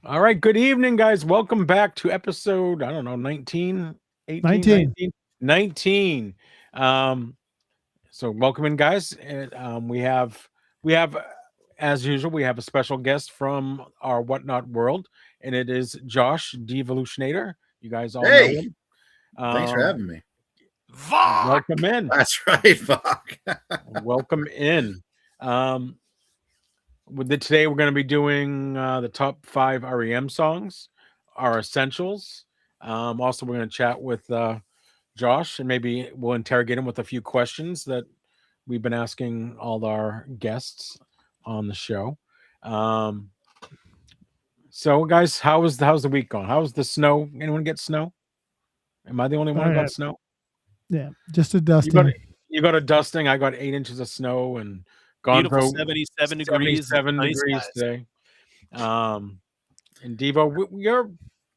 All right, good evening, guys. Welcome back to episode, I don't know, 19, 18, 19. 19, 19. Um, so welcome in, guys. And we have as usual, we have a special guest from our whatnot world, and it is Josh Devolutionator. You guys all know Hey, him. thanks for Um, having me. Fuck! welcome in. That's right, fuck. Welcome in. Um, today we're going to be doing the top 5 REM songs, our essentials. Also, we're going to chat with Josh, and maybe we'll interrogate him with a few questions that we've been asking all our guests on the show. Um, so, guys, how's the week gone? How's the snow? Anyone get snow? Am I the only one Oh who yeah, got snow? yeah. Just a You got dusting. you got a dusting. I got 8 inches of snow and gone Beautiful through 77 degrees. 77 Sunny degrees skies. today. And Devo, you're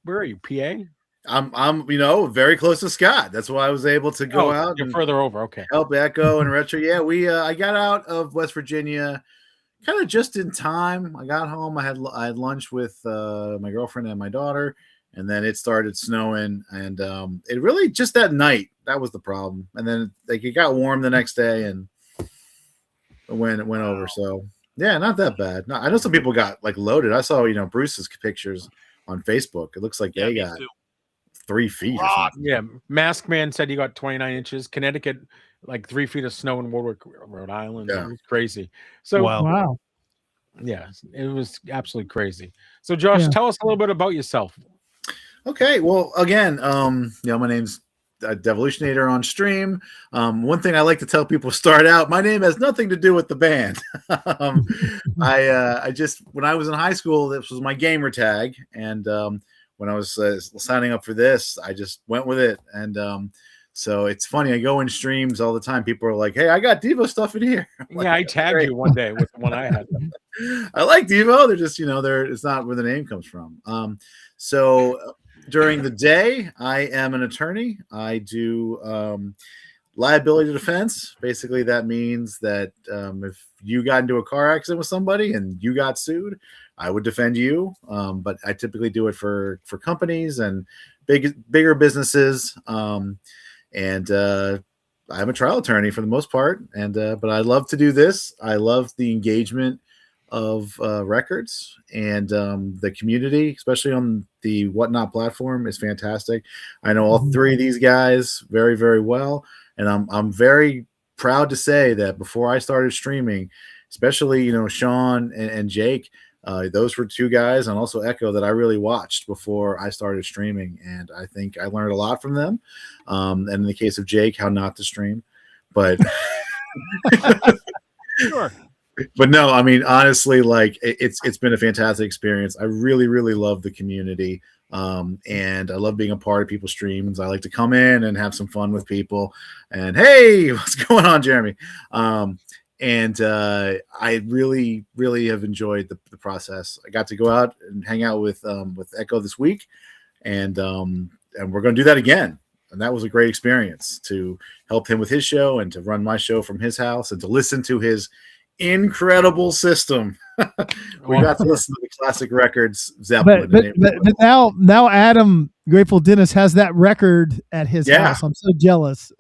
where are you? PA? I'm very close to Scott. That's why I was able to go Oh, out you're and further over. Okay. help Echo and Retro. Yeah, I got out of West Virginia kind of just in time. I got home. I had lunch with my girlfriend and my daughter, and then it started snowing. And it really just that night that was the problem. And then like it got warm the next day, and it went over. So yeah, not that bad. No, I know some people got like loaded. I saw Bruce's pictures on Facebook. It looks like Yeah, they me got too. 3 feet or Rock. something. Yeah. Mask Man said he got 29 inches. Connecticut, like 3 feet of snow in Warwick, Rhode Island. It Yeah. was crazy. So, Wow. Wow. yeah, it was absolutely crazy. So, Josh, Yeah. tell us a little bit about yourself. Okay. Well, again, my name's Devolutionator on stream. One thing I like to tell people start out, my name has nothing to do with the band. um, I just when I was in high school, this was my gamer tag, and when I was signing up for this, I just went with it, and so it's funny. I go in streams all the time. People are like, "Hey, I got Devo stuff in here." I'm like, Yeah, I tagged great. you one day with the one I had. I like Devo. They're just, it's not where the name comes from. So during the day, I am an attorney. I do liability defense. Basically, that means that if you got into a car accident with somebody and you got sued, I would defend you. But I typically do it for companies and bigger businesses. And I'm a trial attorney for the most part, and but I love to do this. I love the engagement of records, and the community, especially on the Whatnot platform, is fantastic. I know all Mhm. three of these guys very, very well, and I'm very proud to say that before I started streaming, especially Sean and Jake, those were two guys, and also Echo, that I really watched before I started streaming, and I think I learned a lot from them. And in the case of Jake, how not to stream, but Sure. but no, I mean honestly, like it's been a fantastic experience. I really, really love the community, and I love being a part of people's streams. I like to come in and have some fun with people. And hey, what's going on, Jeremy? And I really, really have enjoyed the process. I got to go out and hang out with Echo this week, and we're going to do that again. And that was a great experience to help him with his show and to run my show from his house and to listen to his incredible system. We got to listen to the classic records, Zeppelin. But now Adam Grateful Dennis has that record at his house. I'm so jealous.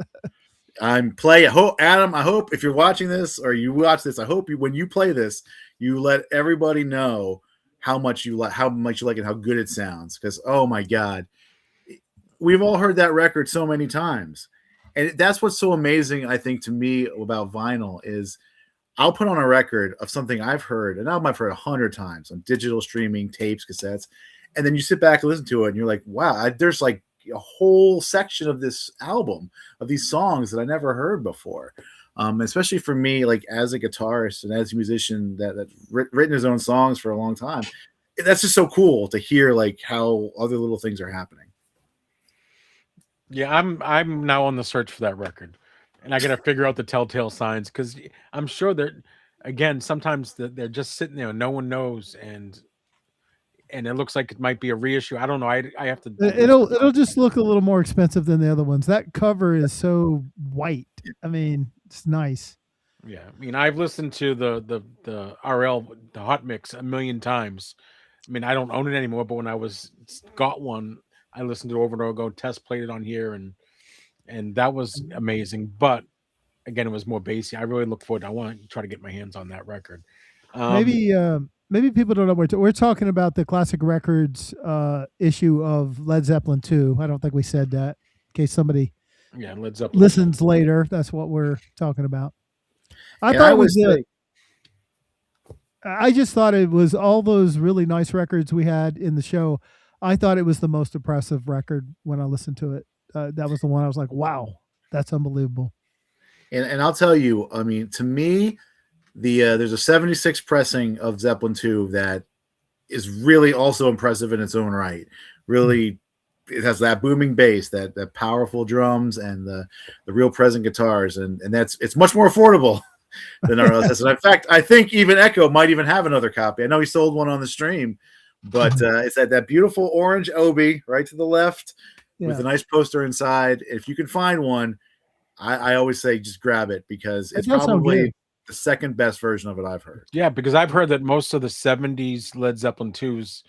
Adam, I hope if you're watching this or you watch this, I hope when you play this, you let everybody know how much you like it, how good it sounds. Because oh my God, we've all heard that record so many times. And that's what's so amazing, I think, to me about vinyl is I'll put on a record of something I've heard, and I've heard 100 times on digital streaming, tapes, cassettes, and then you sit back and listen to it, and you're like, wow, there's like a whole section of this album, of these songs that I never heard before. Especially for me, like as a guitarist and as a musician that's written his own songs for a long time, that's just so cool to hear like how other little things are happening. Yeah, I'm now on the search for that record, and I got to figure out the telltale signs because I'm sure they're again sometimes they're just sitting there and no one knows, and it looks like it might be a reissue. I don't know. I have to. It'll just look a little more expensive than the other ones. That cover is so white. I mean, it's nice. Yeah, I mean, I've listened to the RL the hot mix a million times, I mean, I don't own it anymore, but when I got one, I listened to it over and over, test played it on here, and that was amazing. But again, it was more bassy. I really look forward. I want to try to get my hands on that record. Maybe people don't know we're talking about the Classic Records issue of Led Zeppelin 2. I don't think we said that. In case somebody Led Zeppelin listens later, that's what we're talking about. I just thought it was all those really nice records we had in the show. I thought it was the most impressive record when I listened to it. That was the one I was like, wow, that's unbelievable. And I'll tell you, I mean, to me, there's a 76 pressing of Zeppelin 2 that is really also impressive in its own right. Really, it has that booming bass, that powerful drums, and the real present guitars, and it's much more affordable than our LSS. And in fact, I think even Echo might even have another copy. I know he sold one on the stream, but it's that beautiful orange Obi right to the left with a nice poster inside. If you can find one, I always say just grab it because it's probably the second best version of it I've heard. Yeah, because I've heard that most of the 70s Led Zeppelin 2s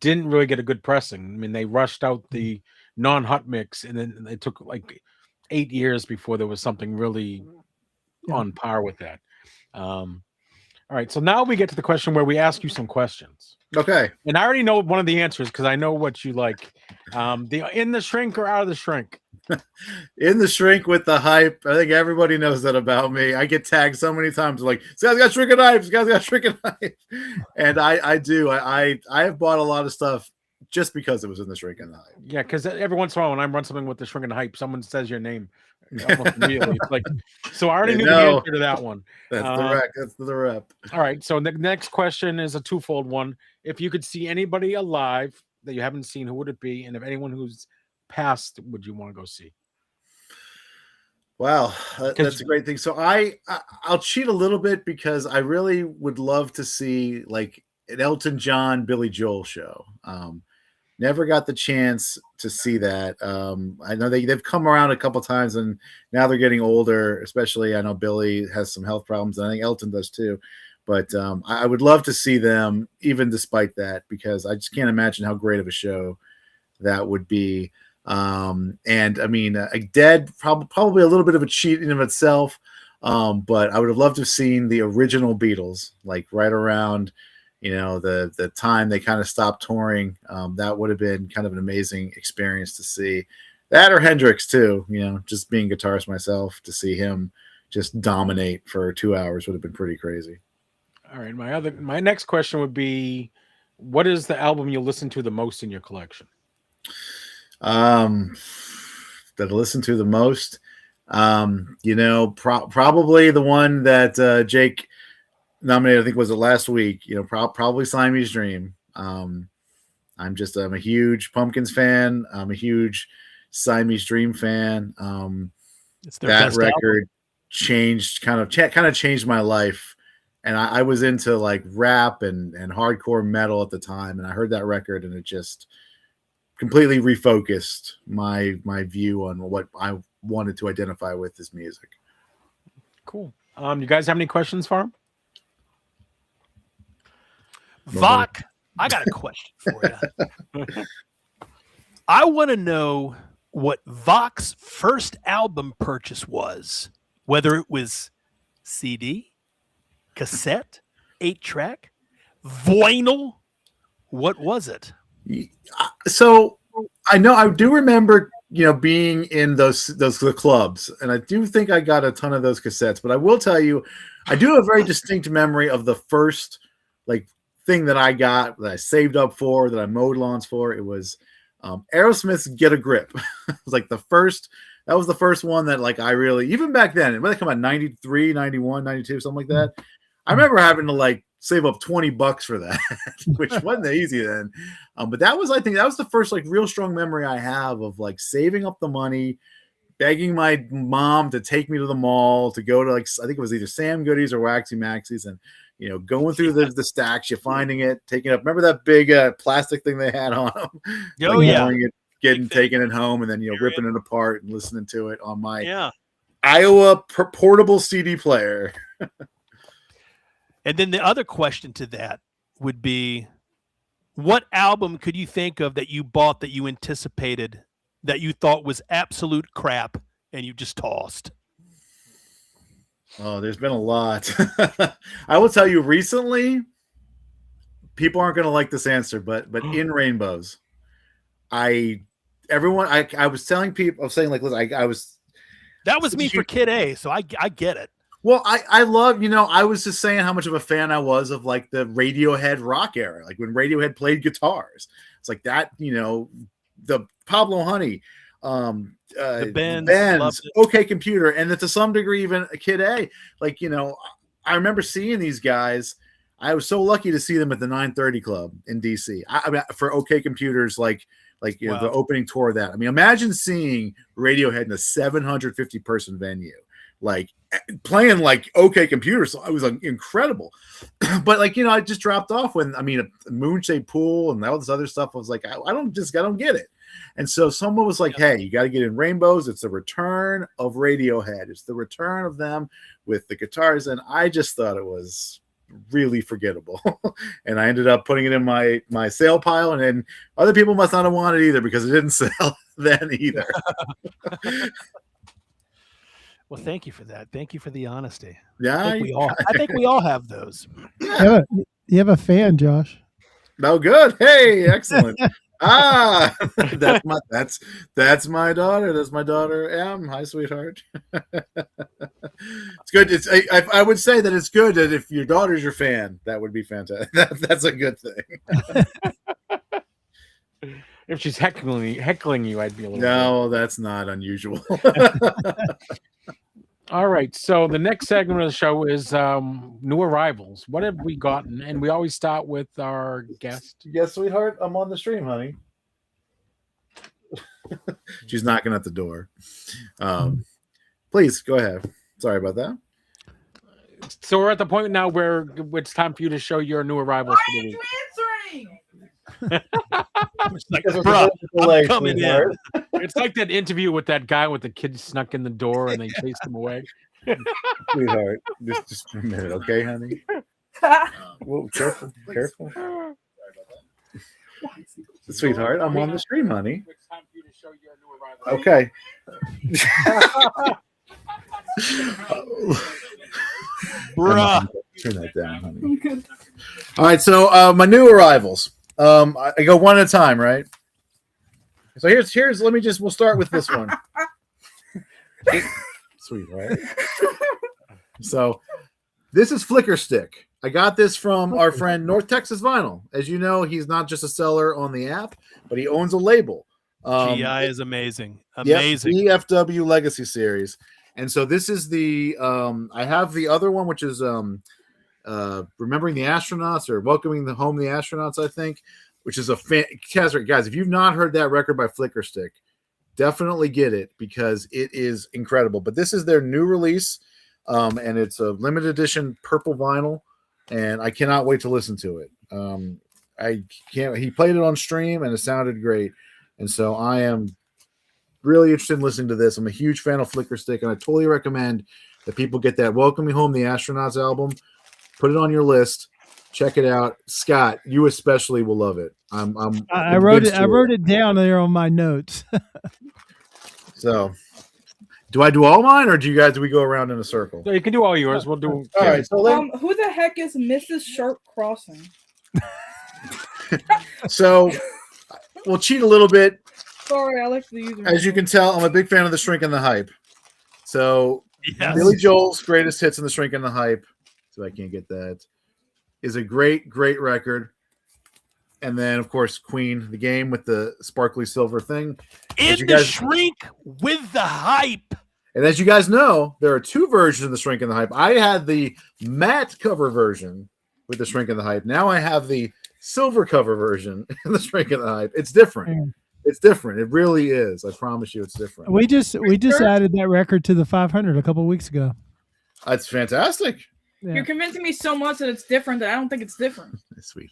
didn't really get a good pressing. I mean, they rushed out the non-hot mix, and then it took like 8 years before there was something really on par with that. All right, so now we get to the question where we ask you some questions. Okay. And I already know one of the answers because I know what you like. The in the shrink or out of the shrink? In the shrink with the hype. I think everybody knows that about me. I get tagged so many times like, this guy's got shrinking hype, this guy's got shrinking hype. And I do. I have bought a lot of stuff just because it was in the shrink and the hype. Yeah, because every once in a while when I run something with the shrink and the hype, someone says your name almost immediately. It's like, so I already knew the answer to that one. That's the rep. All right, so the next question is a twofold one. If you could see anybody alive that you haven't seen, who would it be? And if anyone who's passed would you want to go see? Wow, that's a great thing. So I'll cheat a little bit because I really would love to see like an Elton John, Billy Joel show. Never got the chance to see that. I know they've come around a couple times and now they're getting older, especially I know Billy has some health problems and I think Elton does too. But I would love to see them even despite that because I just can't imagine how great of a show that would be. And I mean, Dead probably a little bit of a cheat in of itself, but I would have loved to have seen the original Beatles, like right around, the time they kind of stopped touring. That would have been kind of an amazing experience to see that, or Hendrix too. Just being a guitarist myself, to see him just dominate for 2 hours would have been pretty crazy. All right, my next question would be, what is the album you listen to the most in your collection? That I listen to the most, probably the one that Jake nominated, I think was it last week, probably Siamese Dream. I'm a huge Pumpkins fan. I'm a huge Siamese Dream fan. That record changed kind of changed my life. And I was into like rap and hardcore metal at the time. And I heard that record and it just completely refocused my view on what I wanted to identify with as music. Cool. You guys have any questions for him? Vok, I got a question for you. I want to know what Vok's first album purchase was, whether it was CD, cassette, 8-track, vinyl. What was it? So I do remember, being in those clubs, and I do think I got a ton of those cassettes. But I will tell you, I do have a very distinct memory of the first thing that I got, that I saved up for, that I mowed lawns for. It was Aerosmith's "Get a Grip." It was like that was the first one that I really, even back then, when they come out 93, 91, 92, something like that. I remember having to save up $20 for that, which wasn't easy then. But I think that was the first real strong memory I have of saving up the money, begging my mom to take me to the mall to go to I think it was either Sam Goodies or Waxy Maxie's, and going through the stacks, you finding it, taking it up. Remember that big plastic thing they had on them? Oh yeah, taking it home, and then ripping it apart and listening to it on my Iowa portable CD player. And then the other question to that would be, What album could you think of that you bought that you anticipated that you thought was absolute crap and you just tossed? Oh, there's been a lot. I will tell you recently, people aren't going to like this answer, but In Rainbows, I was telling people, I was saying like, listen, I was. That was me for Kid A, so I get it. Well, I love, I was just saying how much of a fan I was of like the Radiohead rock era, like when Radiohead played guitars. It's like that, the Pablo Honey, The Benz, OK Computer, and to some degree even Kid A. Like, I remember seeing these guys. I was so lucky to see them at the 930 Club in DC. I mean, for OK Computers, like Wow. the opening tour of that. I mean, imagine seeing Radiohead in a 750 person venue, like playing like OK Computer. So it was incredible. But like, I just dropped off when, Moonshade Pool and all this other stuff. I was like, I don't get it. And so someone was like, hey, you got to get In Rainbows. It's the return of Radiohead. It's the return of them with the guitars. And I just thought it was really forgettable. And I ended up putting it in my sale pile, and then other people must not have wanted it either because it didn't sell then either. Well, thank you for that. Thank you for the honesty. Yeah. I think we all have those. Yeah. You have a fan, Josh. No, good. Hey, excellent. That's my daughter. That's my daughter, M. Hi, sweetheart. It's good. I would say that it's good that if your daughter's your fan, that would be fantastic. That's a good thing. If she's heckling you, I'd be a little. No, that's not unusual. All right. So the next segment of the show is new arrivals. What have we gotten? And we always start with our guest. Yes, sweetheart. I'm on the stream, honey. She's knocking at the door. Please go ahead. Sorry about that. So we're at the point now where it's time for you to show your new arrivals for the week. It's like, bruh, I'm coming in. It's like that interview with that guy with the kid snuck in the door and they chased him away. Sweetheart, just for a minute, okay, honey? Whoa, careful. Sweetheart, I'm on the stream, honey. It's time for you to show your new arrivals. Okay. Bruh. Turn that down, honey. All right, so my new arrivals. I go one at a time, right? So here's we'll start with this one. Sweet, right? So this is Flicker Stick. I got this from our friend North Texas Vinyl. As you know, he's not just a seller on the app, but he owns a label. GI is amazing. Amazing. Yep, DFW Legacy Series. And so this is the I have the other one, which is Remembering the Astronauts or Welcoming Home the Astronauts, I think, which is a fantastic. Guys, if you've not heard that record by Flicker Stick, definitely get it because it is incredible. But this is their new release, and it's a limited edition purple vinyl, and I cannot wait to listen to it. He played it on stream, and it sounded great. And so I am really interested in listening to this. I'm a huge fan of Flicker Stick, and I totally recommend that people get that Welcoming Home the Astronauts album. Put it on your list. Check it out. Scott, you especially will love it. I wrote it down there on my notes. So do I do all mine or do we go around in a circle? No, you can do all yours. We'll do all right. So who the heck is Mrs. Sharp Crossing? So we'll cheat a little bit. Sorry, I like to use it. As you can tell, I'm a big fan of The Shrink and the Hype. So Yes. Billy Joel's greatest hits in The Shrink and the Hype. So I can't get that. Is a great record. And then, of course, Queen, the game with the sparkly silver thing. Shrink with the Hype. And as you guys know, there are two versions of The Shrink and the Hype. I had the matte cover version with The Shrink and the Hype. Now I have the silver cover version in The Shrink and the Hype. It's different. It's different. It really is. I promise you it's different. We just added that record to the 500 a couple of weeks ago. It's fantastic. Yeah. You're convincing me so much that it's different that I don't think it's different. Sweet.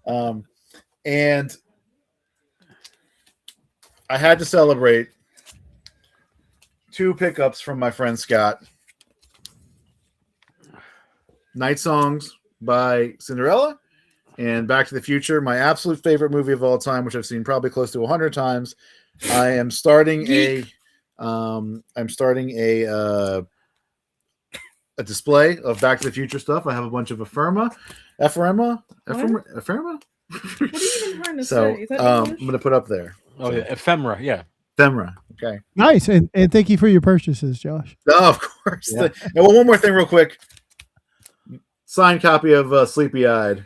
And I had to celebrate two pickups from my friend Scott. Night Songs by Cinderella And Back to the Future, my absolute favorite movie of all time, which I've seen probably close to 100 times. I am starting a display of Back to the Future stuff. I have a bunch of ephemera. What are you even trying to So say? Is that I'm English? going to put up there. Oh yeah, ephemera. Yeah. Ephemera. Okay. Nice, and thank you for your purchases, Josh. Oh, of course. Yeah. And one more thing, real quick. Signed copy of Sleepy Eyed.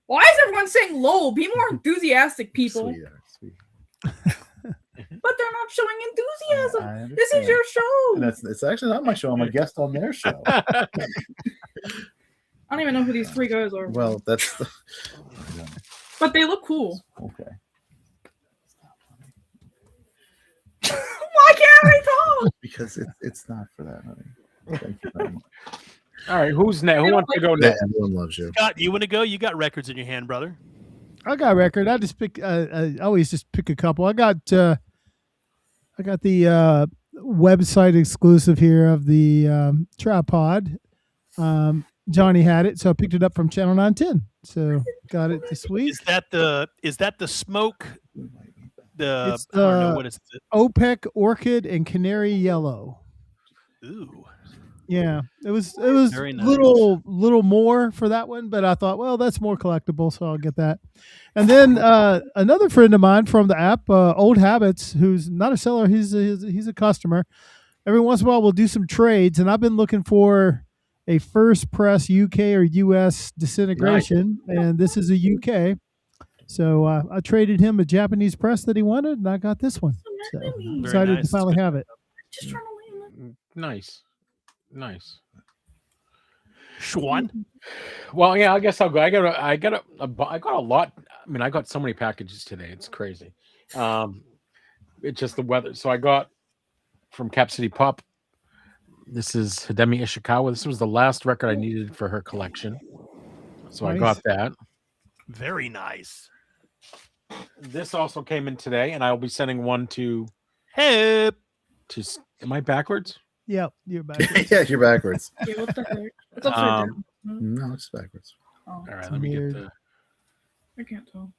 Why is everyone saying low? Be more enthusiastic, people. Sweet. But they're not showing enthusiasm. I This is understand. your show. And it's actually not my show. I'm a guest on their show. I don't even know who these three guys are. Well, that's But they look cool. okay. Why can't I talk? Because it's not for that, honey. Thank you very much. All right, who's next? Who wants to go Yeah, next? everyone loves you. Scott, you want to go? You got records in your hand, brother. I got a record. I just pick. I always just pick a couple. I got the website exclusive here of the tripod. Johnny had it, so I picked it up from Channel 910. So got it this week. Is that the smoke? It's I don't know what is it. OPEC Orchid and Canary Yellow. Ooh. Yeah, it was Very nice. little more for that one, but I thought, well, that's more collectible, so I'll get that. And then another friend of mine from the app, Old Habits, who's not a seller, he's a customer. Every once in a while, we'll do some trades, and I've been looking for a first press UK or US Disintegration, and this is a UK. So I traded him a Japanese press that he wanted, and I got this one. So I'm excited nice. to finally have it. Just trying to leave. Nice. Schwan. Well, yeah, I guess I'll go. I got a lot. I mean, I got so many packages today. It's crazy. It's just the weather. So I got from Cap City Pop. This is Hidemi Ishikawa. This was the last record I needed for her collection. So I got that. Very nice. This also came in today, and I will be sending one to. Hey. Am I backwards? Yep, you're back. Yeah, you're backwards. Yeah, what the heck? It's upside down. No, it's backwards. Oh, All right, let me weird. get the. I can't tell.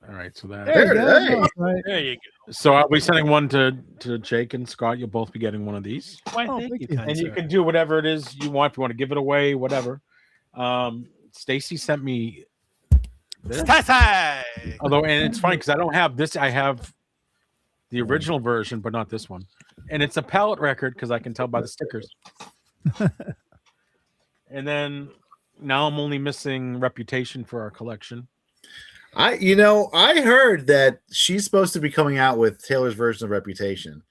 All right, so that. There you go. Hey. Right. There you go. So I'll be sending one to Jake and Scott. You'll both be getting one of these, Why, Oh, thank thank you, you. kind and you sir. can do whatever it is you want. If you want to give it away, whatever. Stacy sent me this. Tay-tay! Although, and it's funny because I don't have this. I have the original version, but not this one. And it's a palette record because I can tell by the stickers. And then now I'm only missing Reputation for our collection. I heard that she's supposed to be coming out with Taylor's version of Reputation.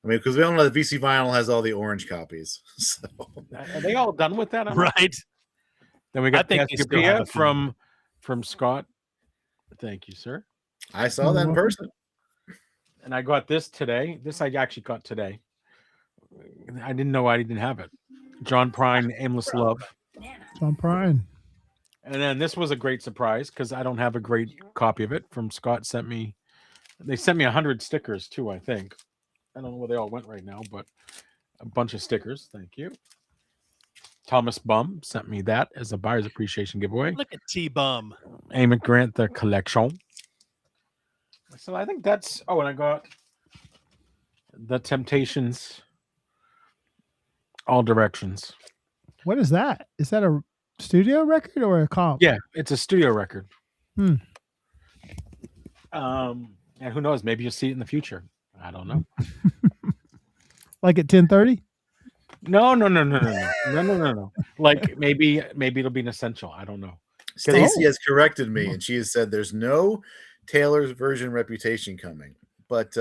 I mean, because we all know that VC Vinyl has all the orange copies. So Are they all done with that? Right. Then we got I think they still have a few. from Scott. Thank you, sir. I saw that in person. And I got this today. This I actually got today. I didn't know I didn't have it. John Prine, Aimless Love. John Prine. And then this was a great surprise because I don't have a great copy of it. From Scott they sent me 100 stickers too, I think. I don't know where they all went right now, but a bunch of stickers. Thank you. Thomas Bum sent me that as a buyer's appreciation giveaway. Look at T-Bum. Amy Grant, the collection. So I think that's. Oh, and I got the Temptations, All Directions. What is that? Is that a studio record or a comp? Yeah, it's a studio record. Hmm. And who knows? Maybe you'll see it in the future. I don't know. Like at 10:30? No. Like maybe it'll be an essential. I don't know. Stacy has corrected me, and she has said there's no Taylor's version Reputation coming. But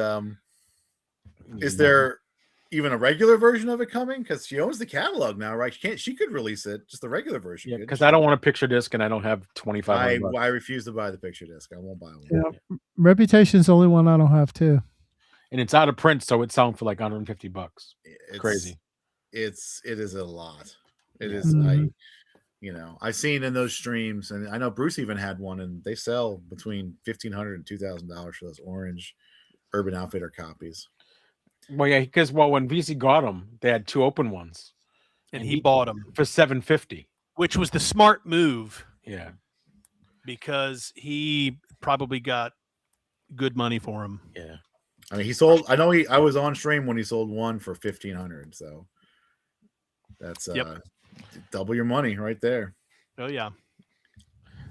is there even a regular version of it coming? Because she owns the catalog now, right? She could release it, just the regular version. Yeah, because I don't want a picture disc and I don't have 25. I refuse to buy the picture disc. I won't buy one. Yeah. Reputation's the only one I don't have too. And it's out of print, so it's selling for like $150. It's Crazy. It is a lot. It is. I've seen in those streams, and I know Bruce even had one, and they sell between $1,500 and $2,000 for those orange Urban Outfitter copies. Well, yeah, because when VC got them, they had two open ones, And he bought them for $750. which was the smart move. Yeah, because he probably got good money for him. Yeah. I mean, he sold. I know I was on stream when he sold one for $1,500. So that's double your money right there. Oh yeah.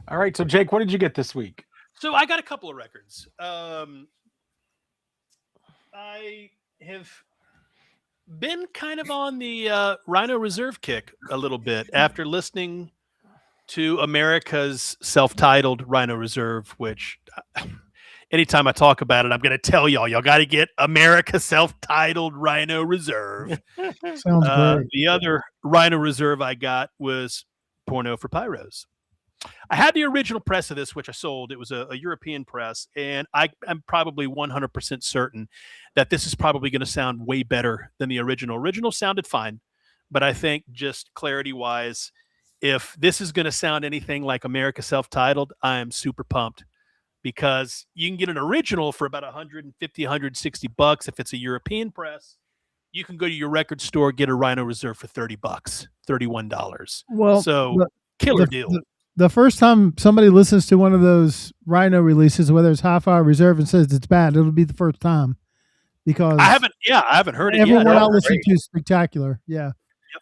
All right. So Jake, what did you get this week? So I got a couple of records. I have been kind of on the Rhino Reserve kick a little bit after listening to America's self-titled Rhino Reserve, which anytime I talk about it, I'm going to tell y'all got to get America self-titled Rhino Reserve. Sounds great. The other Rhino Reserve I got was Porno for Pyros. I had the original press of this, which I sold. It was a European press, and I'm probably 100% certain that this is probably going to sound way better than the original. Original sounded fine, but I think just clarity-wise, if this is going to sound anything like America Self-Titled, I am super pumped because you can get an original for about $150, $160 if it's a European press. You can go to your record store, get a Rhino Reserve for $30, $31. Well, so killer deal. The first time somebody listens to one of those Rhino releases, whether it's Hi-Fi Reserve, and says it's bad, it'll be the first time because I haven't heard it yet. Everyone I listen to is spectacular. Yeah.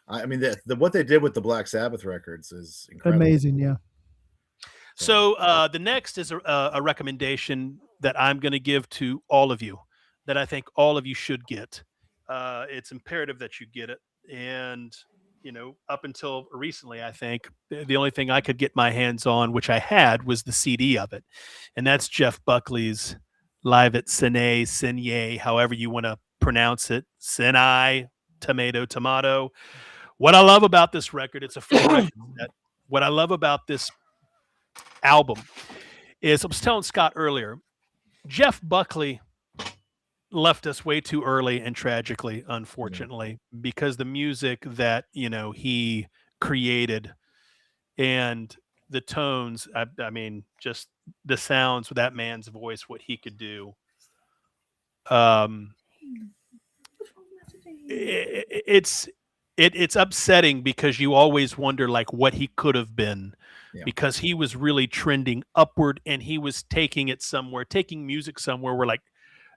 I mean, what they did with the Black Sabbath records is incredible. Amazing. Yeah. So the next is a recommendation that I'm going to give to all of you that I think all of you should get. It's imperative that you get it. And, up until recently, I think the only thing I could get my hands on, which I had, was the CD of it. And that's Jeff Buckley's Live at Sinai, however you want to pronounce it. Sinai, tomato. What I love about this record, it's a full record set. What I love about this album is, I was telling Scott earlier, Jeff Buckley left us way too early and tragically, unfortunately, because the music that he created and the tones, I mean, just the sounds with that man's voice, what he could do. It's upsetting because you always wonder like what he could have been. Yeah. Because he was really trending upward and he was taking music somewhere where like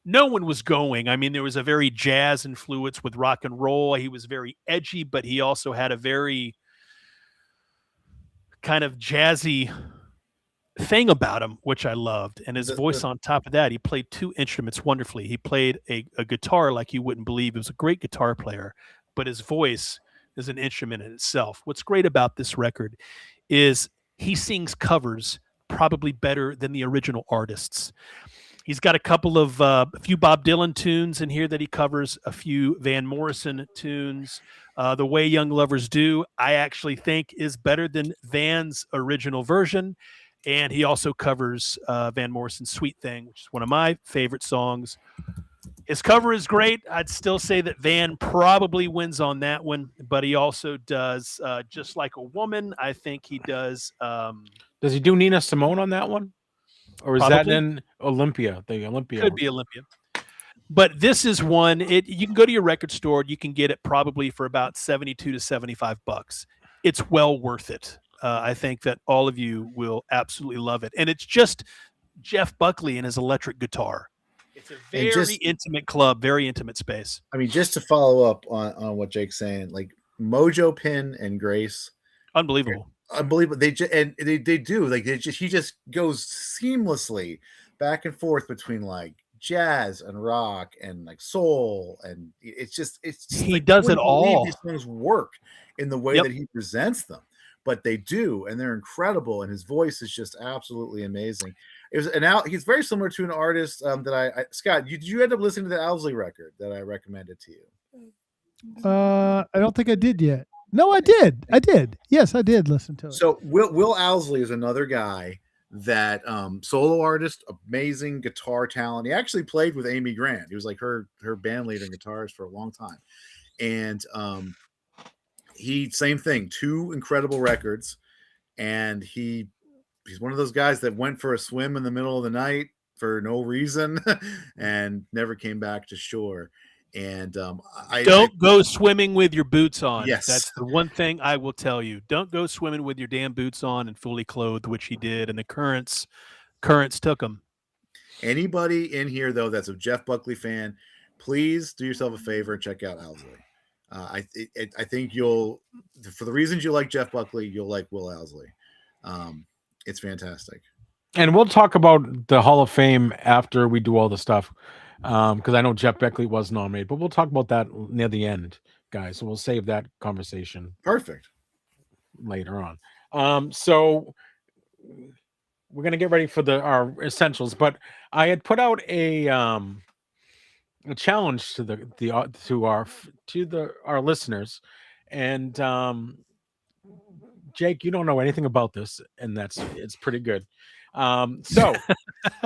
no one was going. I mean, there was a very jazz influence with rock and roll. He was very edgy, but he also had a very kind of jazzy thing about him, which I loved. And his voice on top of that, he played two instruments wonderfully. He played a guitar like you wouldn't believe. He was a great guitar player, but his voice is an instrument in itself. What's great about this record is he sings covers probably better than the original artists. He's got a few Bob Dylan tunes in here that he covers, a few Van Morrison tunes. The Way Young Lovers Do, I actually think is better than Van's original version. And he also covers Van Morrison's Sweet Thing, which is one of my favorite songs. His cover is great. I'd still say that Van probably wins on that one, but he also does Just Like a Woman. I think he does. Does he do Nina Simone on that one? Or is that in Olympia? The Olympia could be Olympia. But this is one. You can go to your record store. You can get it probably for about $72 to $75. It's well worth it. I think that all of you will absolutely love it. And it's just Jeff Buckley and his electric guitar. It's a very intimate club, very intimate space. I mean, just to follow up on what Jake's saying, like Mojo Pin and Grace, unbelievable. They do like he just goes seamlessly back and forth between like jazz and rock and like soul, and it's just he like, does it all. These things work in the way that he presents them, but they do, and they're incredible. And his voice is just absolutely amazing. He's very similar to an artist that Scott. Did you end up listening to the Owsley record that I recommended to you? I don't think I did yet. No, I did. Yes, I did listen to it. So Will Owsley is another guy that solo artist, amazing guitar talent. He actually played with Amy Grant. He was like her band leader and guitarist for a long time. And he same thing, 2 incredible records. And he's one of those guys that went for a swim in the middle of the night for no reason and never came back to shore. And Don't go swimming with your boots on. Yes. That's the one thing I will tell you. Don't go swimming with your damn boots on and fully clothed, which he did, and the currents took him. Anybody in here though that's a Jeff Buckley fan, please do yourself a favor and check out Owsley. I think you'll, for the reasons you like Jeff Buckley, you'll like Will Owsley. It's fantastic. And we'll talk about the Hall of Fame after we do all the stuff, because I know Jeff Buckley was nominated, but we'll talk about that near the end, guys. So we'll save that conversation Perfect. later on. So we're gonna get ready for our essentials, but I had put out a challenge to our listeners, and Jake, you don't know anything about this, and it's pretty good. So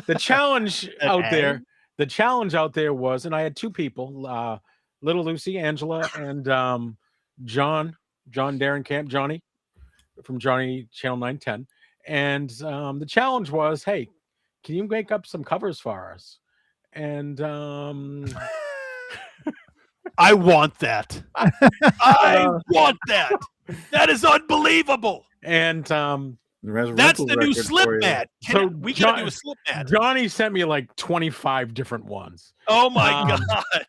the challenge out there was, and I had two people, Little Lucy, Angela, and John Darren Johnny from Johnny Channel 910. And the challenge was, hey, can you make up some covers for us? And I want that. I want that. That is unbelievable. And that's the new slip mat. So we gotta do a slip mat. Johnny sent me like 25 different ones. Oh my god.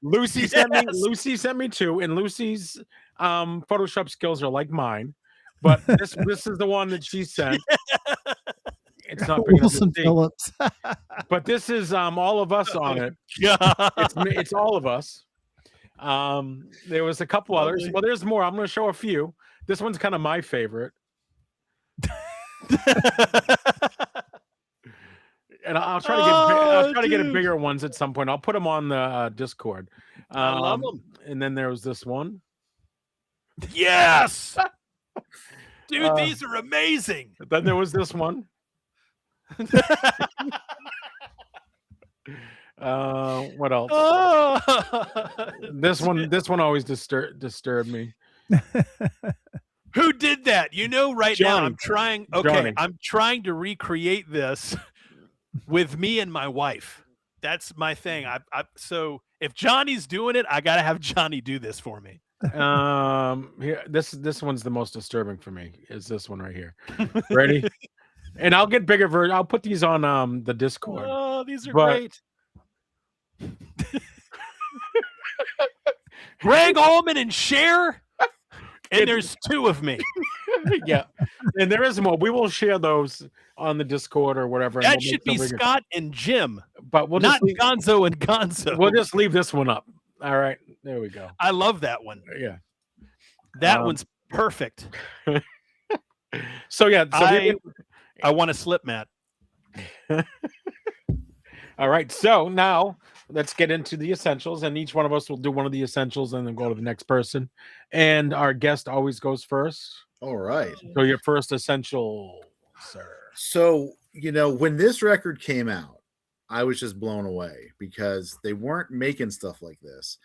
Lucy sent me two, and Lucy's Photoshop skills are like mine, but this is the one that she sent. It's not big enough to see. Phillips. But this is all of us on it. It's all of us. There was a couple others. Well, there's more. I'm going to show a few. This one's kind of my favorite. And I'll try to get a bigger ones at some point. I'll put them on the Discord. I love them. And then there was this one. Yes, dude, these are amazing. Then there was this one. What else? This one always disturbed me. Who did that? You know, right now I'm trying. Okay, Johnny. I'm trying to recreate this with me and my wife. That's my thing. So if Johnny's doing it, I gotta have Johnny do this for me. Here, this one's the most disturbing for me. Is this one right here? Ready? And I'll get bigger version. I'll put these on the Discord. Oh, these are great. Greg Allman and Cher. And there's two of me. Yeah. And there is more. We will share those on the Discord or whatever. That should be Scott and Jim. But we'll not just Gonzo and Gonzo. We'll just leave this one up. All right. There we go. I love that one. Yeah. That one's perfect. So yeah. I want a slip mat. All right. So now let's get into the essentials, and each one of us will do one of the essentials and then go to the next person. And our guest always goes first. All right. So your first essential, sir. So, when this record came out, I was just blown away because they weren't making stuff like this.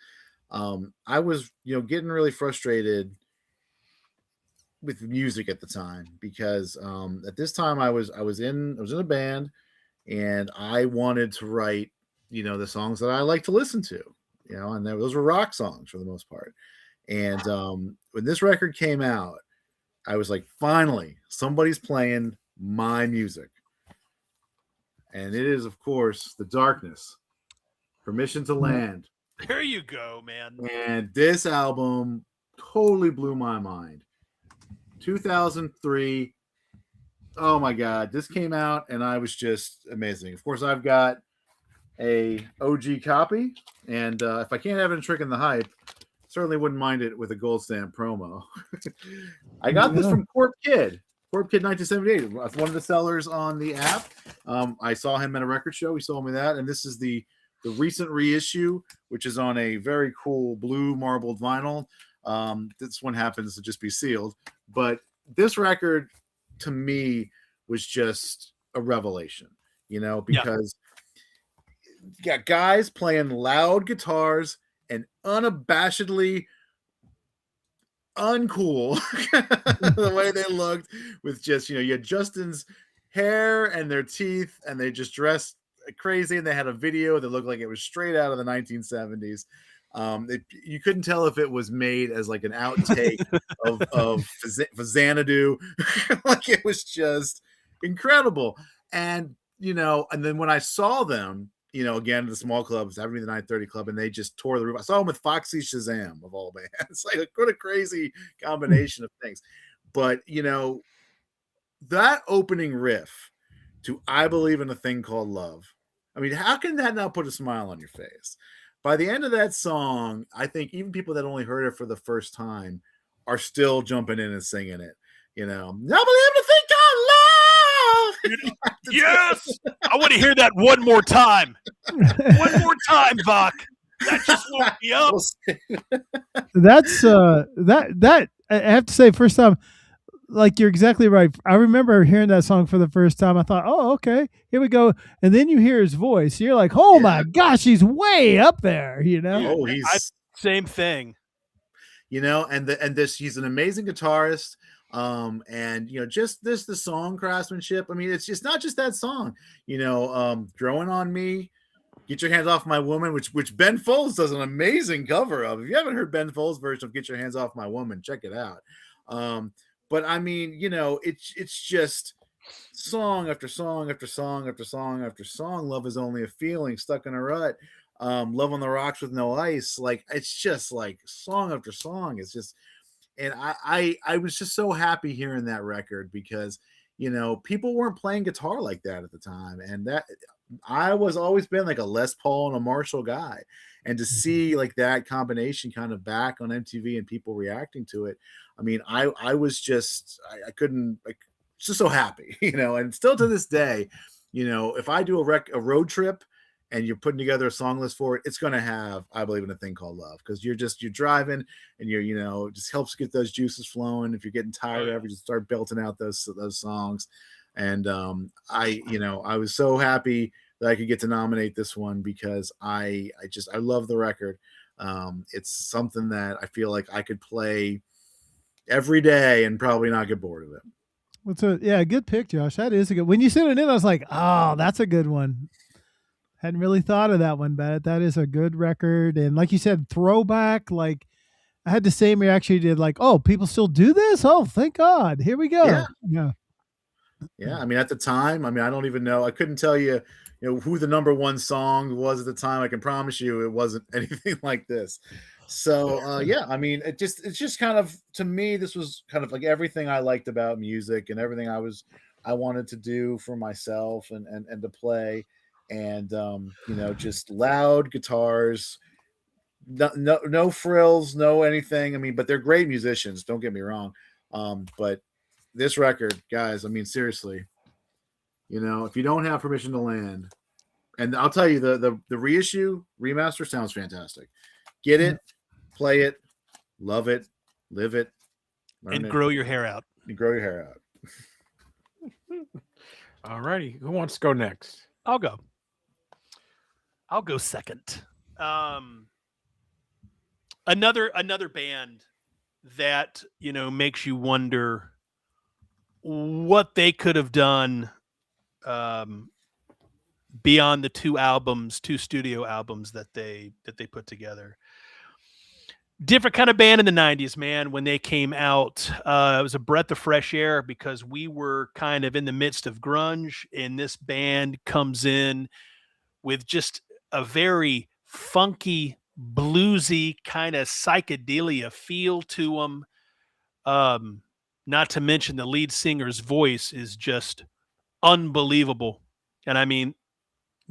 I was, getting really frustrated with music at the time because at this time I was in a band and I wanted to write, the songs that I like to listen to, and those were rock songs for the most part. And when this record came out, I was like, finally, somebody's playing my music. And it is, of course, The Darkness, Permission to Land. There you go, man. And this album totally blew my mind. 2003. Oh my God. This came out and I was just amazing. Of course, I've got a OG copy. And if I can't have it in Trick in the Hype, certainly wouldn't mind it with a gold stamp promo. I got this from Corp Kid 1978. One of the sellers on the app. I saw him at a record show. He sold me that. And this is the recent reissue, which is on a very cool blue marbled vinyl. This one happens to just be sealed. But this record, to me, was just a revelation, because you got guys playing loud guitars and unabashedly uncool the way they looked with just, you had Justin's hair and their teeth and they just dressed crazy and they had a video that looked like it was straight out of the 1970s. You couldn't tell if it was made as like an outtake of Xanadu. Like it was just incredible. And and then when I saw them, again, the small clubs, having the 930 Club, and they just tore the roof. I saw them with Foxy Shazam of all bands. Like what a crazy combination of things. But that opening riff to I Believe in a Thing Called Love. I mean, how can that not put a smile on your face? By the end of that song, I think even people that only heard it for the first time are still jumping in and singing it. I Believe in a Thing Called Love. Yes, I want to hear that one more time. One more time, Vok. That just woke me up. That's that I have to say, first time, like you're exactly right. I remember hearing that song for the first time. I thought, oh, okay, here we go. And then you hear his voice. You're like, oh my gosh, he's way up there. Oh, he's same thing. And he's an amazing guitarist. And just the song craftsmanship. I mean, it's just not just that song. Growing on Me, Get Your Hands Off My Woman, which Ben Folds does an amazing cover of. If you haven't heard Ben Folds' version of Get Your Hands Off My Woman, check it out. But I mean, it's just song after song after song after song after song. Love Is Only a Feeling, Stuck in a Rut, Love on the Rocks with No Ice. Like it's just like song after song. It's just, and I was just so happy hearing that record because people weren't playing guitar like that at the time, and that I was always been like a Les Paul and a Marshall guy, and to see like that combination kind of back on MTV and people reacting to it. I mean, I was just I couldn't just so happy, and still to this day, if I do a road trip and you're putting together a song list for it, it's going to have I Believe in a Thing Called Love, because you're driving and it just helps get those juices flowing. If you're getting tired of it, just start belting out those songs. And I was so happy that I could get to nominate this one because I love the record. It's something that I feel like I could play every day and probably not get bored of it. Good pick, Josh. That is a good. When you said it in, I was like, oh, that's a good one. Hadn't really thought of that one, but that is a good record. And like you said, throwback. Like I had the same reaction you did. Like, oh, people still do this? Oh, thank God. Here we go. Yeah. I mean, at the time, I don't even know. I couldn't tell you, who the number one song was at the time. I can promise you it wasn't anything like this. So, I mean, it's just kind of, to me, this was kind of like everything I liked about music and everything I wanted to do for myself and to play. And, just loud guitars, no frills, no anything. I mean, but they're great musicians. Don't get me wrong. But this record, guys, I mean, seriously, if you don't have Permission to Land, and I'll tell you, the reissue remaster sounds fantastic. Get it, play it, love it, live it, and grow your hair out. And grow your hair out. All righty. Who wants to go next? I'll go second. Another band that makes you wonder what they could have done beyond the two studio albums that they put together. Different kind of band in the 90s, man. When they came out, it was a breath of fresh air because we were kind of in the midst of grunge, and this band comes in with just a very funky, bluesy kind of psychedelia feel to them. Not to mention the lead singer's voice is just unbelievable. And I mean,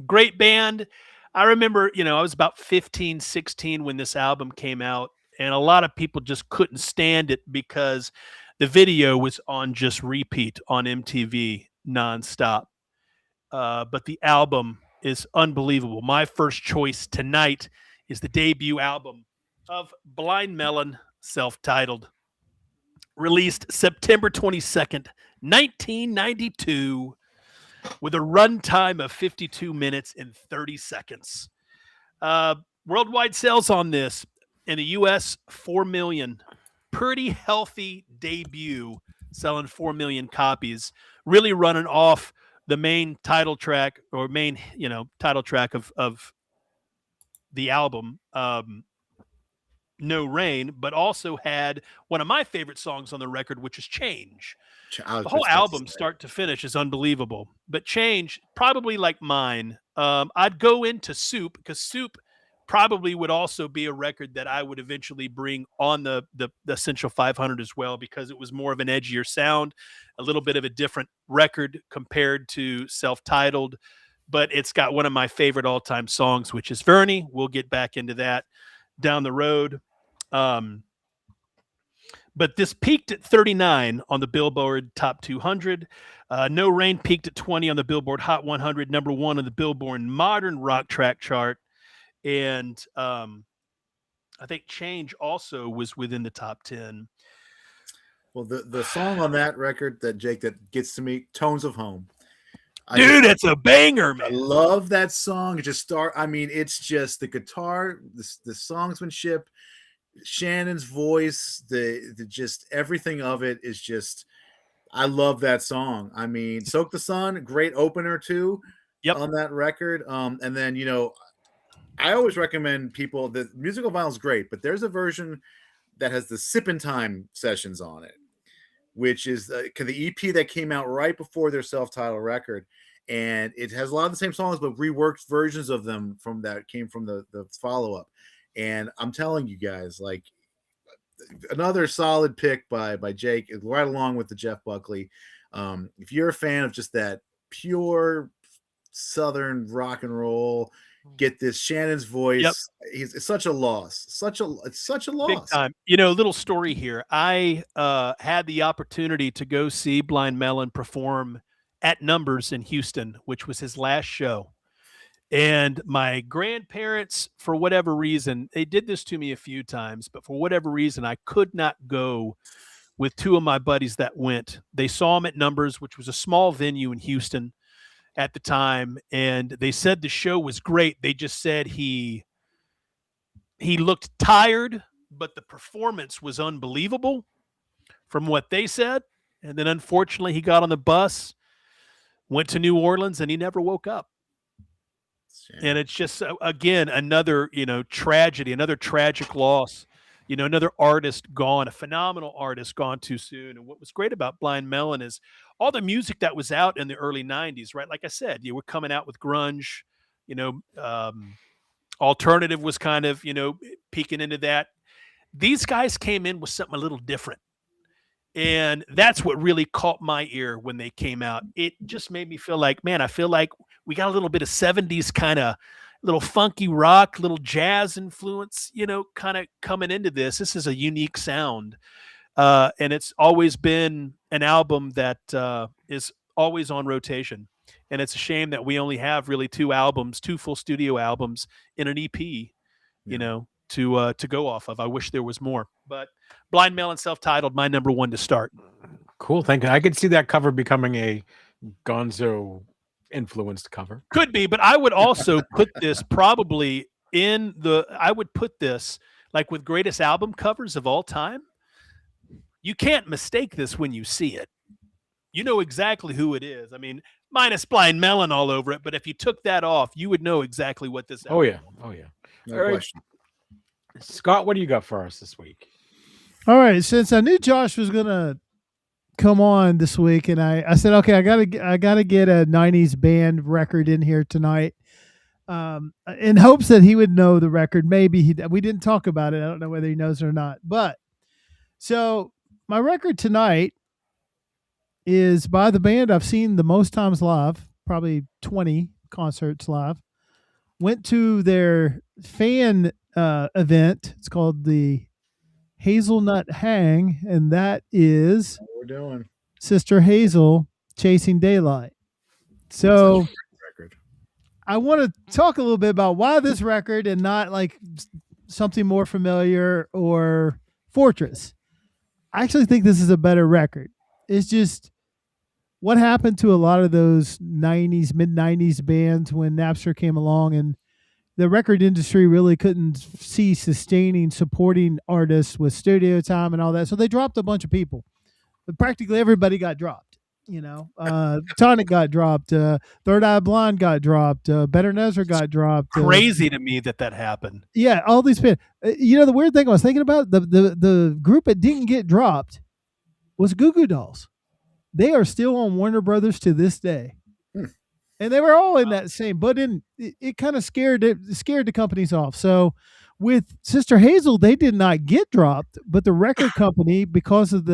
great band. I remember, I was about 15, 16 when this album came out, and a lot of people just couldn't stand it because the video was on just repeat on MTV nonstop. But the album is unbelievable. My first choice tonight is the debut album of Blind Melon, self-titled, released September 22nd, 1992, with a runtime of 52 minutes and 30 seconds. Worldwide sales on this, in the U.S., 4 million. Pretty healthy debut, selling 4 million copies, really running off the main title track of the album. No Rain, but also had one of my favorite songs on the record, which is Change. The whole album, start to finish, is unbelievable. But Change, probably like mine. I'd go into Soup, because Soup probably would also be a record that I would eventually bring on the Essential 500 as well, because it was more of an edgier sound, a little bit of a different record compared to Self-Titled. But it's got one of my favorite all-time songs, which is Vernie. We'll get back into that down the road. But this peaked at 39 on the Billboard Top 200. No Rain peaked at 20 on the Billboard Hot 100, number 1 on the Billboard Modern Rock Track chart. And I think Change also was within the top 10. Well, the song on that record that gets to me, Tones of Home. Dude, it's a banger, man. I love that song. It's just the guitar, the songmanship, Shannon's voice, the just everything of it is just, I love that song. I mean, Soak the Sun, great opener too. Yep. On that record. And then, I always recommend people, the musical vinyl is great, but there's a version that has the Sippin' Time sessions on it, which is the EP that came out right before their self-titled record. And it has a lot of the same songs, but reworked versions of them came from the follow-up. And I'm telling you guys, like, another solid pick by Jake, right along with the Jeff Buckley. If you're a fan of just that pure Southern rock and roll, get this Shannon's voice. Yep. It's such a loss. It's such a loss. Big time. Little story here. I had the opportunity to go see Blind Melon perform at Numbers in Houston, which was his last show. And my grandparents, for whatever reason, they did this to me a few times, but for whatever reason, I could not go with two of my buddies that went. They saw him at Numbers, which was a small venue in Houston at the time, and they said the show was great. They just said he looked tired, but the performance was unbelievable from what they said. And then unfortunately he got on the bus, went to New Orleans, and he never woke up. And it's just, again, another, tragedy, another tragic loss, another artist gone, a phenomenal artist gone too soon. And what was great about Blind Melon is all the music that was out in the early 90s, right? Like I said, you were coming out with grunge, alternative was kind of, peeking into that. These guys came in with something a little different. And that's what really caught my ear when they came out. It just made me feel like, man, I feel like we got a little bit of 70s kind of little funky rock, little jazz influence, kind of coming into this. This is a unique sound. And it's always been an album that is always on rotation. And it's a shame that we only have really two full studio albums in an EP, to go off of. I wish there was more. But Blind Melon, self-titled, my number one to start. Cool, thank you. I could see that cover becoming a Gonzo influenced cover. Could be, but I would also put this probably I would put this like with greatest album covers of all time. You can't mistake this when you see it. You know exactly who it is. I mean, minus Blind Melon all over it, but if you took that off, you would know exactly what this album is. Oh yeah. No question. Scott, what do you got for us this week? All right, since I knew Josh was gonna come on this week, and I said, okay, I gotta get a '90s band record in here tonight, in hopes that he would know the record. Maybe we didn't talk about it. I don't know whether he knows it or not. But so my record tonight is by the band I've seen the most times live, probably 20 concerts live. Went to their fan event. It's called the Hazelnut Hang, and that is What we're doing. Sister Hazel, Chasing Daylight. So I want to talk a little bit about why this record and not like something more familiar or Fortress. I actually think this is a better record. It's just what happened to a lot of those 90s, mid-90s bands when Napster came along, and the record industry really couldn't see supporting artists with studio time and all that. So they dropped a bunch of people. But practically everybody got dropped. Tonic got dropped. Third Eye Blind got dropped. Better Nezra got dropped. Crazy to me that happened. Yeah, all these bands. The weird thing I was thinking about, the group that didn't get dropped was Goo Goo Dolls. They are still on Warner Brothers to this day. And they were all in that same, but it kind of scared the companies off. So with Sister Hazel, they did not get dropped, but the record company, because of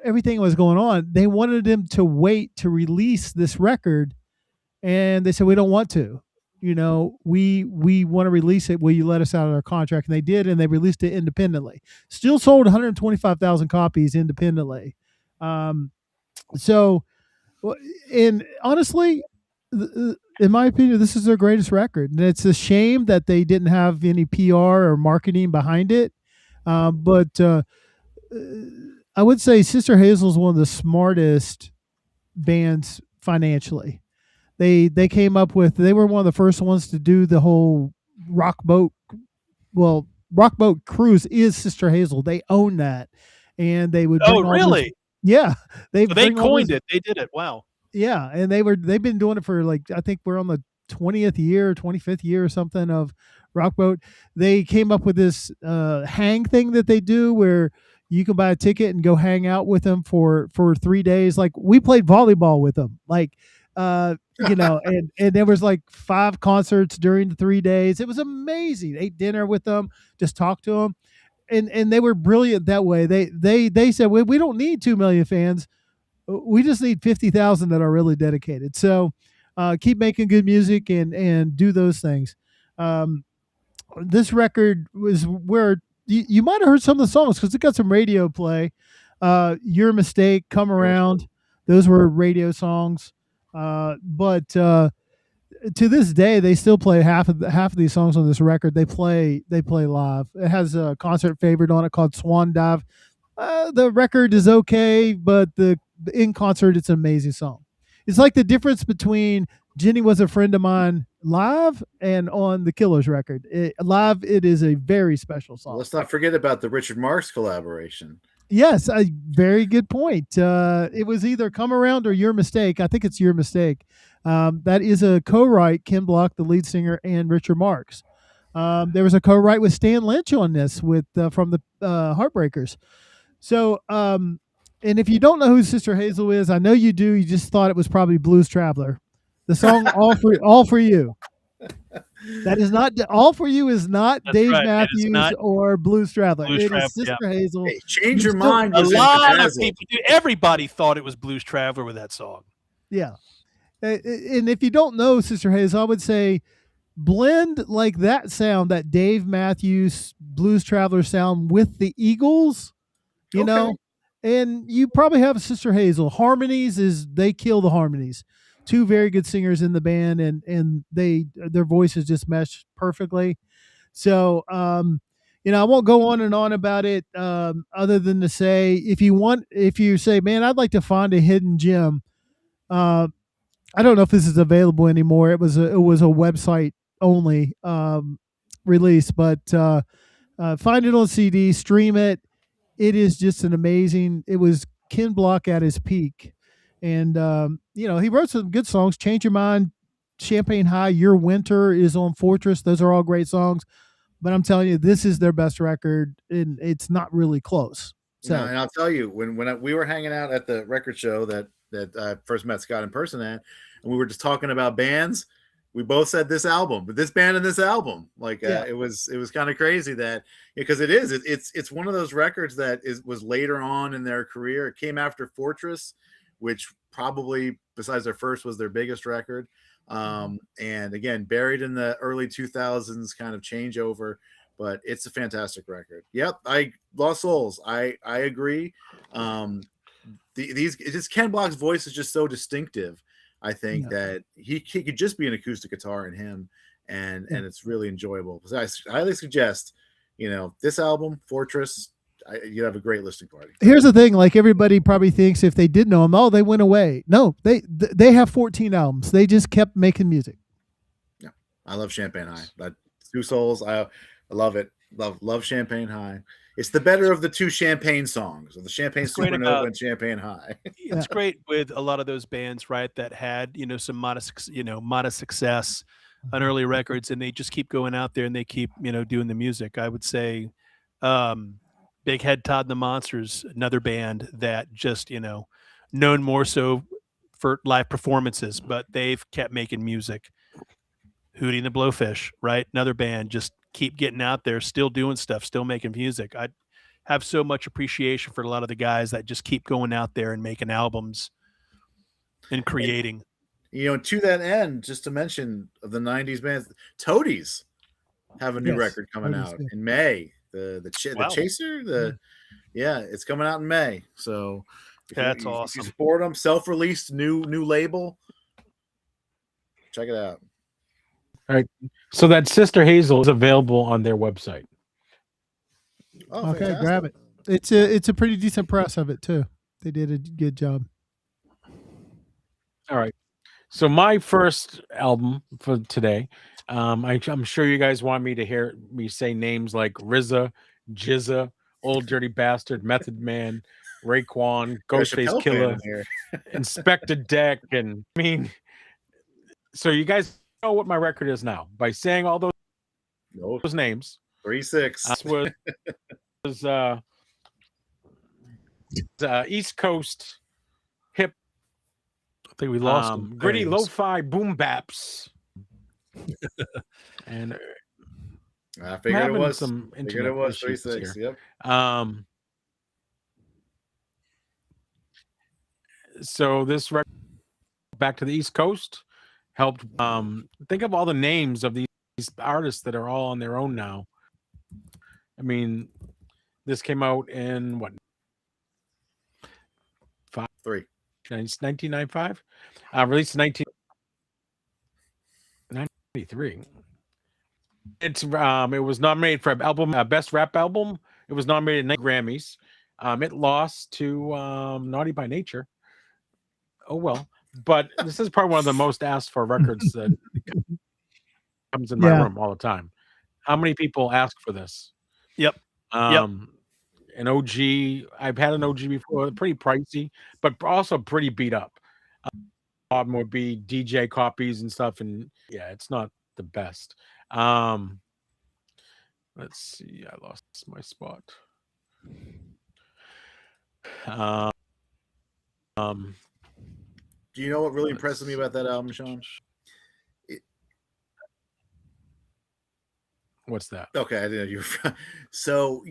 everything that was going on, they wanted them to wait to release this record, and they said, we don't want to. We want to release it. Will you let us out of our contract? And they did, and they released it independently. Still sold 125,000 copies independently. And honestly, in my opinion, this is their greatest record, and it's a shame that they didn't have any PR or marketing behind it. But I would say Sister Hazel is one of the smartest bands financially. They came up with, they were one of the first ones to do the whole rock boat. Well, rock boat cruise is Sister Hazel. They own that, and they would. Oh, really? Yeah, they coined it. They did it. Wow. Yeah, and they've been doing it for, like, I think we're on the 25th year or something of rock boat. They came up with this hang thing that they do where you can buy a ticket and go hang out with them for 3 days. Like, we played volleyball with them, like, and there was like 5 concerts during the 3 days. It was amazing. Ate dinner with them, just talked to them. And they were brilliant that way. They said, we don't need 2 million fans. We just need 50,000 that are really dedicated. So keep making good music and do those things. This record was where you might have heard some of the songs because it got some radio play. Your Mistake, Come Around. Those were radio songs. But to this day, they still play half of these songs on this record. They play live. It has a concert favorite on it called Swan Dive. The record is okay, but in concert, it's an amazing song. It's like the difference between Jenny Was a Friend of Mine live and on the Killers record. Live, it is a very special song. Let's not forget about the Richard Marx collaboration. Yes, a very good point. It was either Come Around or Your Mistake. I think it's Your Mistake. That is a co-write, Ken Block, the lead singer, and Richard Marx. There was a co-write with Stan Lynch on this from the Heartbreakers. So, and if you don't know who Sister Hazel is, I know you do. You just thought it was probably Blues Traveler. The song All for You. That is not All for You is not Dave Matthews or Blues Traveler. It is Sister Hazel. Hey, change your mind. A lot of people do. Everybody thought it was Blues Traveler with that song. Yeah. And if you don't know Sister Hazel, I would say blend like that sound, that Dave Matthews Blues Traveler sound with the Eagles, you know, and you probably have Sister Hazel. Harmonies they kill the harmonies. 2 very good singers in the band, and their voices just mesh perfectly. So, I won't go on and on about it, other than to say, if you say, man, I'd like to find a hidden gem. I don't know if this is available anymore. It was a website only release, but find it on CD, stream it. It is just an amazing. It was Ken Block at his peak. And, he wrote some good songs. Change Your Mind, Champagne High, Your Winter is on Fortress. Those are all great songs. But I'm telling you, this is their best record, and it's not really close. So, and I'll tell you, when we were hanging out at the record show that I first met Scott in person at, and we were just talking about bands, we both said this album, but this band and this album, it was kind of crazy that, because it's one of those records that was later on in their career. It came after Fortress, which probably, besides their first, was their biggest record. And again, buried in the early 2000s kind of changeover, but it's a fantastic record. Yep. Lost Souls. I agree. Ken Block's voice is just so distinctive. I think that he could just be an acoustic guitar in him, and it's really enjoyable. I highly suggest, this album, Fortress, you'd have a great listening party. Here's the thing, like, everybody probably thinks if they did know them, they went away. No, they have 14 albums. They just kept making music. Yeah, I love Champagne High. 2 Souls, I love it. Love Champagne High. It's the better of the two Champagne songs, the Champagne It's great Supernova about- and Champagne High. It's great with a lot of those bands, right? That had some modest success on early records, and they just keep going out there and they keep doing the music. I would say, Big Head Todd and the Monsters, another band that just known more so for live performances, but they've kept making music. Hootie and the Blowfish, right? Another band, just keep getting out there, still doing stuff, still making music. I have so much appreciation for a lot of the guys that just keep going out there and making albums and creating. And, to that end, just to mention of the '90s bands, Toadies have a new record coming out in May. The Chaser, it's coming out in May. So that's awesome. If you support them, self-released new label. Check it out. All right. So that Sister Hazel is available on their website. Oh, okay, fantastic. grab it. It's a pretty decent press of it too. They did a good job. All right. So my first album for today, I'm sure you guys want me to hear me say names like RZA, Jizza, Old Dirty Bastard, Method Man, Raekwon, Ghostface Killer, Inspector Deck, and so you guys know what my record is now by saying all those names. 3-6 was East Coast hip. I think we lost them. Gritty lo-fi boom baps. And I figured it was some figured it was 3-6. Yep. So this record, back to the East Coast, helped think of all the names of these artists that are all on their own now. I mean, this came out in what? 1995. Released in 1993. It was nominated for album best rap album. It was nominated 9 Grammys. It lost to Naughty by Nature. Oh well, but this is probably one of the most asked for records that comes in my room all the time. How many people ask for this? Yep. An OG. I've had an OG before. Pretty pricey, but also pretty beat up. Album would be DJ copies and stuff, and it's not the best. Let's see. I lost my spot. Do you know what really impresses me about that album, Sean? What's that? Okay, I didn't know you were. So,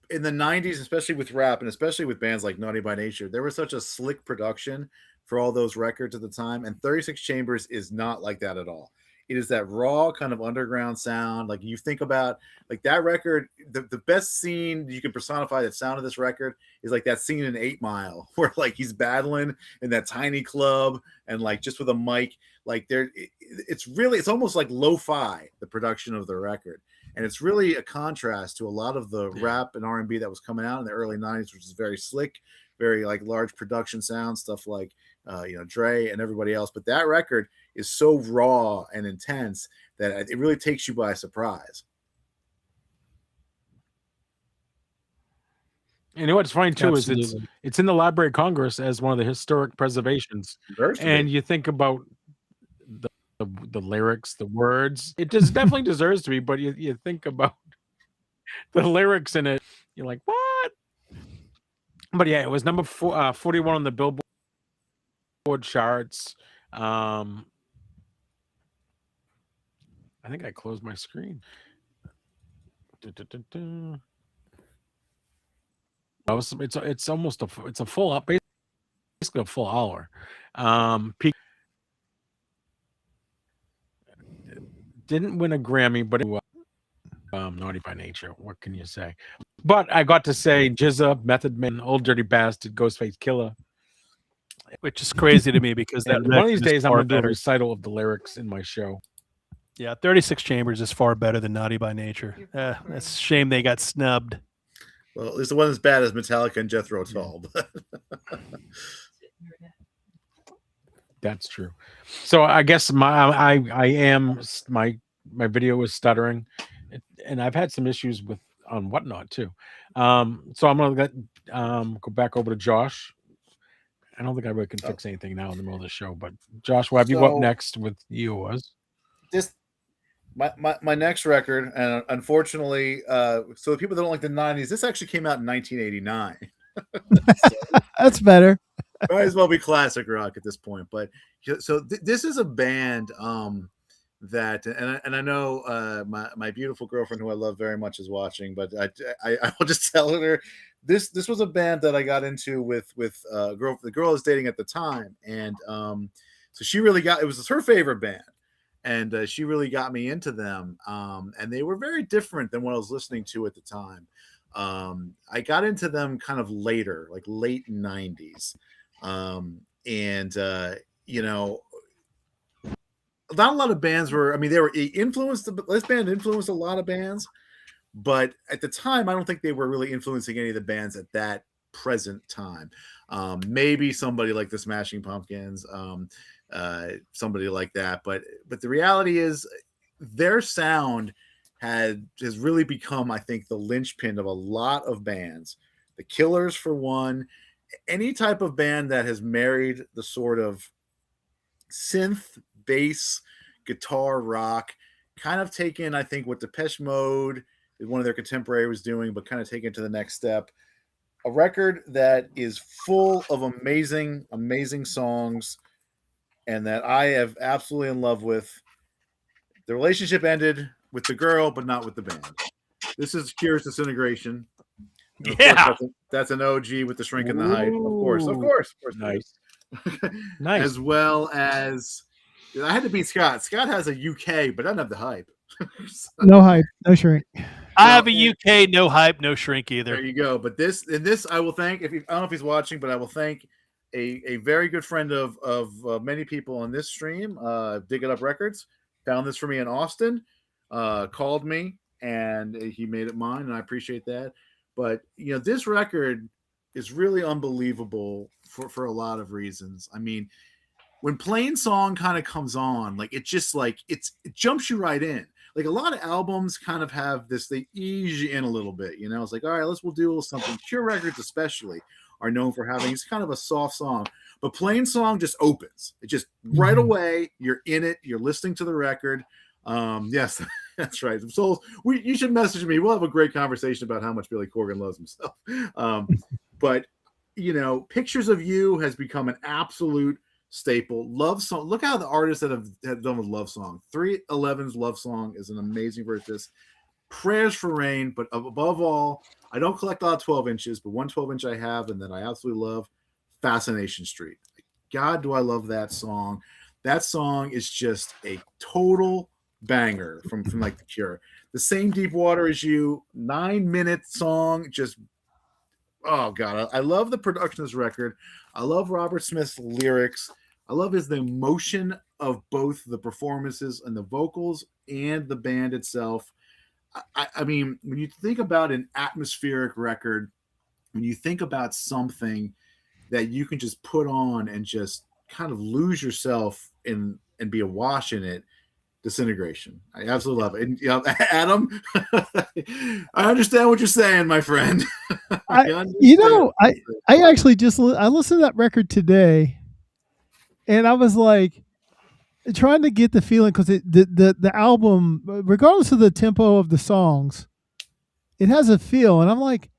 in the 90s, especially with rap and especially with bands like Naughty by Nature, there was such a slick production for all those records at the time. And 36 Chambers is not like that at all. It is that raw kind of underground sound. Like you think about like that record, the best scene you can personify that sound of this record is like that scene in 8 Mile where like he's battling in that tiny club and like just with a mic, like it's almost like lo-fi, the production of the record. And it's really a contrast to a lot of the rap and R&B that was coming out in the early 90s, which is very slick, very like large production sound, stuff like Dre and everybody else. But that record is so raw and intense that it really takes you by surprise. You know what's funny too is it's in the Library of Congress as one of the historic preservations. And you think about the lyrics, the words. It just definitely deserves to be, but you think about the lyrics in it, you're like, what? But yeah, it was number 41 on the Billboard charts. I think I closed my screen. It's almost a full up, basically a full hour. Didn't win a Grammy, but it was Naughty by Nature. What can you say? But I got to say Jizza, Method Man, Old Dirty Bastard, Ghostface Killer, which is crazy to me because one of these days I'm going to do a recital of the lyrics in my show. Yeah, 36 Chambers is far better than Naughty by Nature. It's a shame they got snubbed. Well, at least it wasn't as bad as Metallica and Jethro Tull. That's true. So I guess my video was stuttering, and I've had some issues with on whatnot too. So I'm gonna go back over to Josh. I don't think I really can Oh, fix anything now in the middle of the show, but Josh, we'll have you go up so next with you was. this my next record, and unfortunately, so the people that don't like the '90s, this actually came out in 1989. So That's better. might as well be classic rock at this point. But so this is a band that, and I know my beautiful girlfriend, who I love very much, is watching, but I will just tell her this was a band that I got into with the girl I was dating at the time, and so she really got, it was her favorite band, and she really got me into them, and they were very different than what I was listening to at the time. I got into them kind of later, like late '90s. And you know, not a lot of bands were, I mean, they were influenced, this band influenced a lot of bands, but at the time I don't think they were really influencing any of the bands at that present time. Maybe somebody like the Smashing Pumpkins, somebody like that, but the reality is their sound has really become, I think, the linchpin of a lot of bands. The Killers, for one. Any type of band that has married the sort of synth, bass, guitar, rock, kind of taken, I think, what Depeche Mode, one of their contemporary, was doing, but kind of taken it to the next step. A record that is full of amazing, amazing songs, and that I have absolutely in love with. The relationship ended with the girl, but not with the band. This is Cure's Disintegration. And of course, that's an OG with the shrink in the height. Of course. Nice. Nice. As well as, I had to beat Scott. Scott has a UK, but doesn't have the hype. So, No hype, no shrink. I have a UK, no hype, no shrink either. there you go. But this I will thank, I don't know if he's watching, but I will thank a very good friend of many people on this stream, Dig It Up Records. Found this for me in Austin, called me, and he made it mine, and I appreciate that. But this record is really unbelievable for a lot of reasons. I mean, when Plain Song kind of comes on, like it just like it jumps you right in. Like a lot of albums kind of have this, they ease you in a little bit. It's like, all right, we'll do a little something. Cure records especially are known for having, it's kind of a soft song, but Plain Song just opens. It just right away, you're in it. You're listening to the record. Yes, that's right. So you should message me. We'll have a great conversation about how much Billy Corgan loves himself. But Pictures of You has become an absolute staple. Love Song. Look how the artists that have done with Love Song. 311's Love Song is an amazing verse. Prayers for Rain, but above all, I don't collect a lot of 12 inches, but one 12-inch I have, and that I absolutely love, Fascination Street. God, do I love that song. That song is just a total banger from like The Cure. The Same Deep Water as You, 9-minute song, just, oh God, I love the production of this record. I love Robert Smith's lyrics. I love the emotion of both the performances and the vocals and the band itself. I mean, when you think about an atmospheric record, when you think about something that you can just put on and just kind of lose yourself in and be awash in it, Disintegration. I absolutely love it. And Adam, I understand what you're saying, my friend. I actually I listened to that record today, and I was like trying to get the feeling, because the album, regardless of the tempo of the songs, it has a feel, and I'm like,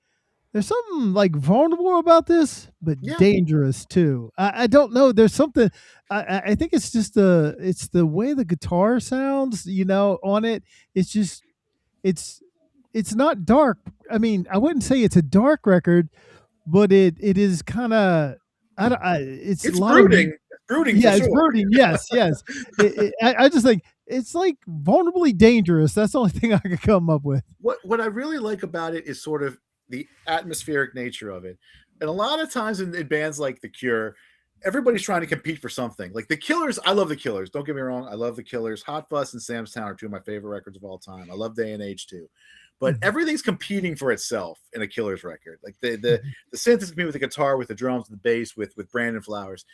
there's something like vulnerable about this, but dangerous too. I don't know. There's something. I think it's just it's the way the guitar sounds, on it. It's just, it's not dark. I mean, I wouldn't say it's a dark record, but it is kind of, it's brooding. Brooding, yeah, for it's sure. brooding. Yes. I just think it's like vulnerably dangerous. That's the only thing I could come up with. What I really like about it is sort of the atmospheric nature of it. And a lot of times in bands like The Cure, everybody's trying to compete for something. Like The Killers, I love The Killers. Don't get me wrong. I love The Killers. Hot Fuss and Sam's Town are two of my favorite records of all time. I love Day and Age too. But everything's competing for itself in a Killers record. Like the synth is competing with the guitar, with the drums, the bass, with Brandon Flowers.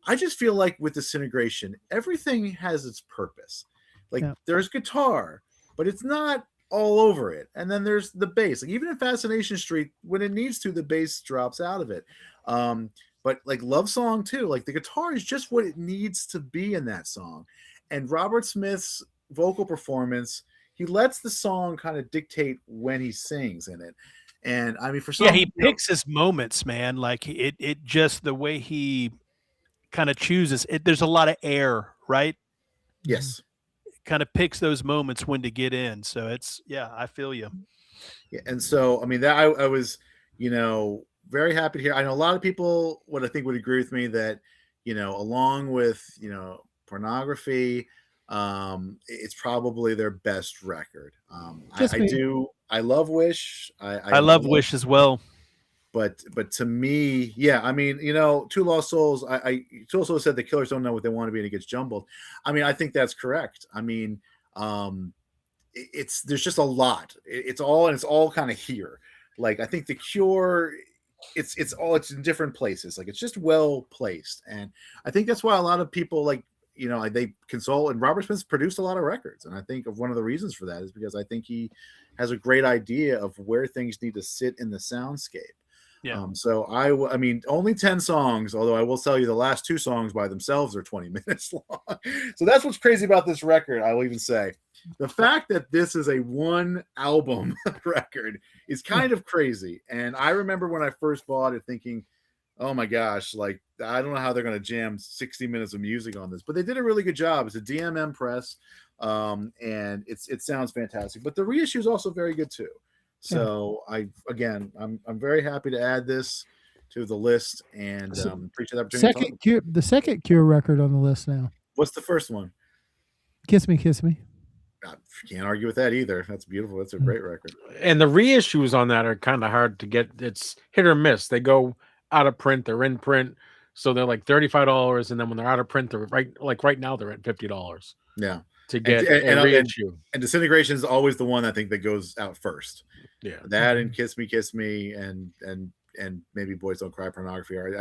I just feel like with Disintegration, everything has its purpose. Like there's guitar, but it's not all over it. And then there's the bass. Like even in Fascination Street, when it needs to, the bass drops out of it. But like Love Song too, like the guitar is just what it needs to be in that song. And Robert Smith's vocal performance, he lets the song kind of dictate when he sings in it. And I mean, for some, he picks his moments, man. Like it just the way he kind of chooses it. There's a lot of air, right? yes. Kind of picks those moments when to get in. So it's, I feel you. Yeah, and so I mean that I was, very happy to hear. I know a lot of people would I think would agree with me that, along with Pornography, it's probably their best record. I love Wish. I love Wish as well. But to me, I mean, Two Lost Souls. Two Lost Souls said the killers don't know what they want to be and it gets jumbled. I mean, I think that's correct. I mean, there's just a lot. It's all kind of here. Like I think The Cure, it's in different places. Like it's just well placed, and I think that's why a lot of people they consult. And Robert Smith's produced a lot of records, and I think of one of the reasons for that is because I think he has a great idea of where things need to sit in the soundscape. Yeah. So I mean, only 10 songs, although I will tell you the last 2 songs by themselves are 20 minutes long. So that's what's crazy about this record. I will even say the fact that this is a 1 album record is kind of crazy. And I remember when I first bought it thinking, oh my gosh, like, I don't know how they're going to jam 60 minutes of music on this, but they did a really good job. It's a DMM press. And it sounds fantastic, but the reissue is also very good too. So I'm very happy to add this to the list and appreciate the opportunity. The second Cure record on the list now. What's the first one? Kiss Me, Kiss Me. I can't argue with that either. That's beautiful. That's a great record. And the reissues on that are kind of hard to get. It's hit or miss. They go out of print, they're in print, so they're like $35, and then when they're out of print, they're right now they're at $50. Yeah. To get a reissue. And Disintegration is always the one I think that goes out first. Yeah, that and Kiss Me, and maybe Boys Don't Cry, Pornography. You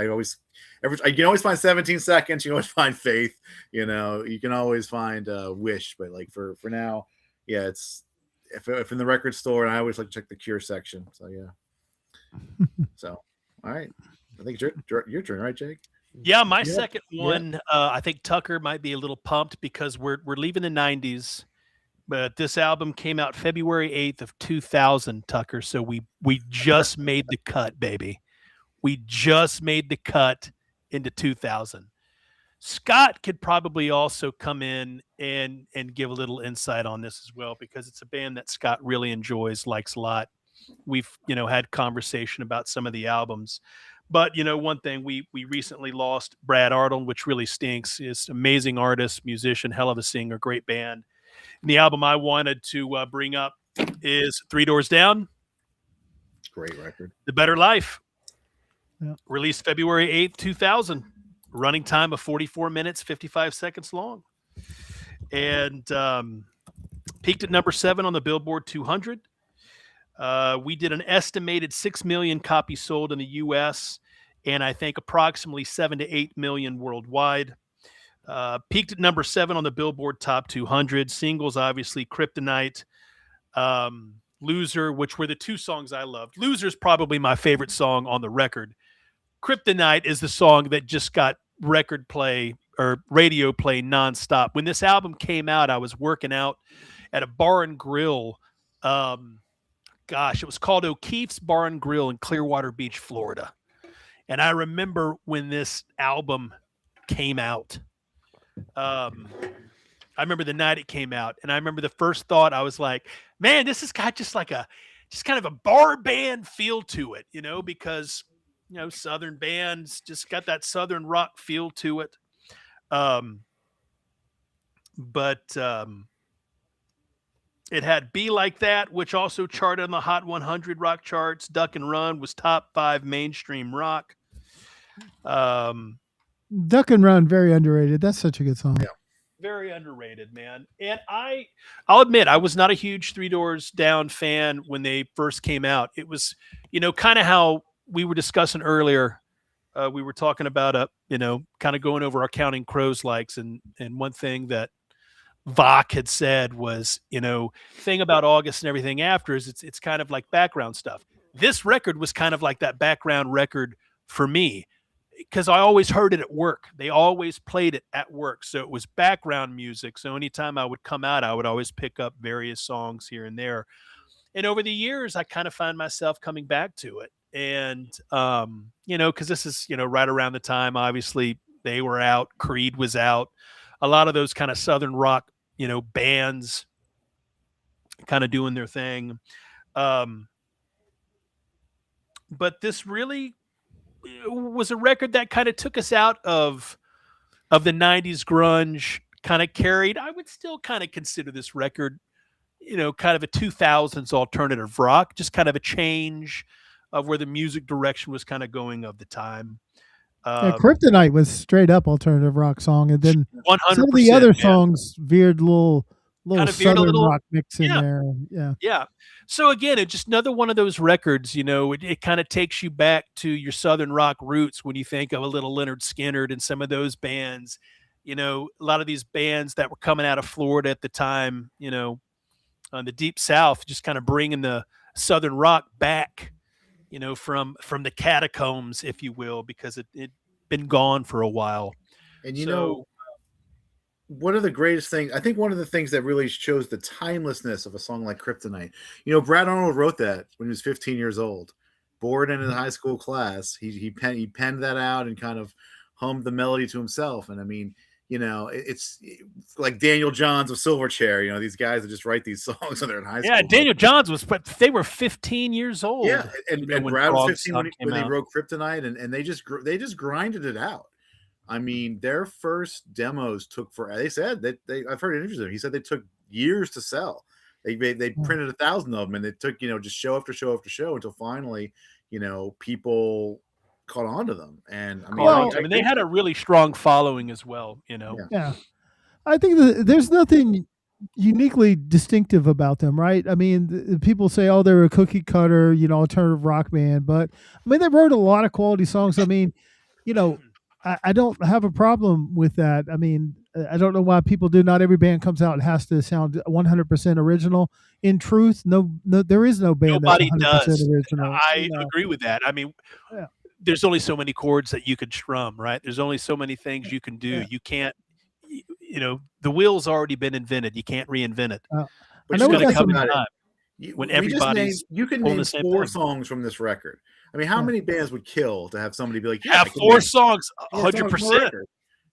can always find 17 Seconds. You can always find Faith. You can always find Wish. But like for now, it's if in the record store, and I always like to check the Cure section. So so all right, I think it's your turn, right, Jake? Yeah, my second one, I think Tucker might be a little pumped because we're leaving the 90s, but this album came out February 8th of 2000, Tucker. So we just made the cut, baby. We just made the cut into 2000. Scott could probably also come in and give a little insight on this as well, because it's a band that Scott really enjoys, likes a lot. We've, had conversation about some of the albums. But, one thing, we recently lost Brad Arnold, which really stinks. He's an amazing artist, musician, hell of a singer, great band. And the album I wanted to bring up is 3 Doors Down. Great record. The Better Life. Yeah. Released February 8th, 2000. Running time of 44 minutes, 55 seconds long. And peaked at number 7 on the Billboard 200. We did an estimated 6 million copies sold in the U.S. and I think approximately 7 to 8 million worldwide. Peaked at number 7 on the Billboard Top 200. Singles, obviously, Kryptonite, Loser, which were the 2 songs I loved. Loser is probably my favorite song on the record. Kryptonite is the song that just got record play or radio play nonstop. When this album came out, I was working out at a bar and grill. It was called O'Keefe's Bar and Grill in Clearwater Beach, Florida. And I remember when this album came out. I remember the night it came out, and I remember the first thought, I was like, man, this has got just kind of a bar band feel to it, because, Southern bands just got that Southern rock feel to it. It had Be Like That, which also charted on the Hot 100 rock charts. Duck and Run was top 5 mainstream rock. Duck and Run, very underrated. That's such a good song. Yeah. Very underrated, man. And I'll admit, I was not a huge 3 Doors Down fan when they first came out. It was, kind of how we were discussing earlier. We were talking about, kind of going over our Counting Crows likes. And one thing that Vach had said was, thing about August and everything after is it's kind of like background stuff. This record was kind of like that background record for me because I always heard it at work. They always played it at work. So it was background music. So anytime I would come out, I would always pick up various songs here and there. And over the years, I kind of find myself coming back to it. And, because this is, right around the time, obviously, they were out, Creed was out, a lot of those kind of Southern rock, bands kind of doing their thing. But this really was a record that kind of took us out of the 90s grunge, kind of carried. I would still kind of consider this record, kind of a 2000s alternative rock, just kind of a change of where the music direction was kind of going of the time. Kryptonite was straight up alternative rock song, and then 100%, some of the other songs veered little kind of veered Southern rock mix in yeah. there. Yeah. So again, it's just another one of those records, it kind of takes you back to your Southern rock roots when you think of a little Leonard Skinner and some of those bands, a lot of these bands that were coming out of Florida at the time, on the deep South, just kind of bringing the Southern rock back, from the catacombs, if you will, because it been gone for a while. And one of the greatest things, I think one of the things that really shows the timelessness of a song like Kryptonite, Brad Arnold wrote that when he was 15 years old, bored in a high school class. He penned that out and kind of hummed the melody to himself. And I mean, it's like Daniel Johns of Silverchair. These guys that just write these songs when they're in high school. Yeah, Daniel Johns but they were 15 years old. Yeah, and Brad was 15 when they wrote Kryptonite, and they just grinded it out. I mean, their first demos took they said that I've heard interviews with them. He said they took years to sell. They printed 1,000 of them, and it took just show after show after show until finally people caught on to them. And I mean, they had a really strong following as well. Yeah. I think there's nothing uniquely distinctive about them, right? I mean, the people say, "Oh, they're a cookie cutter, alternative rock band," but I mean, they wrote a lot of quality songs. I mean, I don't have a problem with that. I mean, I don't know why people do. Not every band comes out and has to sound 100% original. In truth, no, there is no band Nobody that's 100% does. original. I agree with that. I mean, there's only so many chords that you can strum, right? There's only so many things you can do. Yeah. You can't, the wheel's already been invented. You can't reinvent it. But it's going to come in time. When everybody's you can name 4 songs from this record. I mean, how many bands would kill to have somebody be like, have 4 songs, 100%.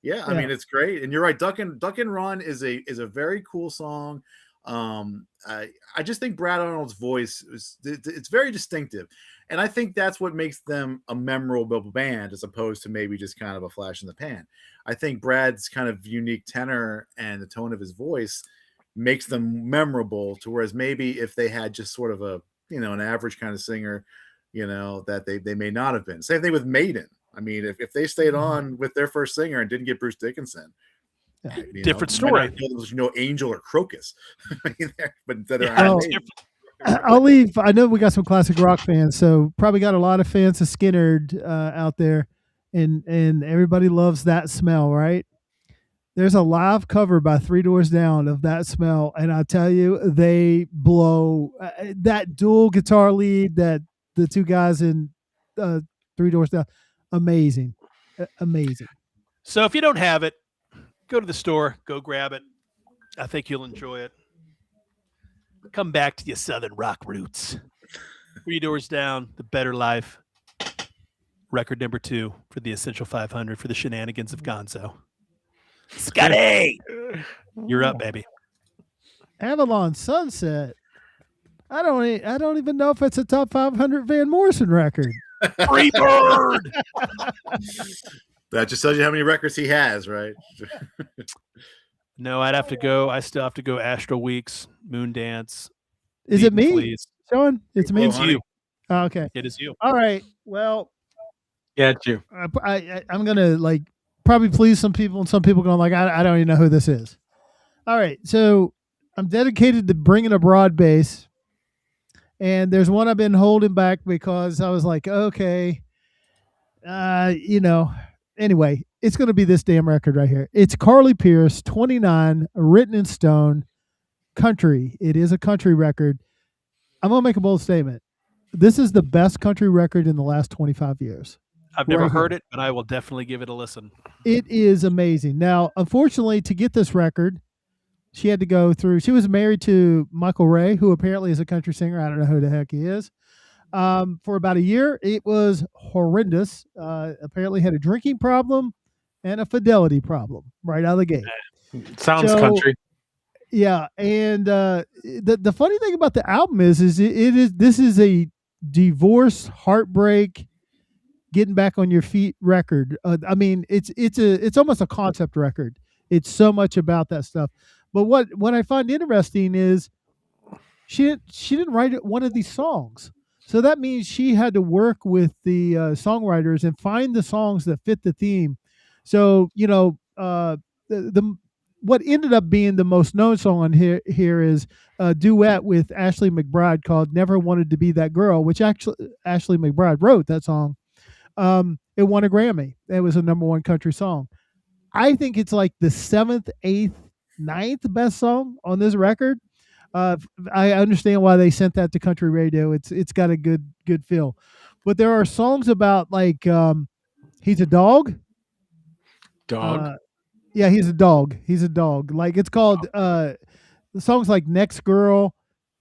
Yeah, I mean, it's great. And you're right. Duck and Run is a very cool song. I just think Brad Arnold's voice it's very distinctive. And I think that's what makes them a memorable band as opposed to maybe just kind of a flash in the pan. I think Brad's kind of unique tenor and the tone of his voice makes them memorable, to whereas maybe if they had just sort of a an average kind of singer, that they may not have been. Same thing with Maiden. I mean, if they stayed on with their first singer and didn't get Bruce Dickinson, different story. Angel or Crocus, but I'll leave. I know we got some classic rock fans, so probably got a lot of fans of Skynyrd out there, and everybody loves That Smell, right? There's a live cover by Three Doors Down of That Smell, and I tell you, they blow that dual guitar lead that the two guys in Three Doors Down, amazing. So if you don't have it, go to the store, go grab it. I think you'll enjoy it. Come back to your Southern rock roots. 3 Doors Down, The Better Life, record number 2 for the Essential 500 for the Shenanigans of Gonzo. Scotty, you're up, baby. Avalon Sunset. I don't even know if it's a top 500 Van Morrison record. Free bird. That just tells you how many records he has, right? No, I'd have to go. I still have to go. Astral Weeks, Moondance. Is it me, Please. Sean? It's me. It's you. Oh, okay. It is you. All right. Well, yeah, it's you. I'm gonna probably please some people, and some people going I don't even know who this is. All right, so I'm dedicated to bringing a broad bass, and there's one I've been holding back because I was like, okay, anyway, it's going to be this damn record right here. It's Carly Pearce, 29, written in stone, country. It is a country record. I'm going to make a bold statement. This is the best country record in the last 25 years. I've never Right heard here. it, but I will definitely give it a listen. It is amazing. Now, unfortunately, to get this record, she had to go through. She was married to Michael Ray, who apparently is a country singer. I don't know who the heck he is. For about a year, it was horrendous. Apparently, had a drinking problem and a fidelity problem right out of the gate. Sounds So, country. Yeah, and the funny thing about the album is this is a divorce, heartbreak, getting back on your feet record. I mean, it's almost a concept record. It's so much about that stuff. But what I find interesting is she didn't write one of these songs, so that means she had to work with the songwriters and find the songs that fit the theme. So the what ended up being the most known song on here is a duet with Ashley McBryde called "Never Wanted to Be That Girl," which actually Ashley McBryde wrote that song. It won a Grammy. It was a #1 country song. I think it's like the 7th, 8th, 9th best song on this record. I understand why they sent that to country radio. It's got a good feel, but there are songs about like he's a dog. Dog. Yeah, he's a dog. He's a dog. Like it's called songs like Next Girl,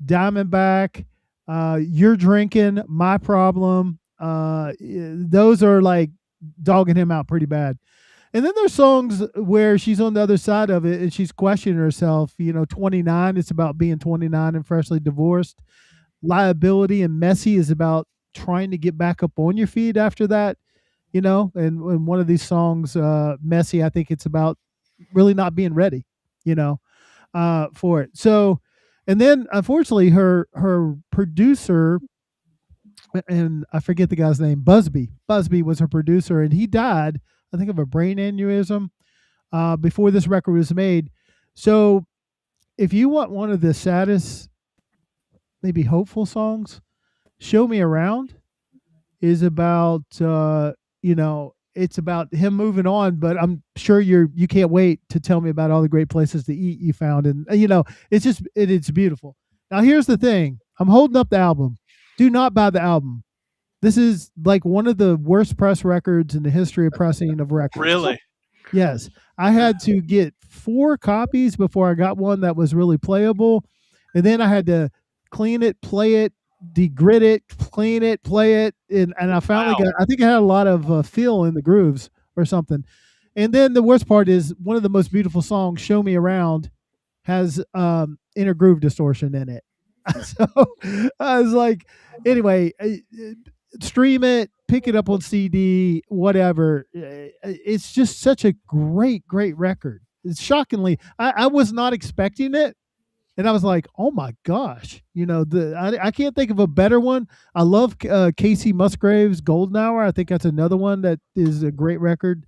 Diamondback, You're Drinking, My Problem. Those are like dogging him out pretty bad. And then there's songs where she's on the other side of it and she's questioning herself. 29, it's about being 29 and freshly divorced. Liability and Messy is about trying to get back up on your feet after that. And one of these songs, Messy, I think it's about really not being ready, for it. So, and then unfortunately her producer, and I forget the guy's name, Busby was her producer, and he died, I think, of a brain aneurysm before this record was made. So if you want one of the saddest, maybe hopeful songs, Show Me Around is about it's about him moving on, but I'm sure you can't wait to tell me about all the great places to eat you found. And it's beautiful. Now here's the thing. I'm holding up the album. Do not buy the album. This is like one of the worst press records in the history of pressing of records. Really? Yes. I had to get 4 copies before I got one that was really playable. And then I had to clean it, play it, degrit it, clean it, play it. And I finally I think it had a lot of feel in the grooves or something. And then the worst part is one of the most beautiful songs, Show Me Around, has inner groove distortion in it. So I was like, anyway, stream it, pick it up on CD, whatever. It's just such a great record. It's shockingly, I was not expecting it. And I was like, oh my gosh, I can't think of a better one. I love Casey Musgrave's Golden Hour. I think that's another one that is a great record.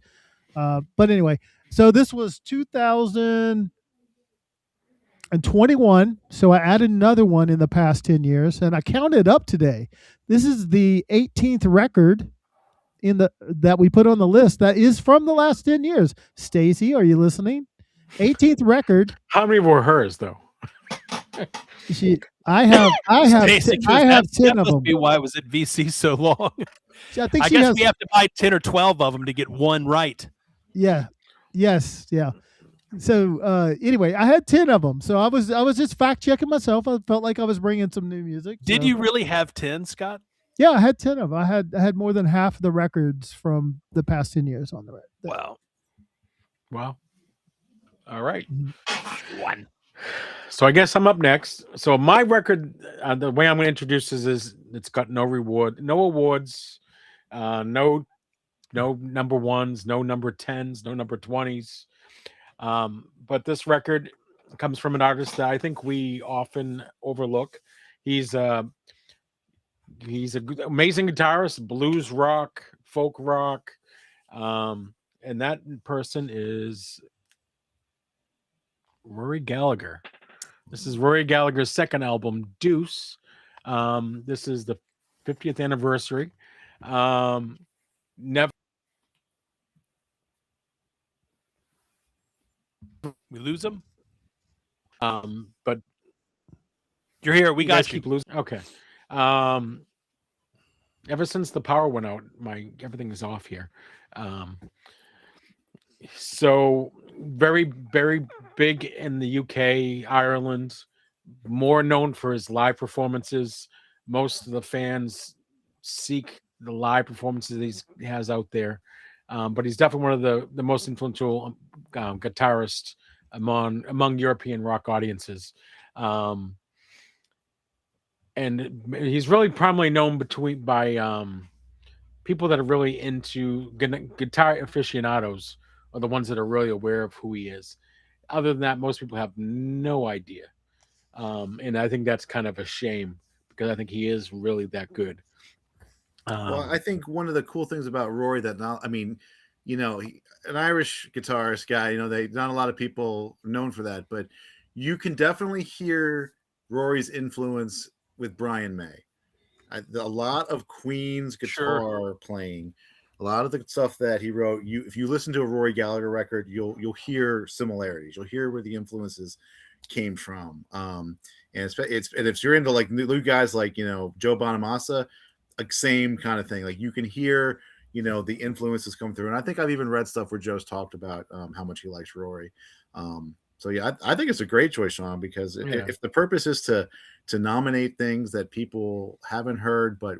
But anyway, so this was 2021. So I added another one in the past 10 years, and I counted up today. This is the 18th record that we put on the list that is from the last 10 years. Stacy, are you listening? 18th record. How many were hers though? I have 10 of them. Be why was it VC so long? I think I guess we have to buy 10 or 12 of them to get one right. Yeah. Yes. Yeah. So anyway, I had 10 of them. So I was just fact checking myself. I felt like I was bringing some new music. Did you really have 10, Scott? Yeah, I had 10 of them. I had more than half of the records from the past 10 years on the record. Wow. All right. One. So I guess I'm up next. So my record, the way I'm going to introduce this is it's got no awards, no number 1s, no number 10s, no number 20s. But this record comes from an artist that I think we often overlook. He's an amazing guitarist, blues rock, folk rock, and that person is Rory Gallagher. This is Rory Gallagher's second album, Deuce. This is the 50th anniversary. Never We lose him. But You're here. We you guys got you. keep losing. Okay. Ever since the power went out, everything is off here. So very, very big in the UK, Ireland, more known for his live performances. Most of the fans seek the live performances he has out there. But he's definitely one of the most influential guitarists among European rock audiences. And he's really primarily known by people that are really into guitar aficionados are the ones that are really aware of who he is. Other than that, most people have no idea. And I think that's kind of a shame because I think he is really that good. Well, I think one of the cool things about Rory an Irish guitarist guy, not a lot of people known for that, but you can definitely hear Rory's influence with Brian May. A lot of Queen's guitar playing, a lot of the stuff that he wrote. If you listen to a Rory Gallagher record, you'll hear similarities. You'll hear where the influences came from. And if you're into like new guys like Joe Bonamassa, like same kind of thing. Like you can hear the influences come through. And I think I've even read stuff where Joe's talked about how much he likes Rory. So yeah, I think it's a great choice, Sean, because if the purpose is to nominate things that people haven't heard but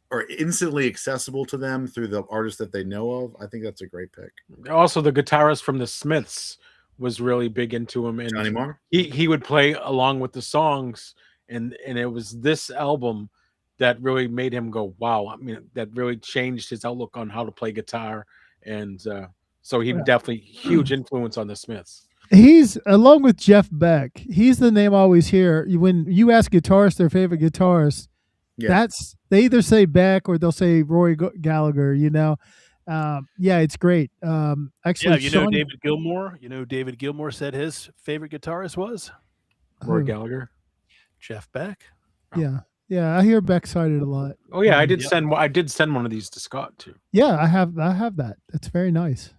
are instantly accessible to them through the artists that they know of, I think that's a great pick. Also, the guitarist from the Smiths was really big into him, and Johnny Marr. He would play along with the songs, and it was this album that really made him go, wow. I mean, that really changed his outlook on how to play guitar, and so he definitely huge influence on the Smiths. He's, along with Jeff Beck, he's the name I always hear when you ask guitarists their favorite guitarist. Yeah. They either say Beck or they'll say Rory Gallagher. It's great. Actually, David Gilmour. David Gilmour said his favorite guitarist was Rory Gallagher. Jeff Beck. Oh. Yeah. I hear Beck cited a lot. Oh yeah, I did send one of these to Scott too. Yeah, I have that. That's very nice.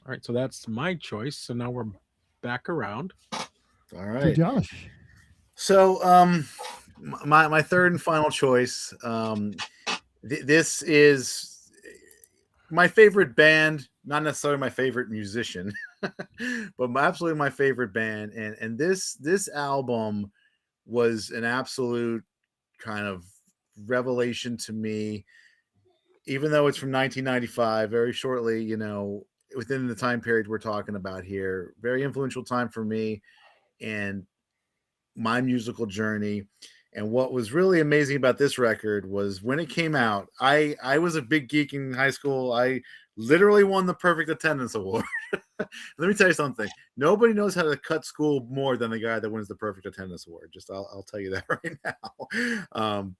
All right, so that's my choice. So now we're back around. All right, to Josh. So, my third and final choice. This is my favorite band, not necessarily my favorite musician, but absolutely my favorite band. And this album was an absolute kind of revelation to me, even though it's from 1995, very shortly, within the time period we're talking about here. Very influential time for me and my musical journey. And what was really amazing about this record was when it came out, I was a big geek in high school. I literally won the Perfect Attendance Award. Let me tell you something. Nobody knows how to cut school more than the guy that wins the Perfect Attendance Award. I'll tell you that right now.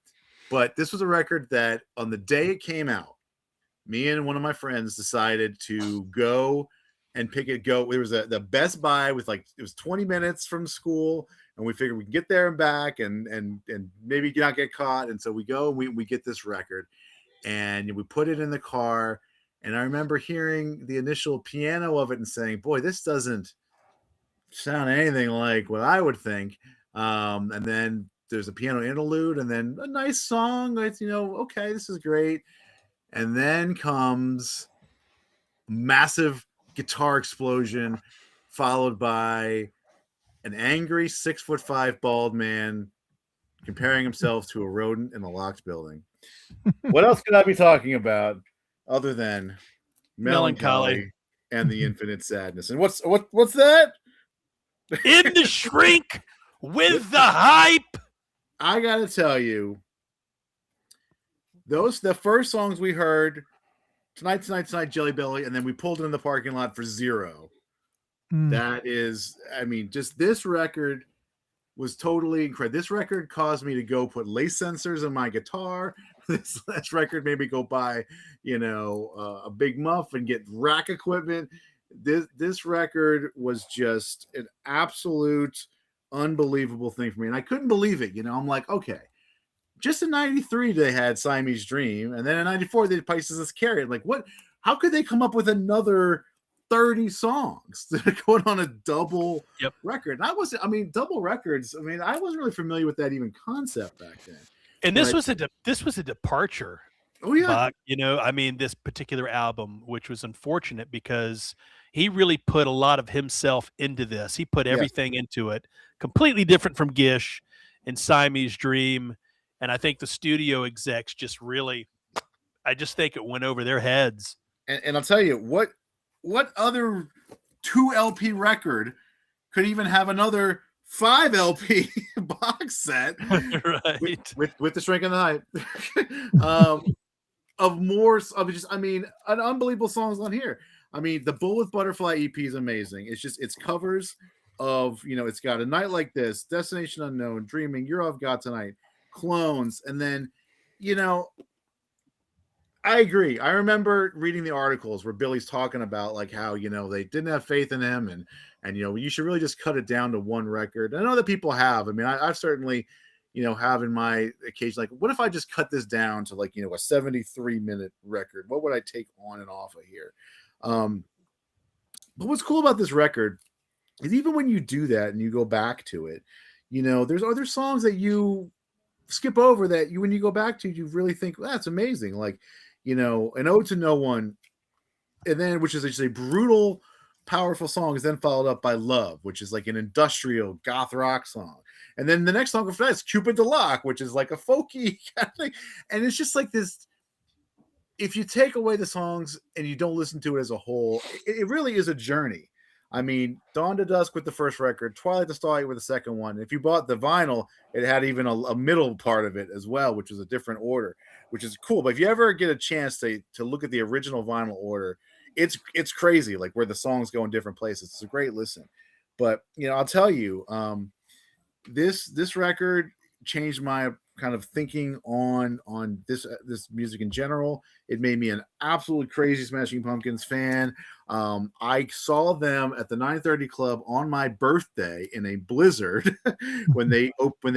But this was a record that on the day it came out, me and one of my friends decided to go and pick it. There was the Best Buy with it was 20 minutes from school, and we figured we can get there and back and maybe not get caught. And so we go, we get this record, and we put it in the car. And I remember hearing the initial piano of it and saying, boy, this doesn't sound anything like what I would think. And then there's a piano interlude and then a nice song. It's, okay, this is great. And then comes massive guitar explosion, followed by an angry 6'5" bald man comparing himself to a rodent in a locked building. What else could I be talking about other than melancholy and the infinite sadness? And what's that? In the shrink with the hype. I gotta tell you, the first songs we heard, Tonight, Jelly Belly, and then we pulled it in the parking lot for Zero. That is, just this record was totally incredible. This record caused me to go put lace sensors in my guitar. This record made me go buy, a big muff and get rack equipment. This record was just an absolute unbelievable thing for me. And I couldn't believe it. I'm like, okay, just in 93, they had Siamese Dream. And then in 94, they had Pisces Iscariot. Like, what? How could they come up with another 30 songs that are going on a double Yep. record. And double records. I wasn't really familiar with that even concept back then. And this was a departure. Oh yeah. Bach, this particular album, which was unfortunate because he really put a lot of himself into this. He put everything into it, completely different from Gish and Siamese Dream. And I think the studio execs I just think it went over their heads. And I'll tell you what other 2 LP record could even have another 5 LP box set, right? With the Shrink and the Hype, an unbelievable songs on here. The Bullet Butterfly EP is amazing. It's covers of, it's got A Night Like This, Destination Unknown, Dreaming, You're All I've Got Tonight, Clones, and then, I agree. I remember reading the articles where Billy's talking about like how, they didn't have faith in him and you should really just cut it down to one record. I know that people have. I've certainly, have in my occasion, like, what if I just cut this down to like, a 73-minute record? What would I take on and off of here? But what's cool about this record is even when you do that and you go back to it, there's other songs that you skip over that when you go back to, you really think, well, that's amazing. Like, An Ode to No One, and then, which is just a brutal, powerful song, is then followed up by Love, which is like an industrial goth rock song. And then the next song after that is Cupid the Lock, which is like a folky kind of thing. And it's just like this, if you take away the songs and you don't listen to it as a whole, it really is a journey. Dawn to Dusk with the first record, Twilight to Starlight with the second one. If you bought the vinyl, it had even a middle part of it as well, which was a different order, which is cool. But if you ever get a chance to look at the original vinyl order, it's crazy, like where the songs go in different places. It's a great listen. But I'll tell you, this record changed my kind of thinking on this music in general. It made me an absolutely crazy Smashing Pumpkins fan. I saw them at the 930 Club on my birthday in a blizzard when they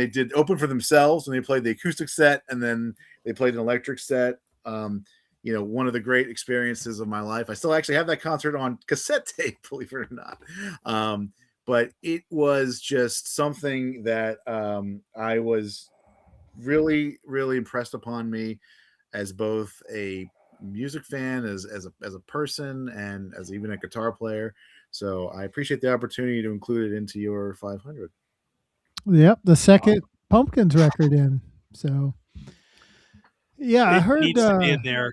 did open for themselves, and they played the acoustic set and then they played an electric set. One of the great experiences of my life. I still actually have that concert on cassette tape, believe it or not. But it was just something that I was really, really impressed upon me as both a music fan, as a person, and as even a guitar player. So I appreciate the opportunity to include it into your 500. Yep, the second Pumpkins record in. So yeah, I heard needs to be in there.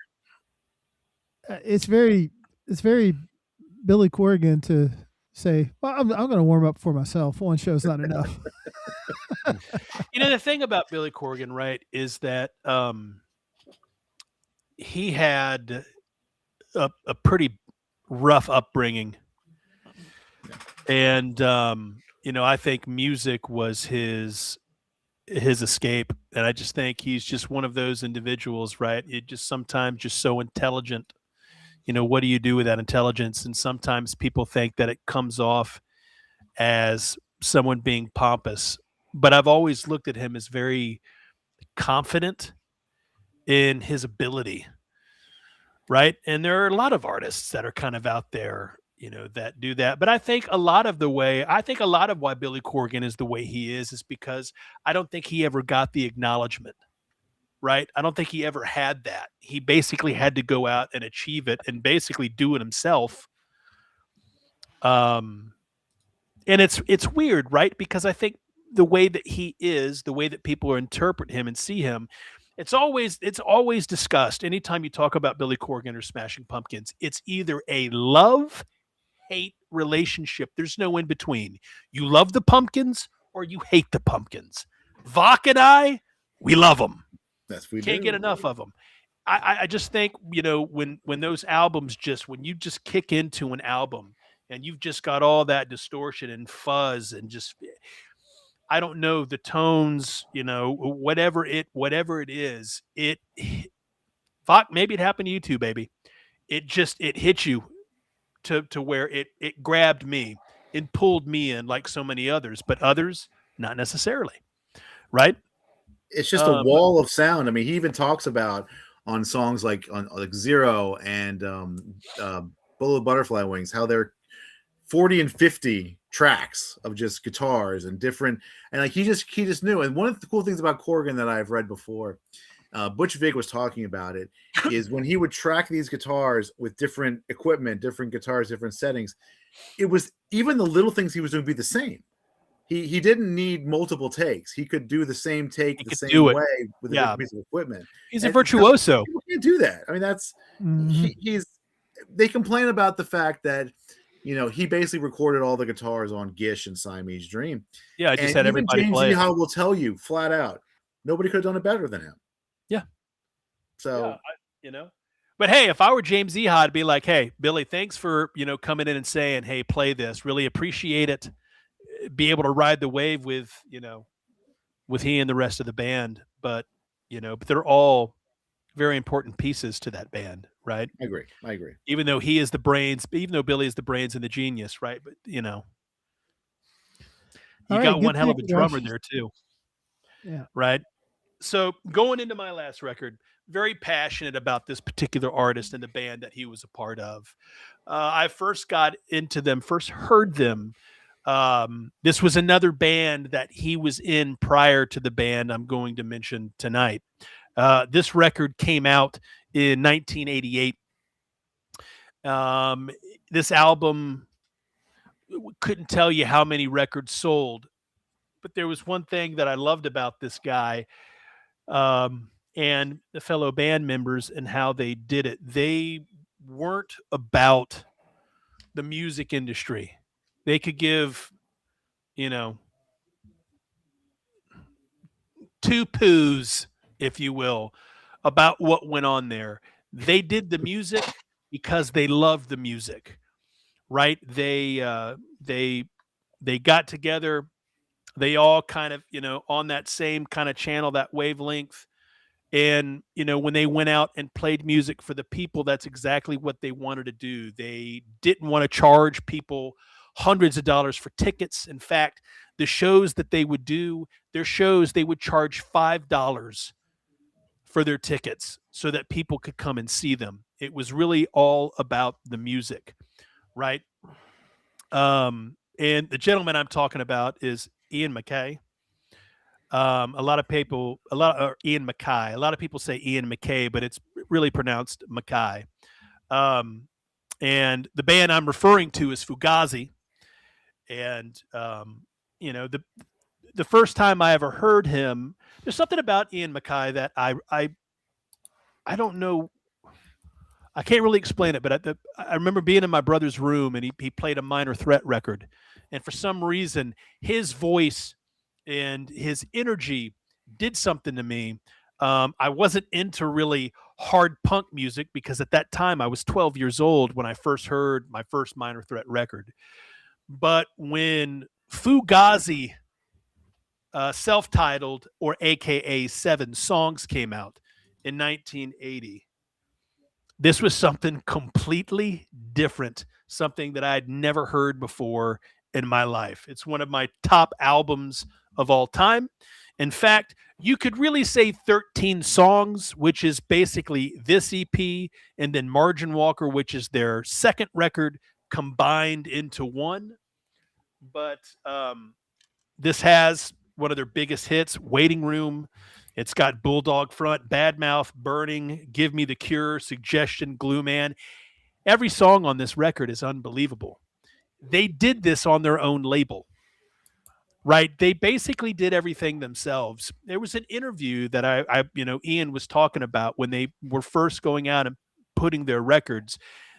It's very Billy Corgan to say, well, I'm going to warm up for myself. One show's not enough. The thing about Billy Corgan, right, is that he had a pretty rough upbringing. And, I think music was his escape. And I just think he's just one of those individuals, right? It just sometimes just so intelligent. What do you do with that intelligence? And sometimes people think that it comes off as someone being pompous. But I've always looked at him as very confident in his ability, right? And there are a lot of artists that are kind of out there, that do that. But I think a lot of why Billy Corgan is the way he is because I don't think he ever got the acknowledgement, right? I don't think he ever had that. He basically had to go out and achieve it and basically do it himself. And it's weird, right? Because I think the way that he is, the way that people interpret him and see him, it's always discussed. Anytime you talk about Billy Corgan or Smashing Pumpkins, it's either a love-hate relationship. There's no in between. You love the Pumpkins or you hate the Pumpkins. Vach and I, we love them. Can't get enough of them. I just think, when those albums when you just kick into an album and you've just got all that distortion and fuzz and just, I don't know, the tones, whatever it is, Vach, maybe it happened to you too, baby. It hit you to where it grabbed me and pulled me in like so many others, but others, not necessarily. Right. It's just a wall of sound. He even talks about on songs like Zero and Bullet Butterfly Wings, how they're 40 and 50 tracks of just guitars and different, and like he just knew. And one of the cool things about Corgan that I've read before, Butch Vig was talking about it, is when he would track these guitars with different equipment, different guitars, different settings, it was even the little things he was doing be the same. He didn't need multiple takes. He could do the same take the same way with a different piece of equipment. He's a virtuoso. People can't do that. I mean, that's he's. They complain about the fact that he basically recorded all the guitars on Gish and Siamese Dream. Yeah, I just had everybody James play. Ehal will tell you flat out, nobody could have done it better than him. Yeah. So But hey, if I were James Ehal, I'd be like, hey, Billy, thanks for coming in and saying, hey, play this. Really appreciate it. Be able to ride the wave with he and the rest of the band. But but they're all very important pieces to that band, right? I agree. Even though he is the brains, even though Billy is the brains and the genius, right? But you got one hell of a drummer there too. Yeah. Right. So going into my last record, very passionate about this particular artist and the band that he was a part of. I first got into them, first heard them. This was another band that he was in prior to the band I'm going to mention tonight. This record came out in 1988. This album, couldn't tell you how many records sold, but there was one thing that I loved about this guy and the fellow band members and how they did it. They weren't about the music industry. They could give, two poos, if you will, about what went on there. They did the music because they loved the music, right? They got together. They all kind of, on that same kind of channel, that wavelength. And, when they went out and played music for the people, that's exactly what they wanted to do. They didn't want to charge people hundreds of dollars for tickets. In fact, the shows that they would do, their shows, they would charge $5 for their tickets so that people could come and see them. It was really all about the music, right? And the gentleman I'm talking about is Ian MacKaye. Ian MacKaye. A lot of people say Ian MacKaye, but it's really pronounced MacKaye. And the band I'm referring to is Fugazi. And the first time I ever heard him, there's something about Ian MacKaye that I don't know. I can't really explain it, but I remember being in my brother's room and he played a Minor Threat record. And for some reason, his voice and his energy did something to me. I wasn't into really hard punk music because at that time I was 12 years old when I first heard my first Minor Threat record. But when Fugazi, self-titled or AKA 7 Songs came out in 1980, this was something completely different, something that I had never heard before in my life. It's one of my top albums of all time. In fact, you could really say 13 songs, which is basically this EP and then Margin Walker, which is their second record combined into one. But this has one of their biggest hits, Waiting Room. It's got Bulldog Front, Badmouth, Burning, Give Me the Cure, Suggestion, Glue Man. Every song on this record is unbelievable. They did this on their own label, right? They basically did everything themselves. There was an interview that Ian was talking about when they were first going out and putting their records.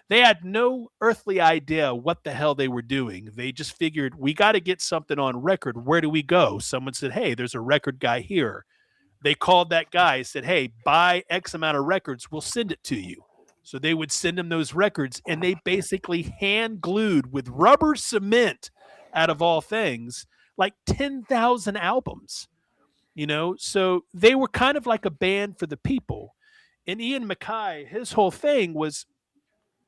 They had no earthly idea what the hell they were doing. They just figured, we got to get something on record. Where do we go? Someone said, hey, there's a record guy here. They called that guy, said, hey, buy X amount of records. We'll send it to you. So they would send them those records, and they basically hand glued with rubber cement, out of all things, like 10,000 albums, So they were kind of like a band for the people. And Ian MacKaye, his whole thing was,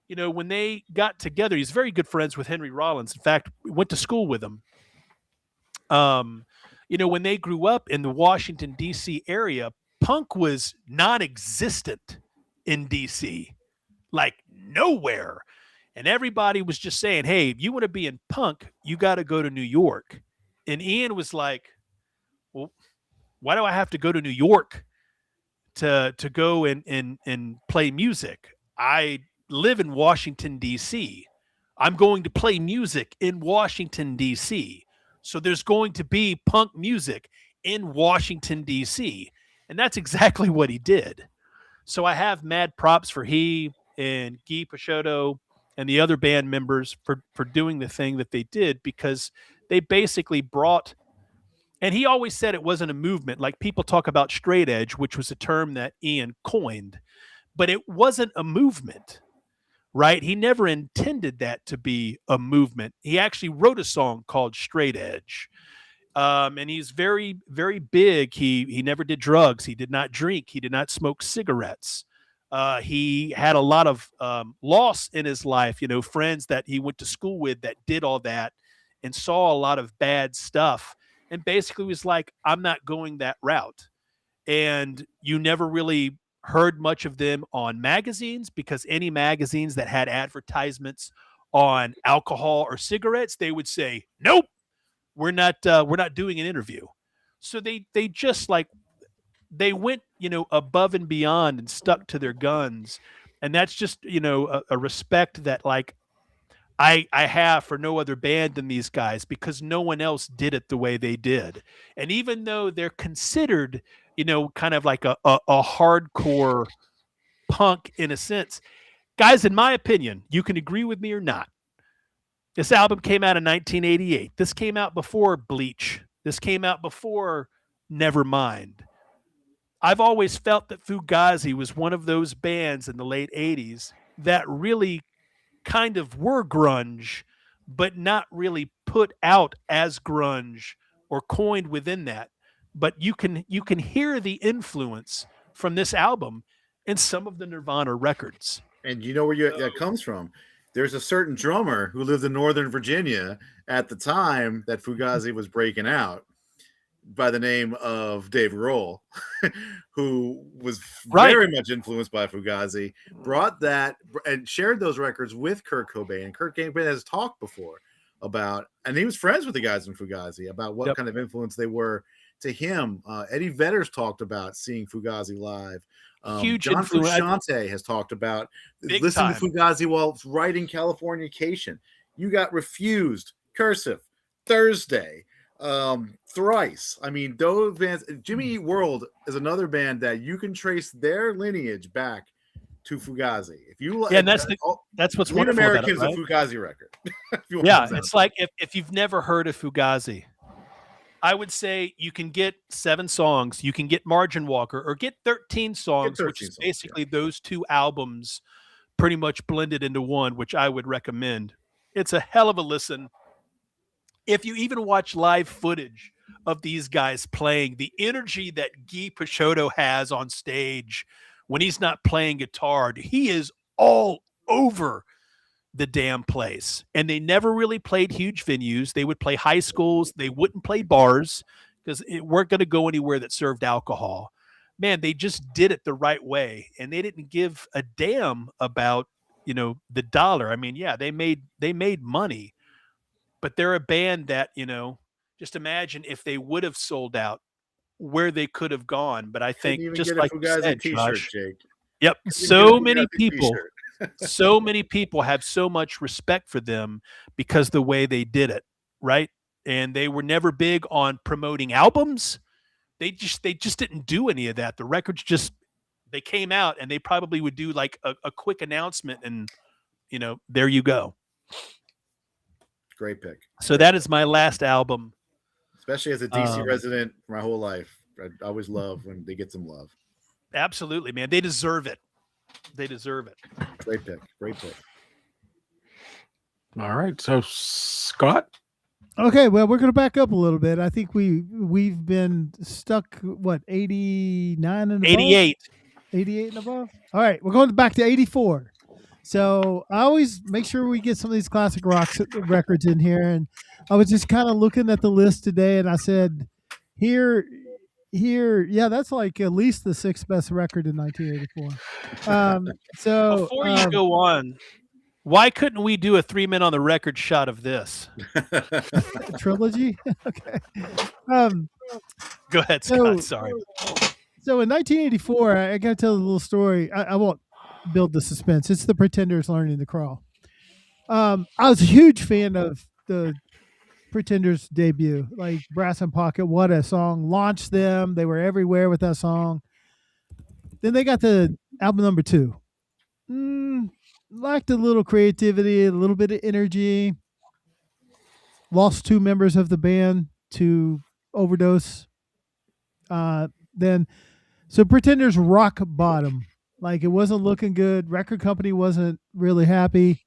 when they got together, he's very good friends with Henry Rollins. In fact, we went to school with him. When they grew up in the Washington, D.C. area, punk was non-existent in D.C., like nowhere. And everybody was just saying, hey, if you want to be in punk, you got to go to New York. And Ian was like, well, why do I have to go to New York to go and play music? I live in Washington, D.C. I'm going to play music in Washington, D.C. So there's going to be punk music in Washington, D.C. And that's exactly what he did. So I have mad props for he and Guy Peixoto and the other band members for doing the thing that they did, because they basically brought, and he always said it wasn't a movement. Like people talk about straight edge, which was a term that Ian coined, but it wasn't a movement, right? He never intended that to be a movement. He actually wrote a song called Straight Edge. And he's very, very big. He never did drugs. He did not drink. He did not smoke cigarettes. He had a lot of loss in his life, friends that he went to school with that did all that and saw a lot of bad stuff. And basically was like, I'm not going that route. And you never really heard much of them on magazines, because any magazines that had advertisements on alcohol or cigarettes, they would say, nope, we're not doing an interview. So they just like, they went, above and beyond and stuck to their guns. And that's just, a respect that like I have for no other band than these guys, because no one else did it the way they did. And even though they're considered, kind of like a hardcore punk in a sense, guys, in my opinion, you can agree with me or not, this album came out in 1988. This came out before Bleach. This came out before Nevermind. I've always felt that Fugazi was one of those bands in the late 80s that really kind of were grunge, but not really put out as grunge or coined within that. But you can hear the influence from this album in some of the Nirvana records. And you know where that comes from? There's a certain drummer who lived in Northern Virginia at the time that Fugazi was breaking out, by the name of Dave Grohl, who was very much influenced by Fugazi, brought that and shared those records with Kurt Cobain. Kurt Cobain has talked before about, and he was friends with the guys in Fugazi, about what kind of influence they were to him. Eddie Vedder's talked about seeing Fugazi live. Huge John influence. Frusciante has talked about time. listening to Fugazi while writing Californication. You got Refused, Cursive, Thursday, Thrice. I mean, those bands. Jimmy Eat World is another band that you can trace their lineage back to Fugazi. If you, and that's what's Lean wonderful Americans, about it, right? a Fugazi record. It's like if you've never heard of Fugazi, I would say you can get 7 songs. You can get Margin Walker, or get 13 songs, which is basically those 2 albums pretty much blended into one, which I would recommend. It's a hell of a listen. If you even watch live footage of these guys playing, the energy that Guy Peixoto has on stage when he's not playing guitar, he is all over the damn place. And they never really played huge venues. They would play high schools. They wouldn't play bars because it weren't going to go anywhere that served alcohol. Man, they just did it the right way. And they didn't give a damn about, the dollar. I mean, yeah, they made money, but they're a band that, just imagine if they would have sold out, where they could have gone. But I think just like you said, Josh, Jake. Yep. So many people. So many people have so much respect for them because the way they did it, right? And they were never big on promoting albums. They just didn't do any of that. The records they came out, and they probably would do like a quick announcement, and there you go. Great pick. So that is my last album. Especially as a DC resident my whole life. I always love when they get some love. Absolutely, man. They deserve it. They deserve it. Great pick. Great pick. All right. So, Scott? Okay, well, we're going to back up a little bit. I think we've been stuck, 89 and above? 88. 88 and above? All right, we're going back to 84. So I always make sure we get some of these classic rock records in here. And I was just kind of looking at the list today, and I said, here, yeah, that's like at least the 6th best record in 1984. So before you go on, Why couldn't we do a 3 Men on the Record shot of this? Trilogy. Okay. Um, Go ahead, So- Scott. Sorry. So in 1984, I got to tell a little story. I won't build the suspense. It's the Pretenders learning to crawl. I was a huge fan of the Pretenders debut, like Brass and Pocket. What a song! Launched them. They were everywhere with that song. Then they got to album number 2. Lacked a little creativity, a little bit of energy. Lost 2 members of the band to overdose. So Pretenders rock bottom. Like it wasn't looking good. Record company wasn't really happy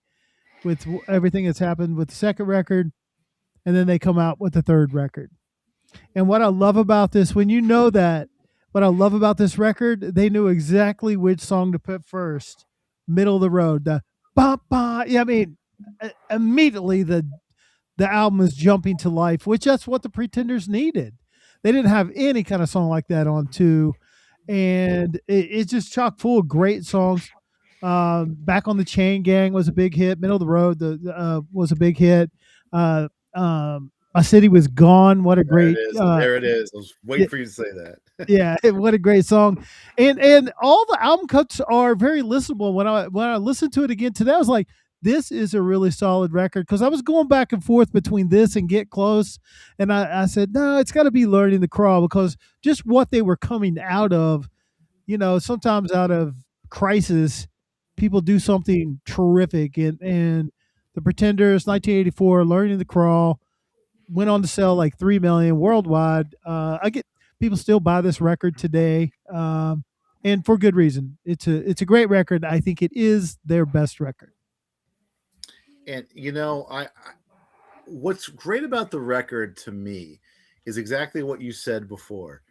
with everything that's happened with the second record. And then they come out with the third record. And what I love about this, when you know that, what I love about this record, they knew exactly which song to put first. Middle of the road. The ba ba. Yeah, I mean, immediately the album is jumping to life, which that's what the Pretenders needed. They didn't have any kind of song like that on 2. And it's just chock full of great songs. Back on the Chain Gang was a big hit. Middle of the Road was a big hit. My City Was Gone. What a great. There it is. I was waiting for you to say that. Yeah, what a great song. And all the album cuts are very listenable. When I listened to it again today, I was like, this is a really solid record, because I was going back and forth between this and Get Close, and I said, no, it's got to be Learning to Crawl, because just what they were coming out of, sometimes out of crisis, people do something terrific, and the Pretenders, 1984, Learning to Crawl, went on to sell like 3 million worldwide. People still buy this record today, and for good reason. It's a great record. I think it is their best record. And I what's great about the record to me is exactly what you said before.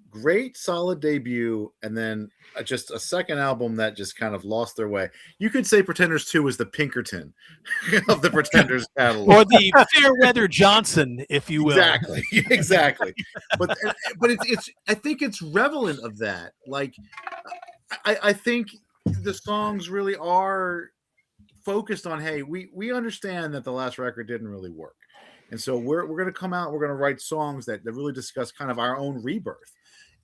Great, solid debut, and then just a second album that just kind of lost their way. You could say Pretenders 2 was the Pinkerton of the Pretenders catalog, or the Fairweather Johnson, if you will. Exactly. But it's I think it's relevant of that. Like, I think the songs really are focused on, hey, we understand that the last record didn't really work, and so we're going to come out, we're going to write songs that really discuss kind of our own rebirth,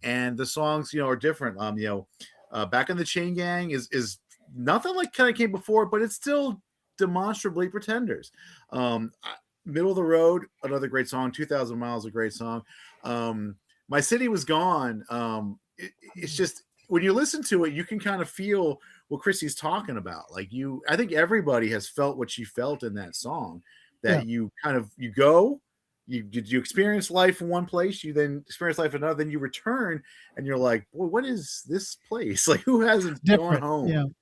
and the songs are different. Back in the Chain Gang is nothing like kind of came before, but it's still demonstrably Pretenders. Middle of the Road, another great song. 2,000 Miles, a great song. My City Was Gone. It's just, when you listen to it, you can kind of feel what Chrissy's talking about. Like, I think everybody has felt what she felt in that song, that you experience life in one place, you then experience life in another, then you return and you're like, boy, what is this place? Like, who hasn't gone home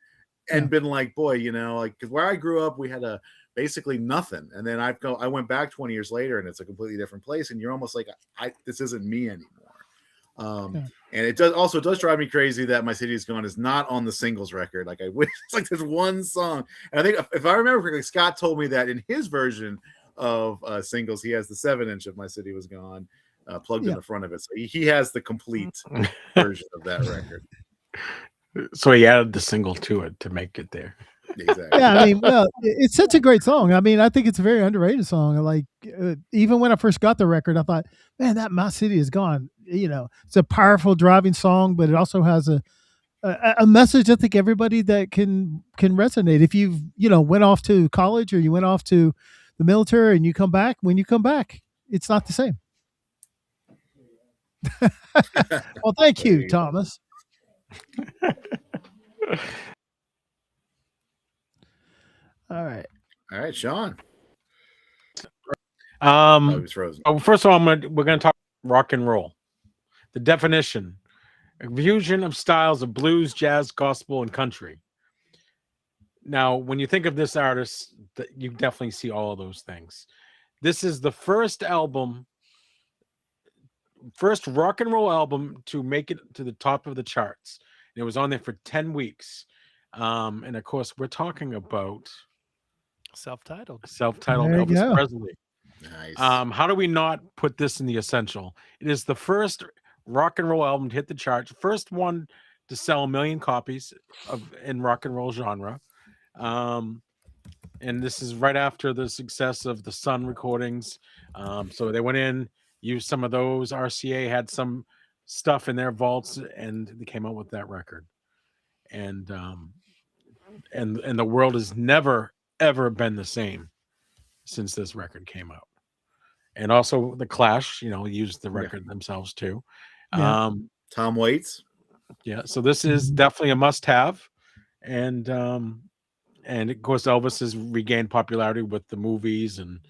and been like, boy, like, because where I grew up, we had basically nothing. And then I went back 20 years later and it's a completely different place. And you're almost like, this isn't me anymore. And it does drive me crazy that My City Is Gone is not on the singles record. Like, I wish, it's like there's one song. And I think if I remember correctly, Scott told me that in his version of singles, he has the 7-inch of My City Was Gone plugged in the front of it. So he has the complete version of that record. So he added the single to it to make it there. Exactly. Yeah, I mean, well, it's such a great song. I mean, I think it's a very underrated song. Like, even when I first got the record, I thought, man, that My City Is Gone. It's a powerful driving song, but it also has a message I think everybody that can resonate. If you've went off to college or you went off to the military and you come back, when you come back, it's not the same. Well, thank you, Thomas. All right, Sean. He was frozen. First of all, we're going to talk rock and roll. The definition: a fusion of styles of blues, jazz, gospel, and country. Now, when you think of this artist, you definitely see all of those things. This is the first rock and roll album to make it to the top of the charts. It was on there for 10 weeks. And of course, we're talking about self-titled Elvis Presley. Nice. How do we not put this in the essential? It is the first rock and roll album to hit the charts, first one to sell 1 million copies in rock and roll genre. and this is right after the success of the Sun recordings. So they went in, used some of those. RCA had some stuff in their vaults, and they came out with that record. And the world has never ever been the same since this record came out. And also the Clash, used the record themselves too. Yeah. Tom Waits. Yeah, so this is definitely a must-have, and of course Elvis has regained popularity with the movies, and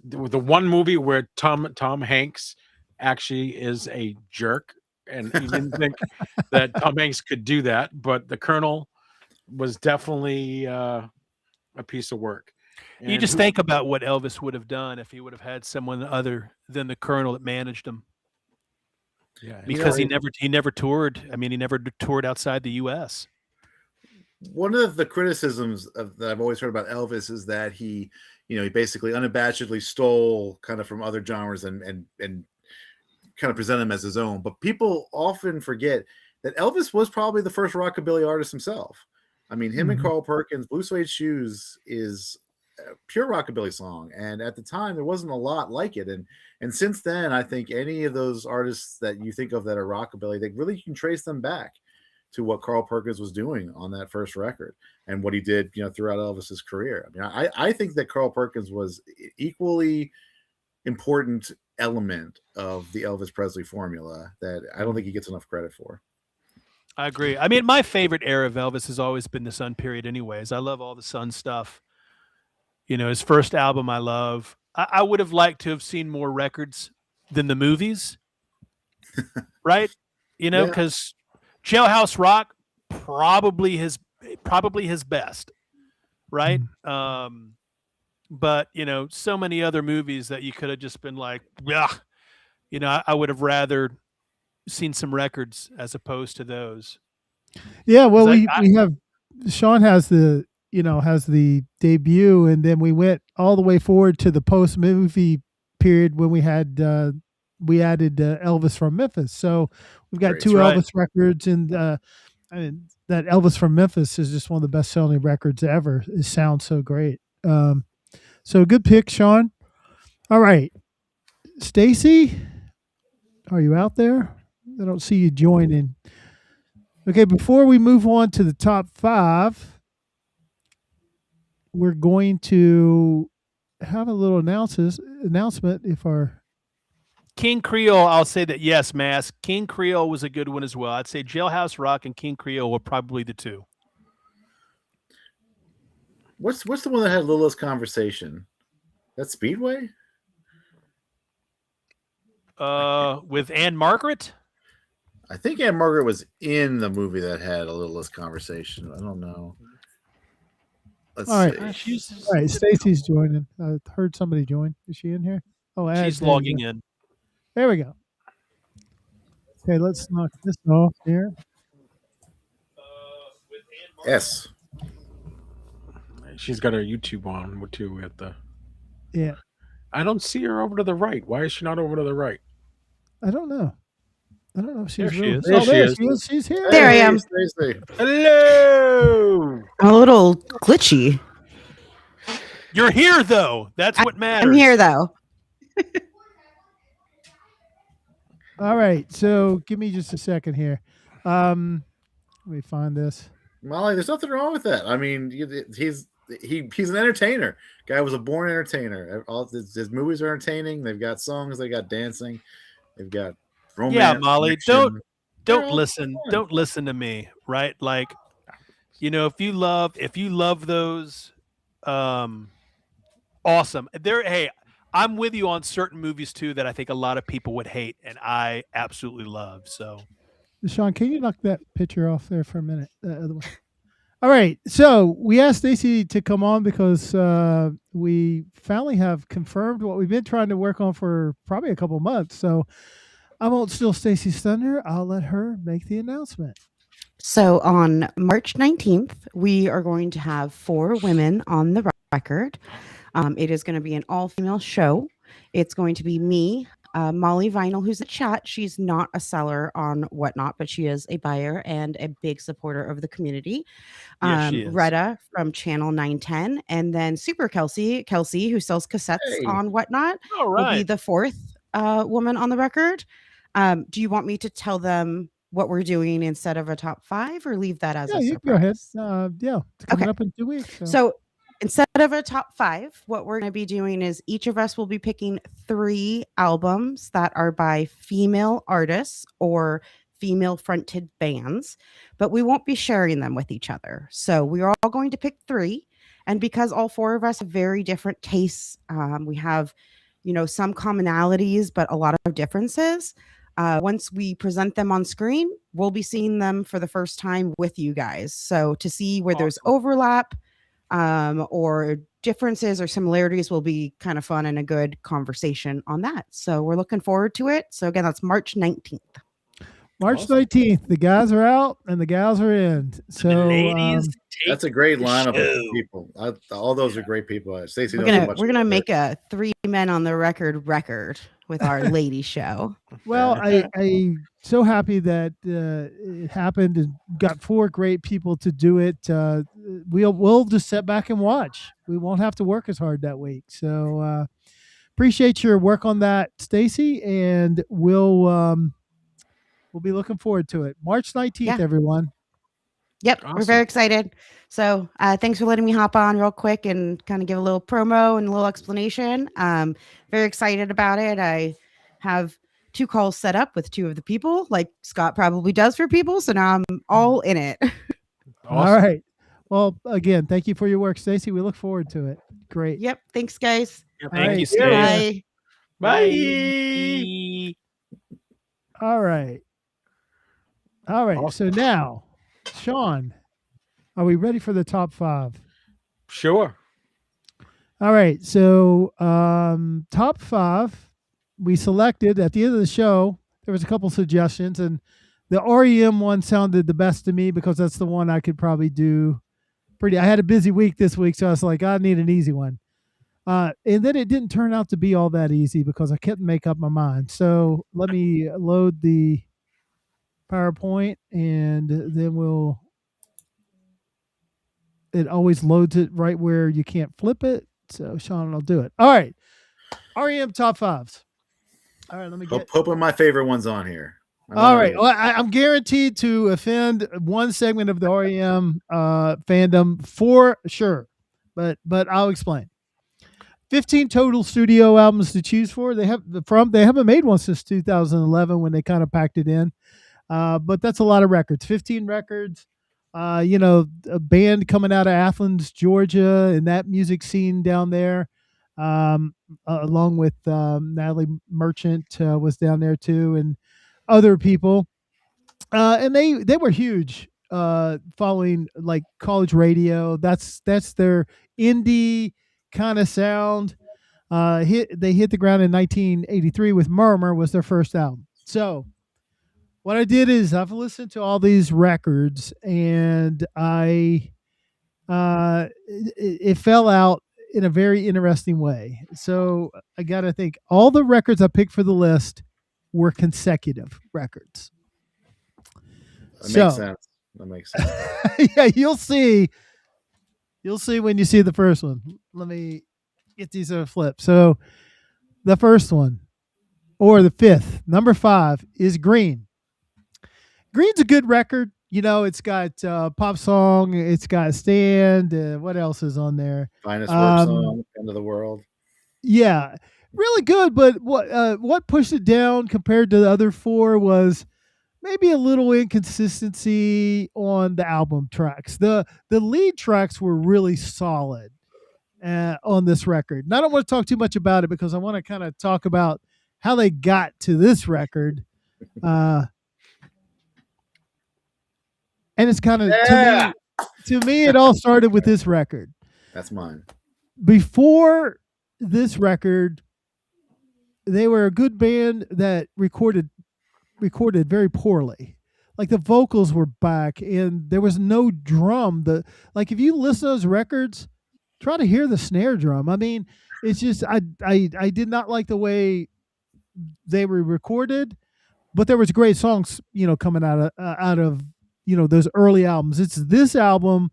the one movie where Tom Hanks actually is a jerk, and you didn't think that Tom Hanks could do that, but the Colonel was definitely a piece of work. You just think about what Elvis would have done if he would have had someone other than the Colonel that managed him. Yeah, because he never toured. I mean, he never toured outside the U.S. One of the criticisms that I've always heard about Elvis is that he basically unabashedly stole kind of from other genres and kind of present them as his own. But people often forget that Elvis was probably the first rockabilly artist himself. I mean, him and Carl Perkins, Blue Suede Shoes is a pure rockabilly song, and at the time there wasn't a lot like it. And since then, I think any of those artists that you think of that are rockabilly, they really can trace them back to what Carl Perkins was doing on that first record and what he did, throughout Elvis's career. I mean, I think that Carl Perkins was equally important element of the Elvis Presley formula that I don't think he gets enough credit for. I agree. I mean, my favorite era of Elvis has always been the Sun period anyways. I love all the Sun stuff. His first album I love. I would have liked to have seen more records than the movies, right? Because Jailhouse Rock probably his best, right? But so many other movies that you could have just been like, yeah, I would have rather seen some records as opposed to those. Yeah, well, we have Sean has the debut, and then we went all the way forward to the post movie period when we added Elvis from Memphis. So we've got two Elvis records, and I mean, that Elvis from Memphis is just one of the best selling records ever. It sounds so great. So good pick, Sean. All right, Stacy, are you out there? I don't see you joining. Okay, before we move on to the top 5, we're going to have a little announcement. If our King Creole, I'll say that yes, Mask. King Creole was a good one as well. I'd say Jailhouse Rock and King Creole were probably the two. What's the one that had Lila's Conversation? That's Speedway? With Anne Margaret? I think Anne Margaret was in the movie that had a Lila's Conversation. I don't know. Let's see. All right, Stacy's joining. I heard somebody join. Is she in here? Oh, she's logging in. There we go. Okay, let's knock this off here. Yes. She's got her YouTube on too at the. Yeah. I don't see her over to the right. Why is she not over to the right? I don't know. If she's there she is. There she is. She's here. There I am. Hello. A little glitchy. You're here, though. That's what matters. I'm here, though. All right. So give me just a second here. Let me find this. Molly, there's nothing wrong with that. I mean, he's an entertainer. Guy was a born entertainer. All his movies are entertaining. They've got songs. They got dancing. They've got romance. Yeah, Molly, fiction. don't listen. Don't listen to me, right? Like, if you love those, awesome. Hey, I'm with you on certain movies too that I think a lot of people would hate, and I absolutely love. So, Sean, can you knock that picture off there for a minute? The other one. All right. So we asked Stacy to come on because we finally have confirmed what we've been trying to work on for probably a couple of months. So I won't steal Stacy's thunder. I'll let her make the announcement. So on March 19th, we are going to have 4 women on the record. It is going to be an all-female show. It's going to be me, Molly Vinyl, who's a chat. She's not a seller on Whatnot, but she is a buyer and a big supporter of the community. Yes, she is. Retta from Channel 910, and then Super Kelsey, who sells cassettes Hey. on Whatnot, All will be right. the fourth woman on the record. Do you want me to tell them what we're doing instead of a top 5, or leave that as Yeah, a you can go ahead. surprise? It's coming Okay. up in 2 weeks. So instead of a top 5, what we're going to be doing is each of us will be picking 3 albums that are by female artists or female fronted bands, but we won't be sharing them with each other. So we're all going to pick 3. And because all 4 of us have very different tastes, we have, some commonalities, but a lot of differences. Once we present them on screen, we'll be seeing them for the first time with you guys. So to see where there's overlap, or differences or similarities will be kind of fun and a good conversation on that. So we're looking forward to it. So again, that's March 19th. March Awesome. 19th, the guys are out and the gals are in. So Ladies, That's a great lineup show. of people. All those are great people. Stacey We're knows so gonna much we're gonna about make a 3 men on the record with our lady show. well, I so happy that it happened and got 4 great people to do it. We'll just sit back and watch. We won't have to work as hard that week. So appreciate your work on that, Stacey, and we'll be looking forward to it. March 19th, Yeah. everyone. Yep, Awesome. we're very excited. So thanks for letting me hop on real quick and kind of give a little promo and a little explanation. Very excited about it. I have 2 calls set up with 2 of the people, like Scott probably does for people. So now I'm all in it. All right. Well, again, thank you for your work, Stacey. We look forward to it. Great. Yep. Thanks, guys. Thank All right, you, Stacey. Bye. Bye. All right. All right. Awesome. So now, Sean, are we ready for the top 5? Sure. All right. So top 5, we selected at the end of the show. There was a couple suggestions, and the REM one sounded the best to me because that's the one I could probably do I had a busy week this week, so I was like, I need an easy one. And then it didn't turn out to be all that easy because I couldn't make up my mind. So let me load the PowerPoint, and then it always loads it right where you can't flip it. So Sean will do it. All right. REM top 5s. All right, let me get. Hoping my favorite one's on here. All right. Well, I'm guaranteed to offend one segment of the REM fandom for sure, but I'll explain. 15 total studio albums to choose for. They haven't made one since 2011 when they kind of packed it in, but that's a lot of records. 15 records. A band coming out of Athens, Georgia, and that music scene down there, along with Natalie Merchant was down there too, and other people, and they were huge, following like college radio. That's their indie kind of sound. They hit the ground in 1983 with Murmur was their first album. So what I did is I've listened to all these records, and it fell out in a very interesting way. So I got to think all the records I picked for the list were consecutive records. That makes sense. Yeah, you'll see when you see the first one. Let me get these flipped. So the first one, or the 5th, number 5 is Green. Green's a good record. It's got pop song. It's got Stand. What else is on there? Finest work song, End of the World. Yeah, really good. But what pushed it down compared to the other 4 was maybe a little inconsistency on the album tracks. The lead tracks were really solid on this record. And I don't want to talk too much about it because I want to kind of talk about how they got to this record. And it's kind of, to me, it all started with this record. That's mine. Before this record, they were a good band that recorded very poorly. Like the vocals were back and there was no drum. If you listen to those records, try to hear the snare drum. I mean, it's just I did not like the way they were recorded, but there was great songs, coming out of those early albums. It's this album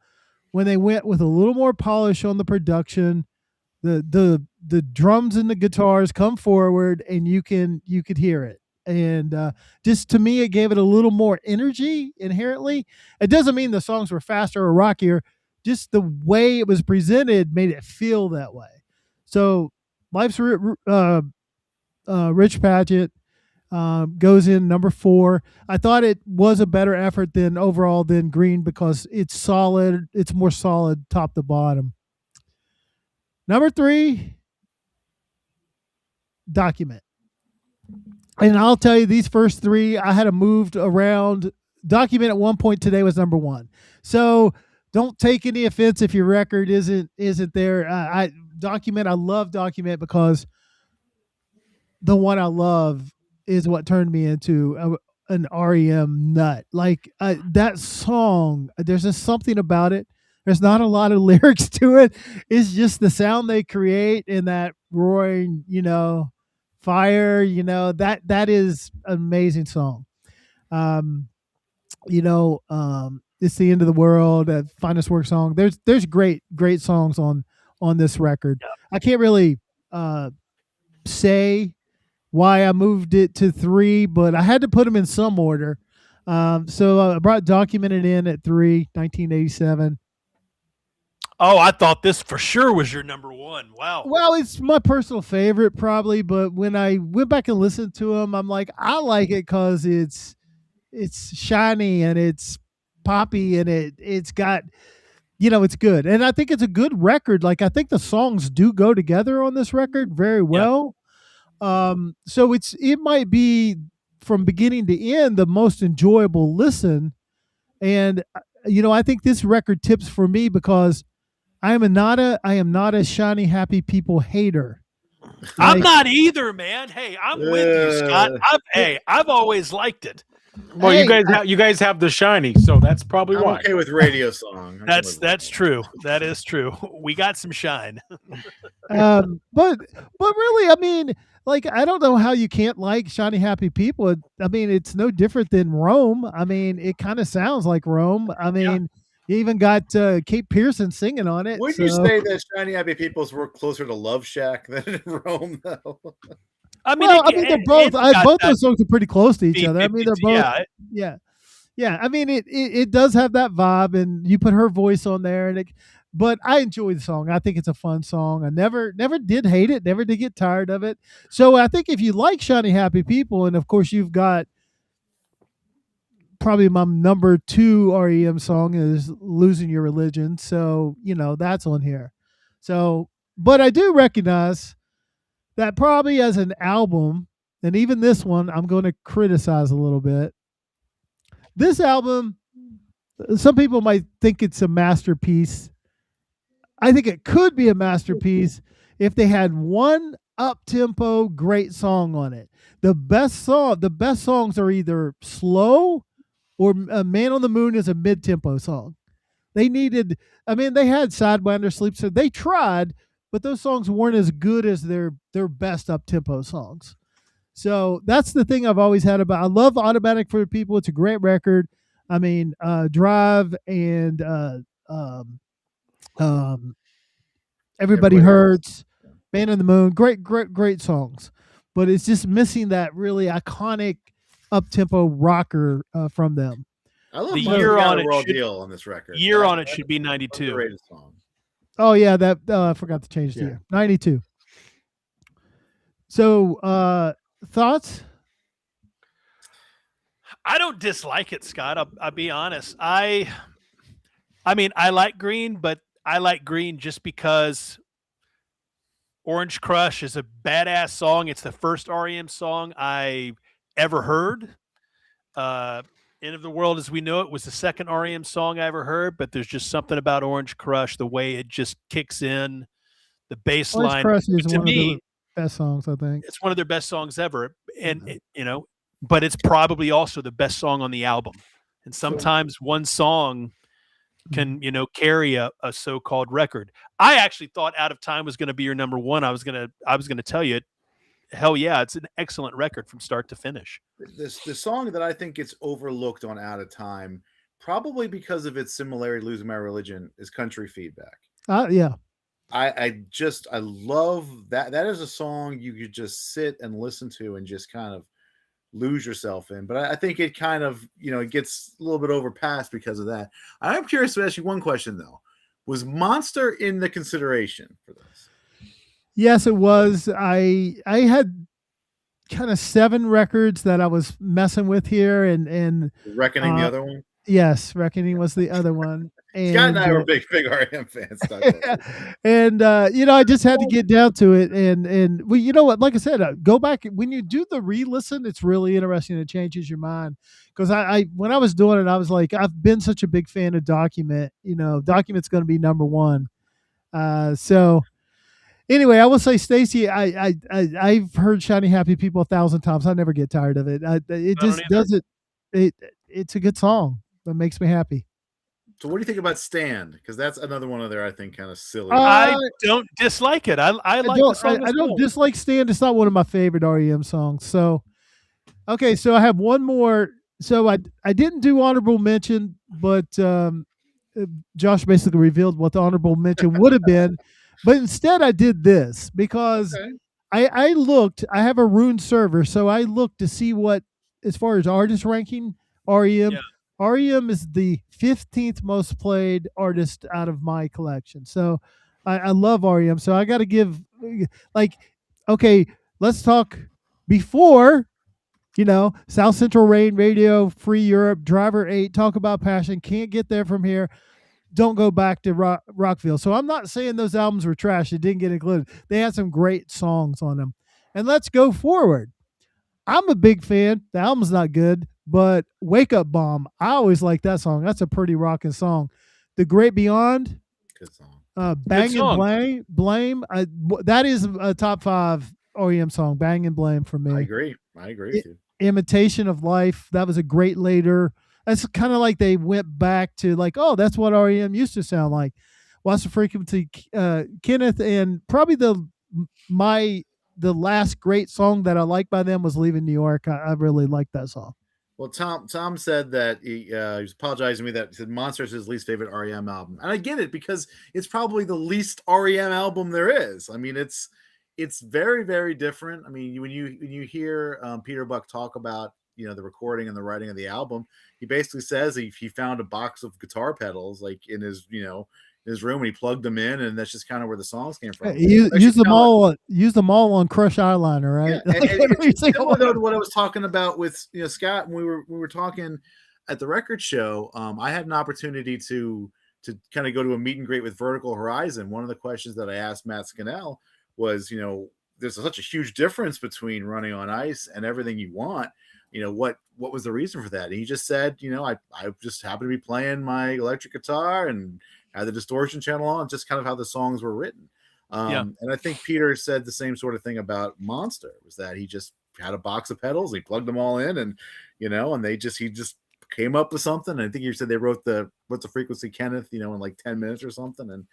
when they went with a little more polish on the production. The drums and the guitars come forward, and you could hear it. And just to me, it gave it a little more energy inherently. It doesn't mean the songs were faster or rockier. Just the way it was presented made it feel that way. So, Life's Rich Paget goes in number 4. I thought it was a better effort than overall than Green because it's solid. It's more solid top to bottom. Number 3, Document. And I'll tell you, these first 3, I had to move around. Document at one point today was number 1. So don't take any offense if your record isn't there. I love Document because the one I love is what turned me into an REM nut. Like that song, there's just something about it. There's not a lot of lyrics to it. It's just the sound they create and that roaring, fire, that is an amazing song. It's the End of the World, Finest Work song. There's great songs on this record. I can't really say why I moved it to 3, but I had to put them in some order. So I brought Documented in at 3, 1987. Oh, I thought this for sure was your number 1. Wow. Well, it's my personal favorite probably, but when I went back and listened to them, I'm like, I like it because it's shiny and it's poppy and it's got, it's good. And I think it's a good record. Like, I think the songs do go together on this record very well. Yeah. So it might be from beginning to end the most enjoyable listen. And I think this record tips for me because I am not a shiny happy people hater. I'm not either, man. Hey, I'm with you, Scott. I've always liked it. Well, you guys have the shiny, so that's probably why. I'm okay with radio song. That's true. That is true. We got some shine. But really, I mean, like, I don't know how you can't like Shiny Happy People. I mean, it's no different than Rome. I mean, it kind of sounds like Rome. I mean, you even got Kate Pearson singing on it. Would you say that Shiny Happy People's were closer to Love Shack than Rome, though? I mean, they're both. Both those songs are pretty close to each other. I mean, they're both. Yeah. I mean, it does have that vibe, and you put her voice on there, but I enjoy the song. I think it's a fun song. I never did hate it. Never did get tired of it. So I think if you like Shiny Happy People, and of course you've got probably my number 2 REM song is Losing Your Religion. So, that's on here. So, but I do recognize that probably as an album, and even this one, I'm going to criticize a little bit. This album, some people might think it's a masterpiece. I think it could be a masterpiece if they had one up-tempo great song on it. The best songs are either slow or Man on the Moon is a mid-tempo song. They had Sidewinder, Sleep, so they tried, but those songs weren't as good as their best up-tempo songs. So that's the thing I've always had about. I love Automatic for People. It's a great record. I mean, Drive and Everybody Hurts, Man on the Moon, great songs. But it's just missing that really iconic up-tempo rocker from them. I love the year on it deal on this record. Year on it should be 92. Song. Oh yeah, that I forgot to change the year. 92. So thoughts? I don't dislike it, Scott. I'll be honest. I mean, I like Green, but I like Green just because Orange Crush is a badass song. It's the first REM song I ever heard. End of the World as We Know It was the second REM song I ever heard, but there's just something about Orange Crush, the way it just kicks in, the bass line. Orange Crush is one of the best songs, I think. It's one of their best songs ever. And, but it's probably also the best song on the album. And sometimes one song can, carry a so-called record. I actually thought Out of Time was going to be your number 1. I was going to tell you hell yeah, it's an excellent record from start to finish. The song that I think gets overlooked on Out of Time, probably because of its similarity to Losing My Religion, is Country Feedback. Yeah. I love that. That is a song you could just sit and listen to and just kind of lose yourself in. But I think it kind of, it gets a little bit overpassed because of that. I'm curious to ask you one question though. Was Monster in the consideration for this? Yes, it was. I had kind of 7 records that I was messing with here, and Reckoning the other one? Yes, Reckoning was the other one. Scott and I were big R.E.M. fans. And I just had to get down to it, and well, you know what? Like I said, go back when you do the re-listen. It's really interesting. It changes your mind because I when I was doing it, I was like, I've been such a big fan of Document. Document's going to be number one. So anyway, I will say, Stacy, I've heard "Shiny Happy People" 1,000 times. I never get tired of it. It just does it. It's a good song that makes me happy. So what do you think about Stand? Because that's another one of their, I think, kind of silly. I don't dislike it. I like the song. I don't dislike Stand. It's not one of my favorite REM songs. So, okay, so I have one more. So I didn't do honorable mention, but Josh basically revealed what the honorable mention would have been. But instead I did this because I looked. I have a Rune server, so I looked to see what, as far as artist ranking, REM. Yeah. REM is the 15th most played artist out of my collection. So I love REM. So I got to give, okay, let's talk before, South Central Rain Radio, Free Europe, Driver 8, Talk About Passion, Can't Get There From Here. Don't Go Back to Rockville. So I'm not saying those albums were trash. It didn't get included. They had some great songs on them. And let's go forward. I'm a big fan. The album's not good, but Wake Up Bomb, I always like that song. That's a pretty rocking song. The Great Beyond, good song. Bang good song. And Blame. That is a top 5 REM song. Bang and Blame for me. I agree with you. Imitation of Life. That was a great later. That's kind of like they went back to that's what REM used to sound like. What's the Frequency, Kenneth, and probably the last great song that I liked by them was Leaving New York. I really liked that song. Well, Tom said that he was apologizing to me that he said Monster is his least favorite REM album. And I get it because it's probably the least REM album there is. I mean, it's very, very different. I mean, when you hear Peter Buck talk about, the recording and the writing of the album, he basically says he found a box of guitar pedals in his, his room, and he plugged them in, and that's just kind of where the songs came from. Use them all on Crush Eyeliner, right? Yeah, it's similar to what I was talking about with Scott when we were talking at the record show. I had an opportunity to kind of go to a meet and greet with Vertical Horizon. One of the questions that I asked Matt Scannell was, there's such a huge difference between Running on Ice and Everything You Want. What was the reason for that? And he just said, I just happened to be playing my electric guitar and had the distortion channel on, just kind of how the songs were written. And I think Peter said the same sort of thing about Monster, was that he just had a box of pedals, he plugged them all in, and and he just came up with something. And I think you said they wrote What's the Frequency, Kenneth, in like 10 minutes or something. And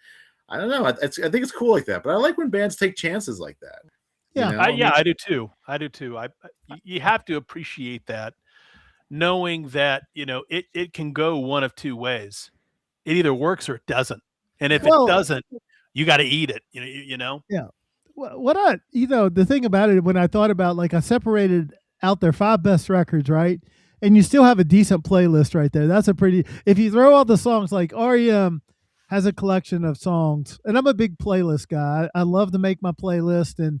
I don't know, I think it's cool like that, but I like when bands take chances like that. Yeah, I do too. You have to appreciate that, knowing that it can go one of two ways. It either works or it doesn't, and if it doesn't, you got to eat it. Yeah. What the thing about it, when I thought about, I separated out their 5 best records, right? And you still have a decent playlist right there. That's if you throw all the songs, like REM has a collection of songs, and I'm a big playlist guy. I love to make my playlist and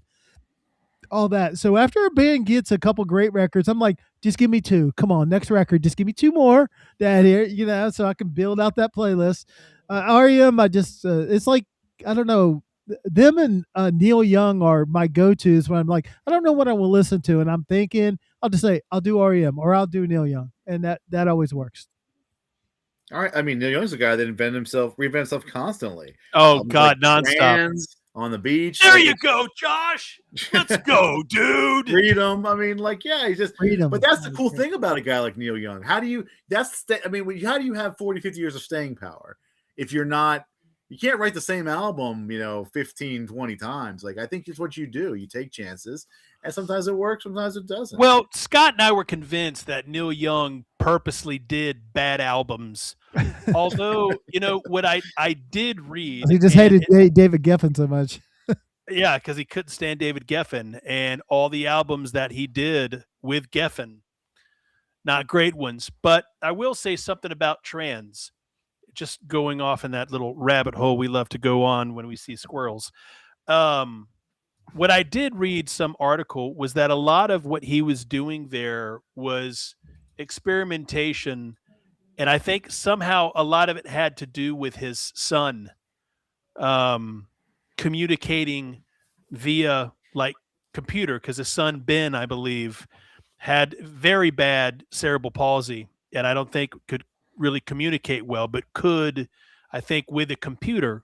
all that. So after a band gets a couple great records, I'm like, just give me 2. Come on, next record, just give me 2 more. That here, so I can build out that playlist. REM, I just it's like, I don't know, them and Neil Young are my go-tos when I'm like, I don't know what I will listen to, and I'm thinking, I'll just say I'll do REM or I'll do Neil Young, and that always works. All right, I mean, Neil Young's a guy that reinvent himself constantly. Oh God, nonstop. On the beach. There you go, Josh. Let's go, dude. Freedom. I mean, he's just freedom. But that's the cool thing about a guy like Neil Young. How do you have 40, 50 years of staying power if you can't write the same album, 15, 20 times. I think it's what you do. You take chances, and sometimes it works, sometimes it doesn't. Well, Scott and I were convinced that Neil Young purposely did bad albums. Although, what I did read, He just hated David Geffen so much. yeah, because he couldn't stand David Geffen, and all the albums that he did with Geffen, not great ones. But I will say something about Trans, just going off in that little rabbit hole we love to go on when we see squirrels. What I did read some article was that a lot of what he was doing there was experimentation, and I think somehow a lot of it had to do with his son communicating via like computer, because his son Ben, I believe, had very bad cerebral palsy, and I don't think could really communicate well, but could, I think, with a computer,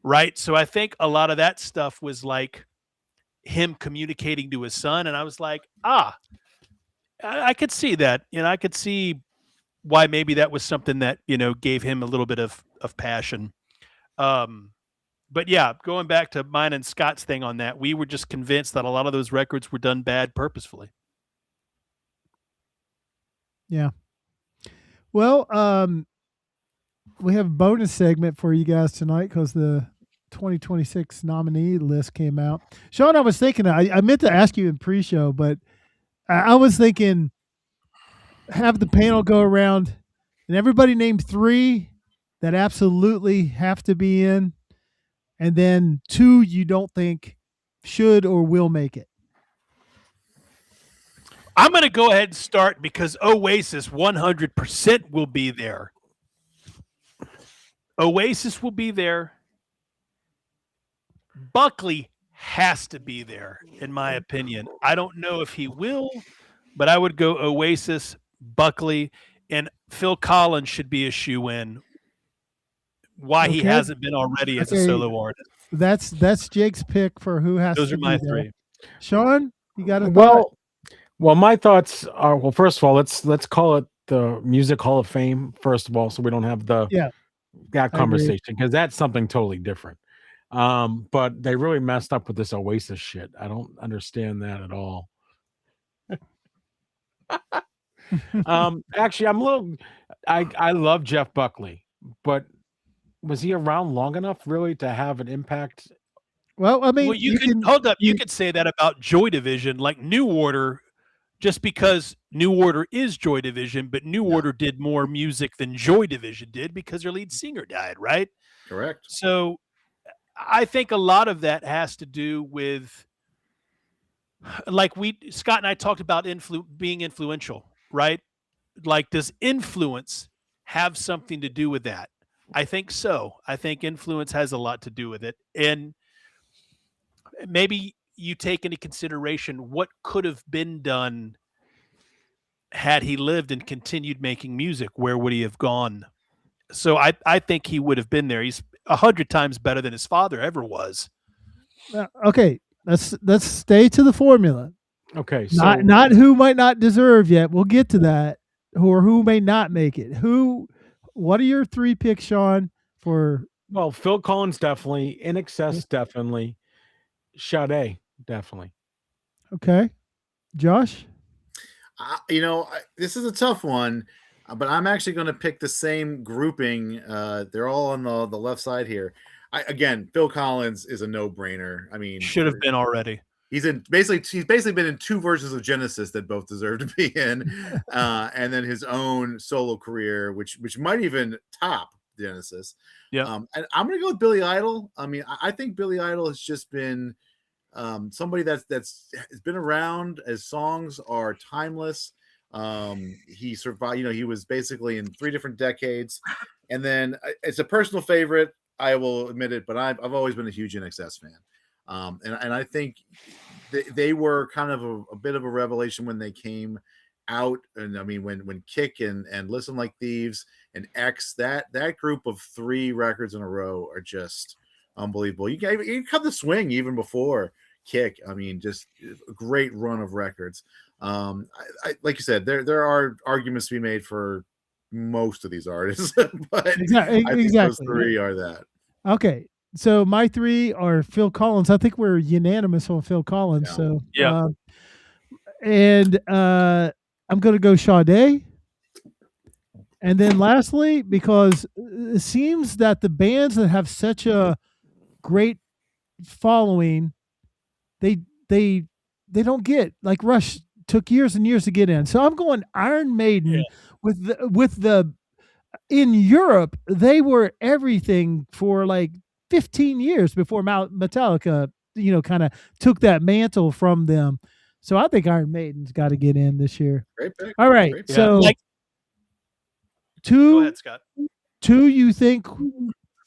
right? So I think a lot of that stuff was like him communicating to his son, and I was like, I could see that. I could see why maybe that was something that gave him a little bit of passion. But yeah, going back to mine and Scott's thing on that, we were just convinced that a lot of those records were done bad purposefully. Yeah. Well, we have a bonus segment for you guys tonight because the 2026 nominee list came out. Sean, I was thinking, I meant to ask you in pre-show, but I was thinking have the panel go around and everybody name 3 that absolutely have to be in, and then 2 you don't think should or will make it. I'm going to go ahead and start because Oasis 100% will be there. Oasis will be there. Buckley has to be there, in my opinion. I don't know if he will, but I would go Oasis, Buckley, and Phil Collins should be a shoe-in. Why he hasn't been already as a solo artist. That's Jake's pick for who has Those to are be my there. 3. Sean, you got a thought? Well, my thoughts are, well, first of all, let's call it the Music Hall of Fame, first of all, so we don't have that conversation, because that's something totally different. But they really messed up with this Oasis shit. I don't understand that at all. Actually, I love Jeff Buckley, but was he around long enough really to have an impact? Well, I mean, you can hold up. You could say that about Joy Division, like New Order, just because New Order is Joy Division, but New Order did more music than Joy Division did because their lead singer died, right? Correct. So I think a lot of that has to do with, like Scott and I talked about being influential, right? Like, does influence have something to do with that? I think so. I think influence has a lot to do with it. And maybe you take into consideration what could have been done had he lived and continued making music. Where would he have gone? So I think he would have been there. He's 100 times better than his father ever was. Okay, let's stay to the formula. Okay, so not who might not deserve yet. We'll get to that. Or who may not make it. What are your 3 picks, Sean? Well, Phil Collins definitely, In Excess definitely, Sade definitely. Okay, Josh. This is a tough one, but I'm actually going to pick the same grouping. They're all on the left side here. Again, Phil Collins is a no-brainer. I mean, should have been already. He's basically been in 2 versions of Genesis that both deserve to be in, and then his own solo career, which might even top Genesis. Yeah, and I'm gonna go with Billy Idol. I mean, I think Billy Idol has just been somebody that's has been around. His songs are timeless. He survived. He was basically in 3 different decades, and then it's a personal favorite. I will admit it, but I've always been a huge NXS fan. And I think they were kind of a bit of a revelation when they came out. And I mean, when Kick and Listen Like Thieves and X, that group of 3 records in a row are just unbelievable. You cut the swing even before Kick. I mean, just a great run of records. Like you said, there are arguments to be made for most of these artists, but exactly. I think those 3 are that. Okay. So my 3 are Phil Collins. I think we're unanimous on Phil Collins. Yeah. So yeah. And I'm going to go Sade. And then lastly, because it seems that the bands that have such a great following, they they they don't get, like Rush took years and years to get in. So I'm going Iron Maiden with the in Europe, they were everything for like 15 years before Metallica, kind of took that mantle from them. So I think Iron Maiden's got to get in this year. Great pick. All right. Great pick. So Go two ahead, Scott. you think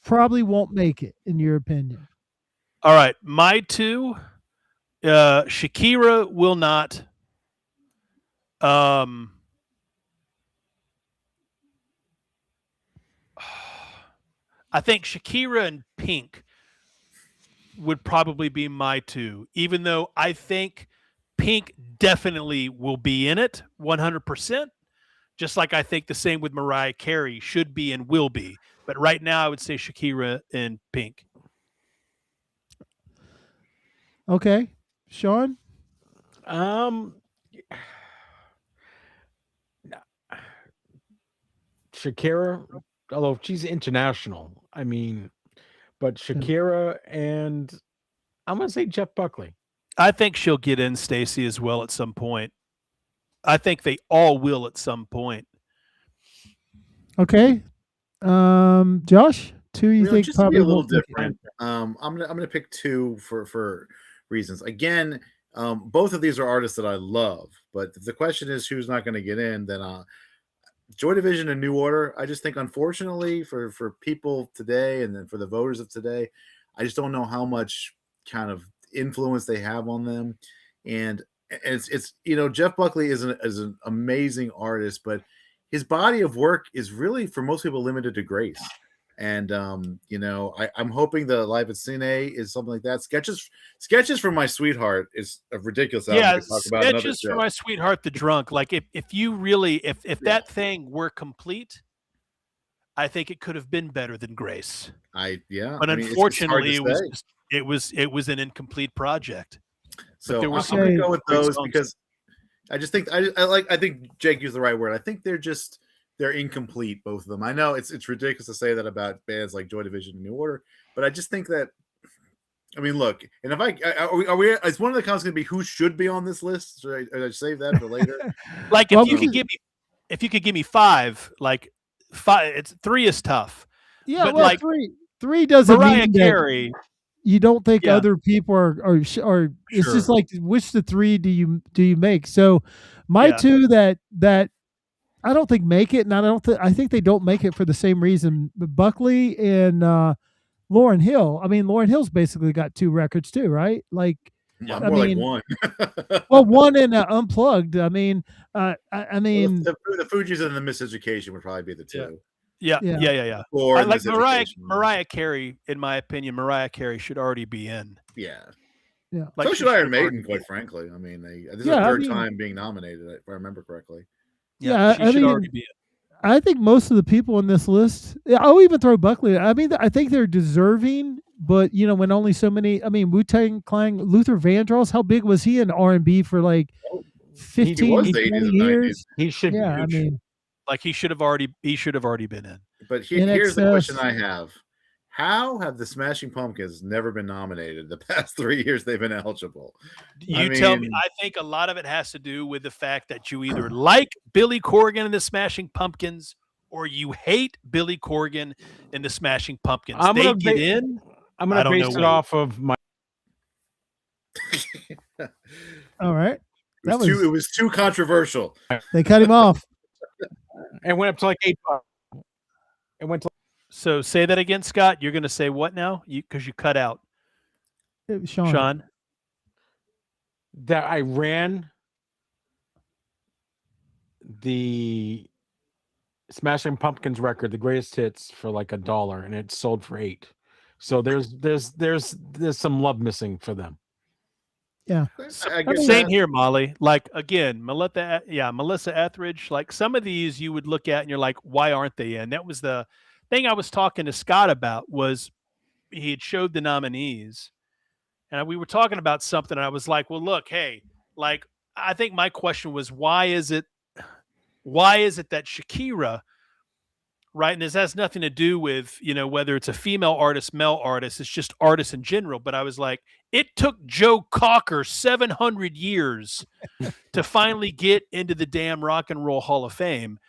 probably won't make it, in your opinion? All right, my two. Shakira will not. I think Shakira and Pink would probably be my two, even though I think Pink definitely will be in it 100%, just like I think the same with Mariah Carey should be and will be. But right now, I would say Shakira and Pink. Okay. Sean? Shakira, although she's international, I mean, but Shakira and I'm gonna say Jeff Buckley. I think she'll get in, Stacey, as well at some point. I think they all will at some point. Okay. Josh, two you think just to probably be a little won't make it? different. I'm gonna pick two for reasons. Again, both of these are artists that I love, but if the question is who's not going to get in, then Joy Division and New Order. I just think, unfortunately, for people today and then for the voters of today, I just don't know how much kind of influence they have on them. And it's Jeff Buckley is an amazing artist, but his body of work is really, for most people, limited to Grace. And I'm hoping the Live at Cine is something like that. Sketches from My Sweetheart is a ridiculous album. Yeah, to talk about Sketches for My Sweetheart, The Drunk. Like if you really if that thing were complete, I think it could have been better than Grace. But unfortunately, it was an incomplete project. So I'm going to go with those because I just think I think Jake used the right word. I think they're incomplete, both of them. I know it's ridiculous to say that about bands like Joy Division and New Order, but I just think that, I mean, look, and if is one of the comments going to be who should be on this list? Should I save that for later? Like if you could give me five, like five, three is tough. Yeah, but well, like three doesn't Mariah mean Carey. You don't think other people are it's just like, which the three do you make? So my two that I don't think make it, and I think they don't make it for the same reason. Buckley and Lauryn Hill. I mean, Lauryn Hill's basically got two records too, right? Like, yeah, like one. Well, one and Unplugged. I mean, the Fugees and the Miseducation would probably be the two. Yeah. Or like Mariah Carey, in my opinion, Mariah Carey should already be in. Yeah. Like so should Iron Maiden, quite frankly. I mean, this is the third time being nominated, if I remember correctly. Yeah, she should already be in. I think most of the people in this list, I'll even throw Buckley. I mean, I think they're deserving, but when only so many. I mean, Wu-Tang Clan, Luther Vandross, how big was he in R&B for like 15 20 years? He should be. I mean, like he should have already been in. But here's the question I have: how have the Smashing Pumpkins never been nominated the past 3 years they've been eligible? Tell me. I think a lot of it has to do with the fact that you either like Billy Corgan and the Smashing Pumpkins or you hate Billy Corgan and the Smashing Pumpkins. I'm going to base it off of my. All right. It was too controversial. They cut him off. It went up to like 8 bucks. It went to. So say that again, Scott. You're going to say what now? Because you cut out. Sean. That I ran the Smashing Pumpkins record, the greatest hits, for like $1, and it sold for $8. So there's some love missing for them. Yeah. Same here, Molly. Like again, Melissa Etheridge. Like some of these you would look at and you're like, why aren't they in? That was the thing I was talking to Scott about. Was he had showed the nominees, and we were talking about something, and I was like, well, look, hey, like I think my question was, why is it that Shakira, right? And this has nothing to do with, whether it's a female artist, male artist, it's just artists in general. But I was like, it took Joe Cocker 700 years to finally get into the damn Rock and Roll Hall of Fame,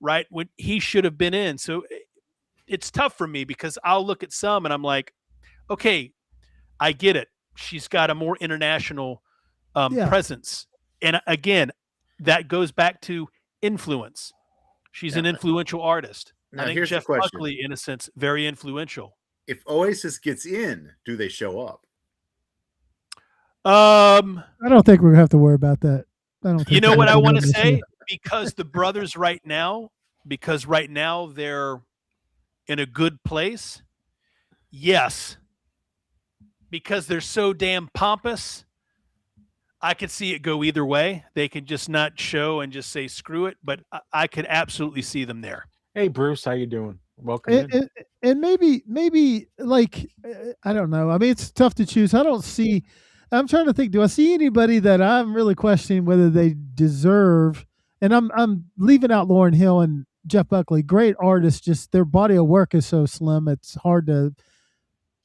right? When he should have been in. So it's tough for me because I'll look at some and I'm like, okay, I get it. She's got a more international presence. And again, that goes back to influence. She's an influential artist. Now, I think here's the Jeff question. Buckley, in a sense, very influential. If Oasis gets in, do they show up? I don't think we're gonna have to worry about that. I don't. Think You know what I want to gonna say? see. Because the brothers right now they're in a good place. Yes. Because they're so damn pompous, I could see it go either way. They can just not show and just say screw it, but I could absolutely see them there. Hey, Bruce, how you doing? Welcome in. And maybe like I don't know. I mean, it's tough to choose. I'm trying to think. Do I see anybody that I'm really questioning whether they deserve? And I'm leaving out Lauryn Hill and Jeff Buckley, great artists. Just their body of work is so slim, it's hard to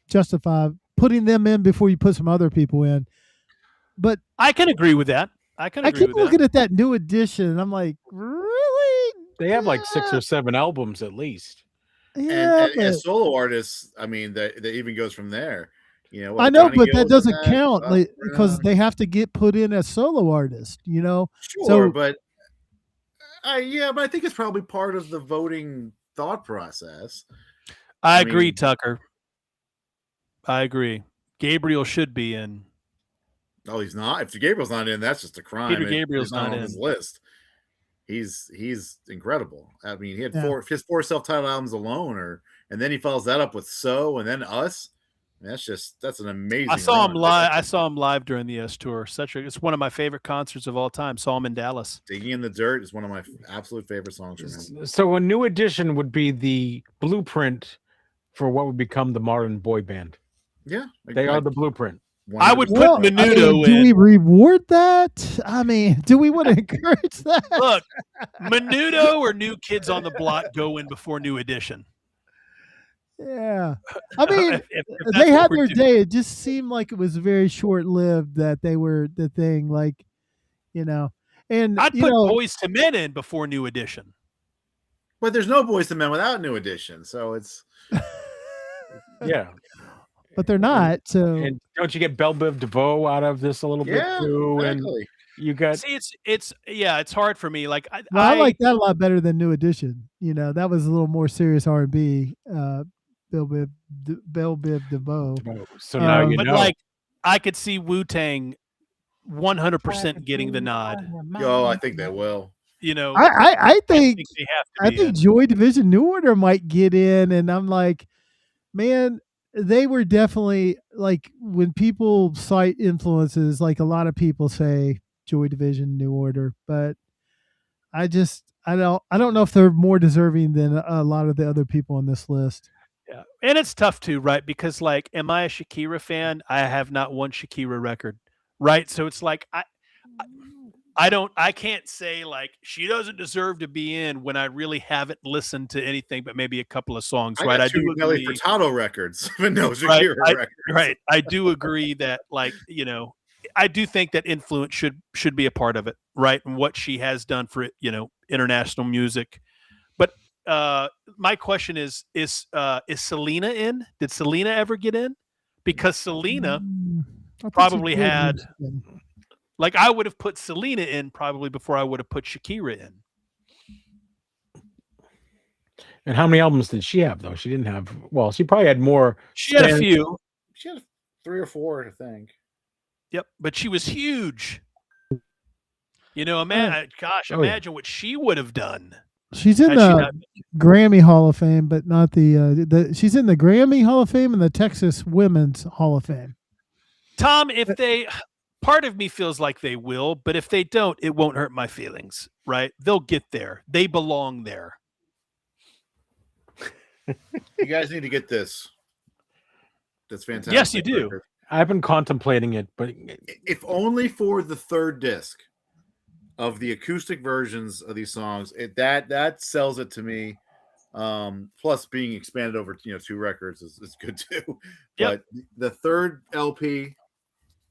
justify putting them in before you put some other people in. But I can agree with that. I keep looking at that New Edition, and I'm like, really? They have like 6 or 7 albums at least. Yeah, and as solo artists, I mean, that even goes from there. I know, Johnny but that Gill's doesn't in count stuff, because they have to get put in as solo artists. Sure, So- but but I think it's probably part of the voting thought process. I I mean- agree, Tucker. I agree. Gabriel should be in. Oh, he's not. If Gabriel's not in, that's just a crime. Peter Gabriel's He's not not on in. his list. He's incredible. I mean, he had Yeah. his 4 self-titled albums alone, and then he follows that up with So, and then Us. That's an amazing. I saw him run. live. I saw him live during the S tour. It's one of my favorite concerts of all time. Saw him in Dallas. Digging in the Dirt is one of my absolute favorite songs from him. So a New Edition would be the blueprint for what would become the modern boy band. Yeah, They are the blueprint. I would 100%. put Menudo do in. we reward that? I mean, do we want to encourage that? Look, Menudo or New Kids on the Block go in before New Edition. Yeah. I mean, If they that's had what we're their doing. day. It just seemed like it was very short lived that they were the thing. Like, and I'd put Boys to Men in before New Edition. But there's no Boys to Men without New Edition, so it's Yeah. but they're not. So And don't you get Belle Biv DeVoe out of this a little bit too? exactly. And you got See, it's hard for me. Like I like that a lot better than New Edition. That was a little more serious R&B. Belle Biv DeVoe. so now you but know. like I could see Wu-Tang 100% getting the nod. Oh, I think they will. I think They have to I be think in. Joy Division New Order might get in, and I'm like, man, they were definitely like when people cite influences, like a lot of people say Joy Division New Order, but I don't know if they're more deserving than a lot of the other people on this list. Yeah. And it's tough too, right? Because like, am I a Shakira fan? I have not one Shakira record, right? So it's like I can't say like she doesn't deserve to be in when I really haven't listened to anything but maybe a couple of songs, right? I I got 2 do Nelly agree. Furtado records, but no Right, Shakira records. Right. I do agree that like, I do think that influence should be a part of it, right? And what she has done for international music. But my question is Selena in? Did Selena ever get in? Because Selena I think probably she did had- mention- like I would have put Selena in probably before I would have put Shakira in. And how many albums did she have though? She didn't have. Well, she probably had more. She had a Yeah. few. She had 3 or 4, I think. Yep, but she was huge. Oh, Imagine what she would have done. She's in had she the not- Grammy Hall of Fame, but not the she's in the Grammy Hall of Fame and the Texas Women's Hall of Fame. Tom, part of me feels like they will, but if they don't, it won't hurt my feelings, right? They'll get there. They belong there. You guys need to get this. That's fantastic. Yes, you do. record. I've been contemplating it, but If only for the 3rd disc. of the acoustic versions of these songs, that sells it to me. Plus being expanded over 2 records is good too. Yep. But the third LP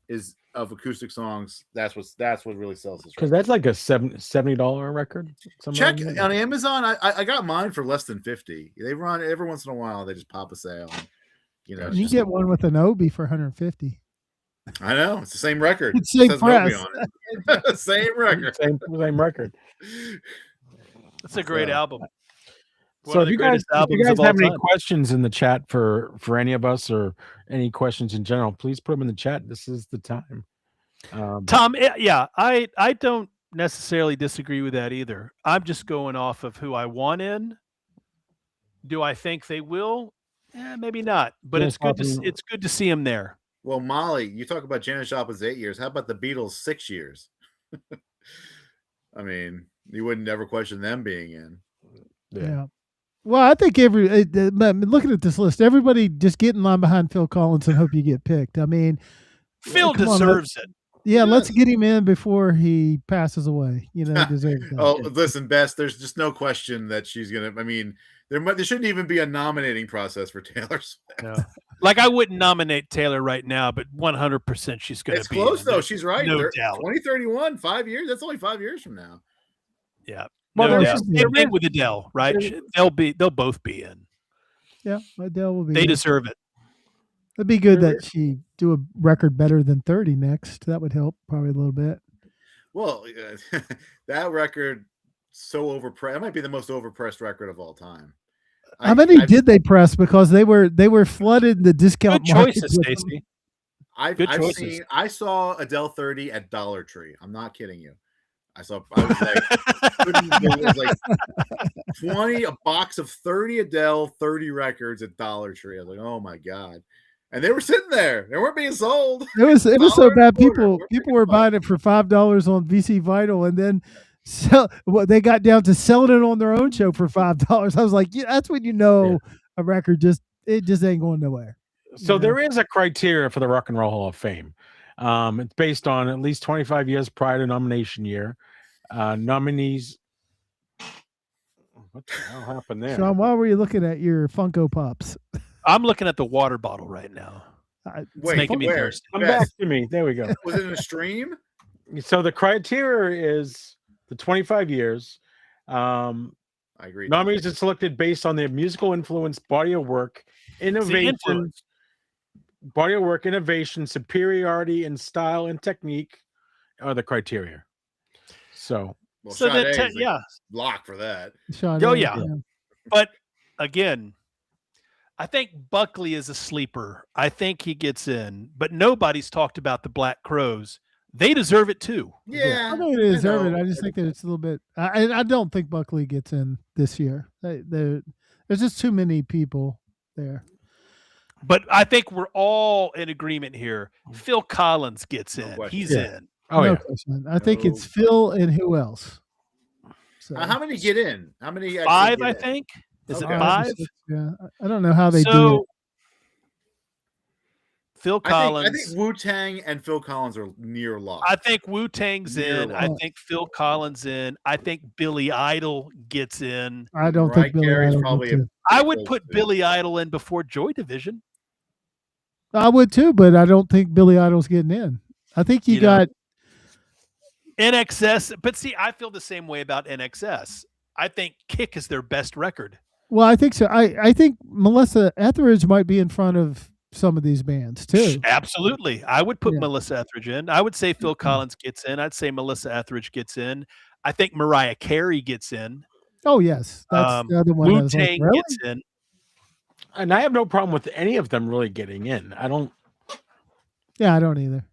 is of acoustic songs. That's what really sells this Because record. that's like a $70 record. Check on Amazon. I got mine for less than $50. They run every once in a while. They just pop a sale. And, it's You just- get one with an Obi for 150. I know it's the same record. It's same It says Moby press. on it. Same record. Same record. It's a great So- album. One So of if the you guys, greatest albums of all have any time. questions in the chat for any of us or any questions in general, please put them in the chat. This is the time. Tom, yeah, I don't necessarily disagree with that either. I'm just going off of who I want in. Do I think they will? Maybe not. But Janis it's good to see him there. Well, Molly, you talk about Janis Joplin's 8 years. How about the Beatles 6 years? I mean, you wouldn't ever question them being in. Yeah. Well, I think looking at this list, everybody just get in line behind Phil Collins and hope you get picked. I mean, Phil come on, deserves it. yeah, let's Yes. get him in before he passes away. He deserves that. Oh, listen, Bess, there's just no question that she's gonna. I mean, there shouldn't even be a nominating process for Taylor Swift. No. Like I wouldn't nominate Taylor right now, but 100% she's going to It's be. close in. though. There's She's right. no doubt. 2031, 5 years. That's only 5 years from now. Yeah. Well, No there's doubt. just- Same thing with Adele, right? They'll both be in. Yeah, Adele will be. They good. deserve it. It'd be good that she do a record better than 30 next. That would help probably a little bit. Well, that record so overpressed. That might be the most overpressed record of all time. How many did they press? Because they were flooded the discount Good market choices, with them. Stacey. I've choices. seen. I saw Adele 30 at Dollar Tree. I'm not kidding you. I was like, it was like 20, a box of 30 Adele 30 records at Dollar Tree. I was like, oh my god. And they were sitting there. They weren't being sold. It was so $1 bad. a quarter. People were buying it for $5 on VC Vital, and then they got down to selling it on their own show for $5. I was like, yeah, that's when a record just ain't going nowhere. So there is a criteria for the Rock and Roll Hall of Fame. It's based on at least 25 years prior to nomination year. Nominees. What the hell happened there? Sean, why were you looking at your Funko Pops? I'm looking at the water bottle right now. Wait, It's making me where? thirsty. Come Beth, back to me. There we go. was it in a stream? So the criteria is the 25 years. I agree. Nominees are selected based on their musical influence, body of work, innovation, influence. body of work, innovation, superiority in style and technique are the criteria. So Well, So Sade that is the yeah. lock for that. Sean, Oh, yeah. But again, I think Buckley is a sleeper. I think he gets in, but nobody's talked about the Black Crows. They deserve it too. Yeah, I think they deserve it. know. I just think that it's a little bit. I don't think Buckley gets in this year. There's just too many people there. But I think we're all in agreement here. Phil Collins gets No in. question. He's Yeah. in. oh No yeah. question. I think it's No. Phil and who else? So, How many get in? How many? actually 5, get I in? think. Is Okay. it 5 or 5? 6, yeah, I don't know how they do it. So Phil I Collins. think Wu-Tang and Phil Collins are near lock. I think Wu-Tang's Near in. I lock. think Phil Collins in. I think Billy Idol gets in. I don't Mariah think Billy Carey's Idol probably would a- too. I would close put to. Billy Idol in before Joy Division. I would too, but I don't think Billy Idol's getting in. I think you You know, got. NXS, but see, I feel the same way about NXS. I think Kick is their best record. Well, I think so. I think Melissa Etheridge might be in front of some of these bands too. Absolutely. I would put Yeah. Melissa Etheridge in. I would say Phil Collins gets in. I'd say Melissa Etheridge gets in. I think Mariah Carey gets in. Oh yes, that's the other one. I was like, Wu-Tang really? gets in. And I have no problem with any of them really getting in. I don't. Yeah, I don't either.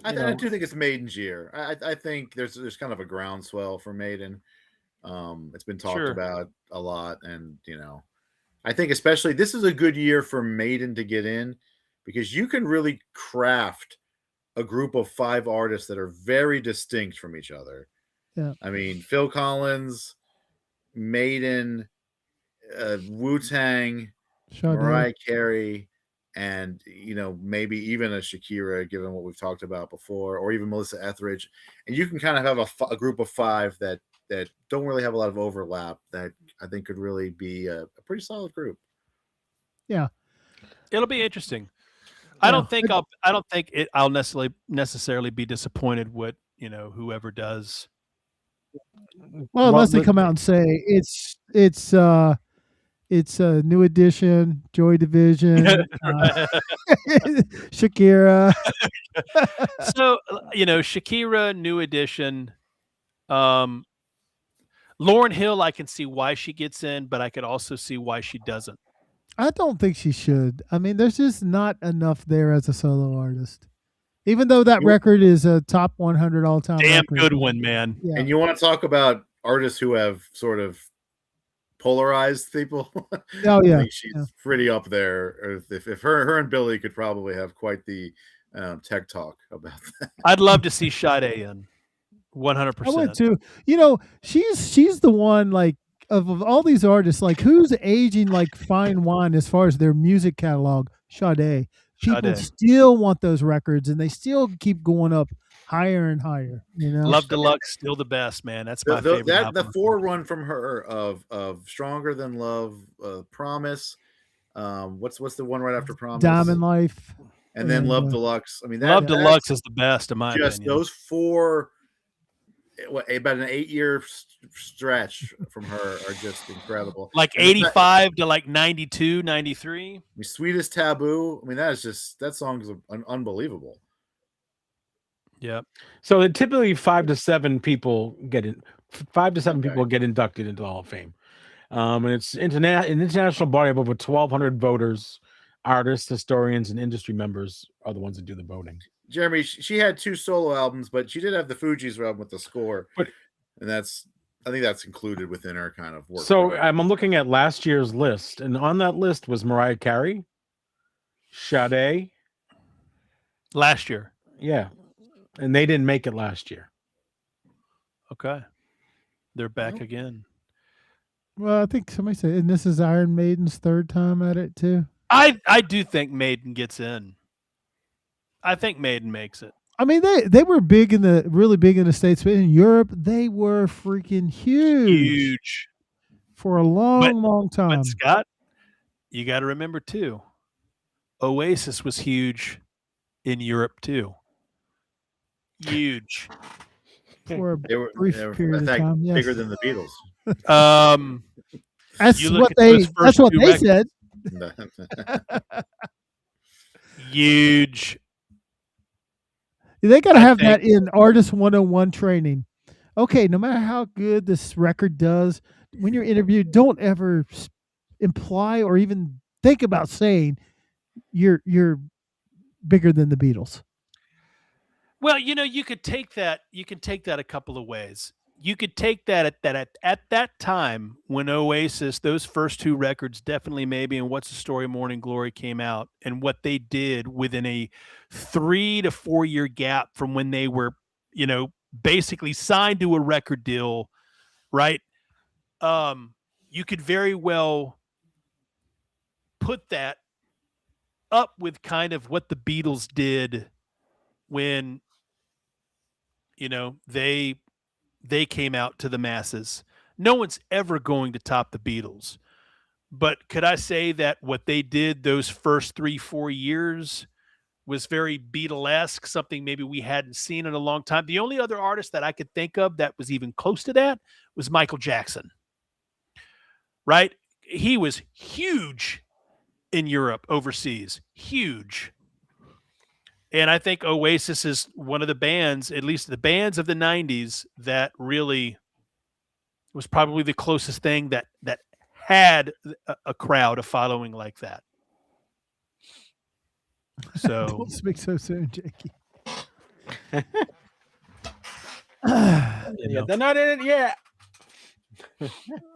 I you know. do think it's Maiden's year. I think there's kind of a groundswell for Maiden. It's been talked Sure. about a lot, and I think especially this is a good year for Maiden to get in because you can really craft a group of 5 artists that are very distinct from each other. Yeah. I mean, Phil Collins, Maiden, Wu-Tang, Sade. Mariah Carey, and maybe even a Shakira, given what we've talked about before, or even Melissa Etheridge, and you can kind of have a group of 5 that don't really have a lot of overlap. That I think could really be a pretty solid group. Yeah, It'll be interesting. Yeah. I don't think I'll necessarily be disappointed with whoever does. well, unless they come out and say it's a New Edition, Joy Division, Shakira. So Shakira, New Edition, Lauryn Hill. I can see why she gets in, but I could also see why she doesn't. I don't think she should. I mean, there's just not enough there as a solo artist. Even though that record is a top 100 all-time Damn record. good one, man. Yeah. And you want to talk about artists who have sort of polarized people? Oh yeah, I think she's pretty up there. If her and Billy could probably have quite the tech talk about that. I'd love to see Sade in 100%. I would too. She's the one, like, of all these artists, like, who's aging like fine wine as far as their music catalog? Sade. People still want those records, and they still keep going up higher and higher. Love Deluxe, still the best, man. That's my favorite album. The forerun from her of Stronger Than Love, Promise. What's the one right after Promise? Diamond Life, and then Love Deluxe. I mean, Love Deluxe is the best in my opinion. Just those 4. About an 8-year stretch from her are just incredible. Like 85 to like 92, 93. Sweetest Taboo. I mean, that song is unbelievable. Yeah. So typically 5 to 7 people get in. 5 to 7 people get inducted into the Hall of Fame, and it's an international body of over 1,200 voters, artists, historians, and industry members are the ones that do the voting. Jeremy, she had 2 solo albums, but she did have the Fugees album with the score, and I think that's included within her kind of work. So I'm looking at last year's list, and on that list was Mariah Carey, Sade. Last year, yeah, and they didn't make it last year. Okay, they're back again. Well, I think somebody said, and this is Iron Maiden's 3rd time at it too. I do think Maiden gets in. I think Maiden makes it. I mean, they were really big in the States, but in Europe, they were freaking huge for a long time. But Scott, you got to remember too, Oasis was huge in Europe too. Huge. For a they were period of time, yes. Bigger than the Beatles. That's what they said. Huge. They got to have that in Artist 101 training. Okay, no matter how good this record does, when you're interviewed, don't ever imply or even think about saying you're bigger than the Beatles. Well, you could take that. You can take that a couple of ways. You could take that at that time when Oasis, those first 2 records, Definitely Maybe and What's the Story, Morning Glory came out, and what they did within a 3 to 4 year gap from when they were, basically signed to a record deal, right? You could very well put that up with kind of what the Beatles did when, they came out to the masses. No one's ever going to top the Beatles. But could I say that what they did those first 3-4 years was very Beatlesque, something maybe we hadn't seen in a long time? The only other artist that I could think of that was even close to that was Michael Jackson. Right? He was huge in Europe, overseas. Huge. And I think Oasis is one of the bands, at least the bands of the 90s, that really was probably the closest thing that had a crowd, a following like that. So Don't speak so soon, Jakey. They're not in it yet.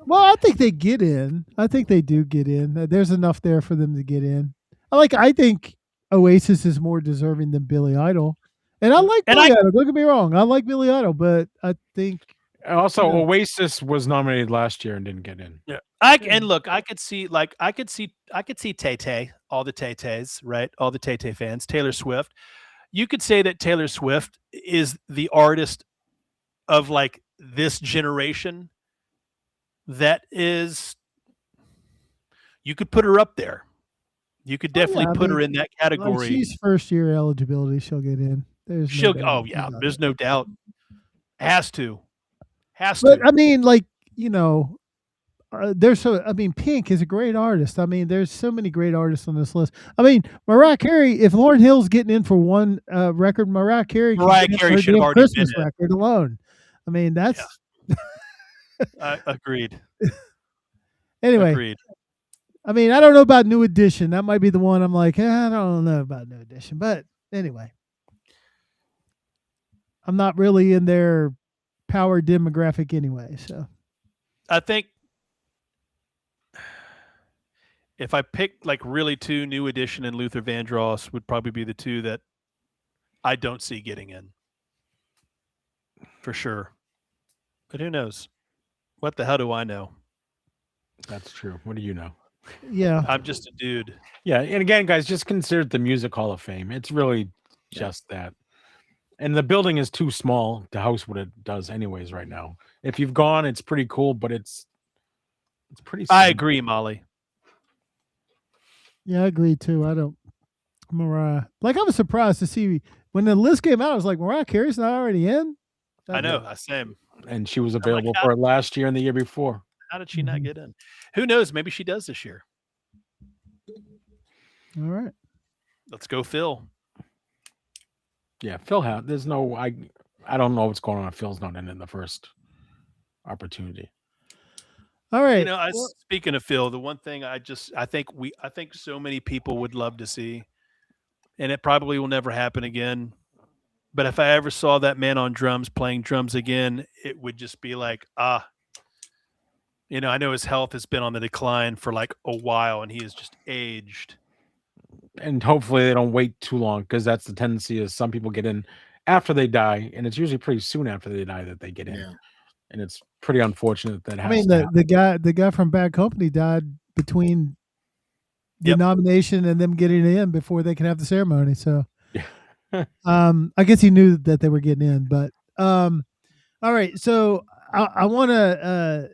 Well, I think they get in. I think they do get in. There's enough there for them to get in. I think Oasis is more deserving than Billy Idol. And I like Billy Idol. Don't get me wrong. I like Billy Idol, but I think also Oasis was nominated last year and didn't get in. Yeah. I could see Tay Tay all the Tay-Tays, right? All the Tay-Tay fans, Taylor Swift. You could say that Taylor Swift is the artist of like this generation that is, you could put her up there. You could definitely put her in that category. Like she's first year eligibility. She'll get in. There's She'll, no oh doubt yeah, about there's it. no doubt. Has to. But I mean, like, there's Pink is a great artist. I mean, there's so many great artists on this list. I mean, Mariah Carey, if Lauryn Hill's getting in for one record, Mariah Carey should have damn already Christmas been in. record alone. I mean, that's Agreed. anyway. Agreed. I mean, I don't know about New Edition. That might be the one I'm like, I don't know about New Edition. But anyway, I'm not really in their power demographic anyway. So I think if I picked like really two, New Edition and Luther Vandross would probably be the two that I don't see getting in. For sure. But who knows? What the hell do I know? That's true. What do you know? yeah, I'm just a dude. Yeah, and again, guys, just consider it the Music Hall of Fame. It's really just that. And the building is too small to house what it does anyways right now. If you've gone, it's pretty cool, but it's pretty small. I agree, Molly. yeah, I agree too. I don't Mariah. Like, I was surprised to see when the list came out. I was like, Mariah Carey's not already in. I know. Same. And she was available for it last year and the year before. How did she not get in? Who knows? Maybe she does this year. All right. Let's go, Phil. Yeah, Phil had. There's no. I don't know what's going on. Phil's not in the first opportunity. All right. You know, speaking of Phil, the one thing I think so many people would love to see, and it probably will never happen again. But if I ever saw that man on drums playing drums again, it would just be like, I know his health has been on the decline for like a while, and he has just aged. And hopefully they don't wait too long, because that's the tendency is some people get in after they die, and it's usually pretty soon after they die that they get in. Yeah. And it's pretty unfortunate that I mean, the guy from Bad Company died between the nomination and them getting in before they can have the ceremony. So, I guess he knew that they were getting in. But all right, so I want to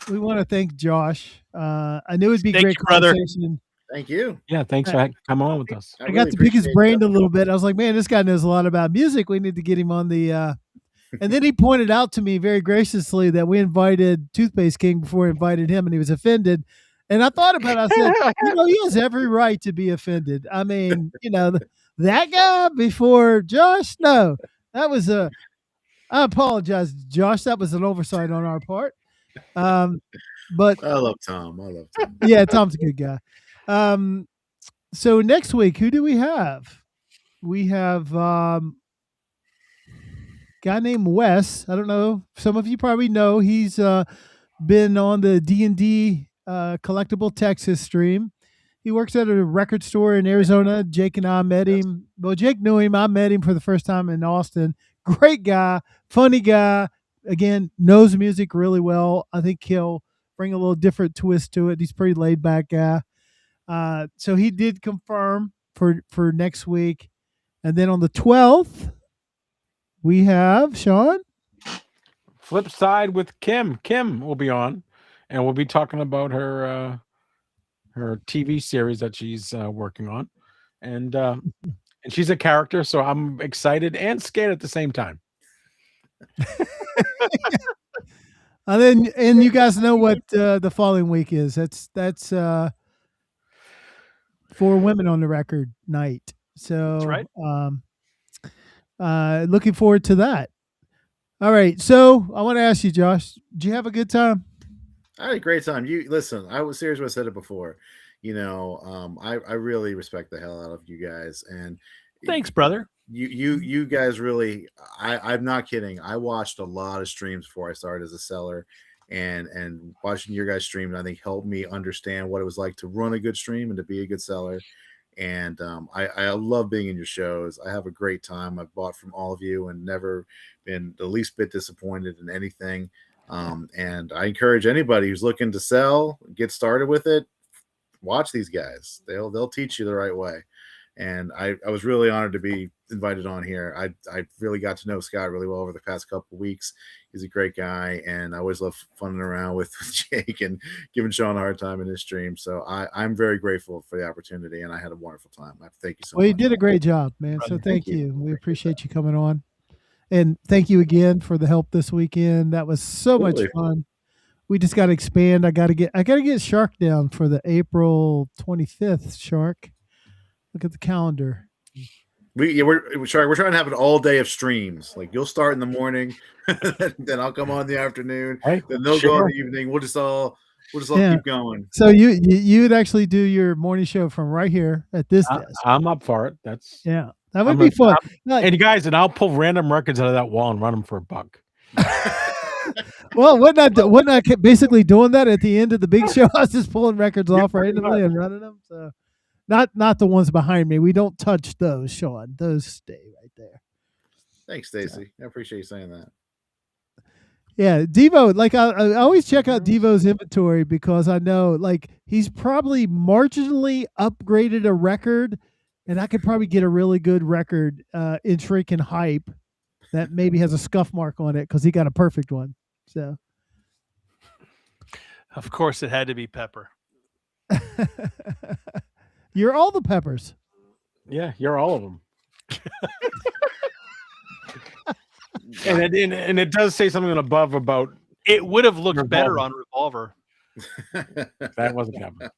we want to thank Josh. I knew it'd be great conversation. Thank you. Yeah, thanks for coming on with us. I got to pick his brain a little bit. I was like, man, this guy knows a lot about music. We need to get him on the. And then he pointed out to me very graciously that we invited Toothpaste King before we invited him, and he was offended. And I thought about it. I said, he has every right to be offended. I mean, that guy before Josh. No, that was I apologize, Josh. That was an oversight on our part. But I love Tom. Yeah, Tom's a good guy. So next week, who do we have? We have guy named Wes. I don't know. Some of you probably know. He's been on the D&D Collectible Texas stream. He works at a record store in Arizona. Jake and I met him. Well, Jake knew him. I met him for the first time in Austin. Great guy, funny guy. Again, knows music really well. I think he'll bring a little different twist to it. He's a pretty laid back guy. So he did confirm for next week. And then on the 12th, we have Sean. Flip Side with Kim. Kim will be on, and we'll be talking about her TV series that she's working on, and she's a character, so I'm excited and scared at the same time. And you guys know what the following week is. That's for Women on the Record night. So that's right. Looking forward to that. All right. So I want to ask you, Josh, did you have a good time? I had a great time. You listen, I was serious when I said it before. I really respect the hell out of you guys. And thanks, brother. You guys really, I'm not kidding. I watched a lot of streams before I started as a seller, and watching your guys stream, I think helped me understand what it was like to run a good stream and to be a good seller. And I love being in your shows. I have a great time. I've bought from all of you and never been the least bit disappointed in anything. And I encourage anybody who's looking to sell, get started with it. watch these guys. They'll teach you the right way. And I was really honored to be invited on here. I really got to know Scott really well over the past couple of weeks. He's a great guy, and I always love funning around with Jake and giving Sean a hard time in his stream. So I'm very grateful for the opportunity, and I had a wonderful time. Thank you so much. Well, you did a great job, man. So thank you. We appreciate you coming on. And thank you again for the help this weekend. That was so much fun. We just got to expand. I got to get Shark down for the April 25th, Shark. Look at the calendar. We're trying to have an all day of streams. Like you'll start in the morning, then I'll come on in the afternoon, then they'll go in the evening. We'll just all keep going. So you would actually do your morning show from right here at this desk. I'm up for it. That would be fun. And you guys, and I'll pull random records out of that wall and run them for $1. Well, wasn't I basically doing that at the end of the big show? I was just pulling records off randomly and running them. So. Not the ones behind me. We don't touch those, Sean. Those stay right there. Thanks, Stacy. I appreciate you saying that. Yeah, Devo. Like I always check out Devo's inventory because I know like he's probably marginally upgraded a record, and I could probably get a really good record in Shrinking Hype that maybe has a scuff mark on it because he got a perfect one. So, of course, it had to be Pepper. You're all the Peppers. Yeah, you're all of them. and it does say something above about it would have looked better on Revolver. That wasn't coming.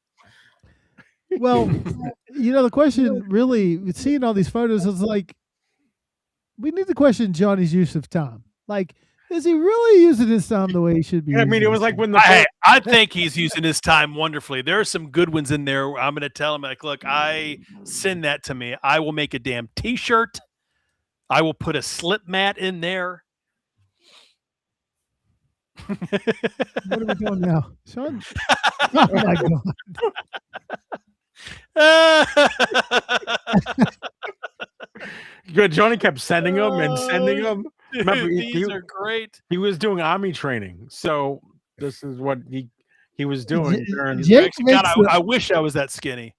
Well, the question really, seeing all these photos is like, we need to question Johnny's use of time. Like, is he really using his time the way he should be? Yeah, I mean, it was like when I think he's using his time wonderfully. There are some good ones in there. I'm going to tell him, like, look, send that to me. I will make a damn T-shirt. I will put a slip mat in there. What are we doing now, Sean? Oh my God. Good. Johnny kept sending them and sending them. Remember, these are great. He was doing army training, so this is what he was doing. I wish I was that skinny.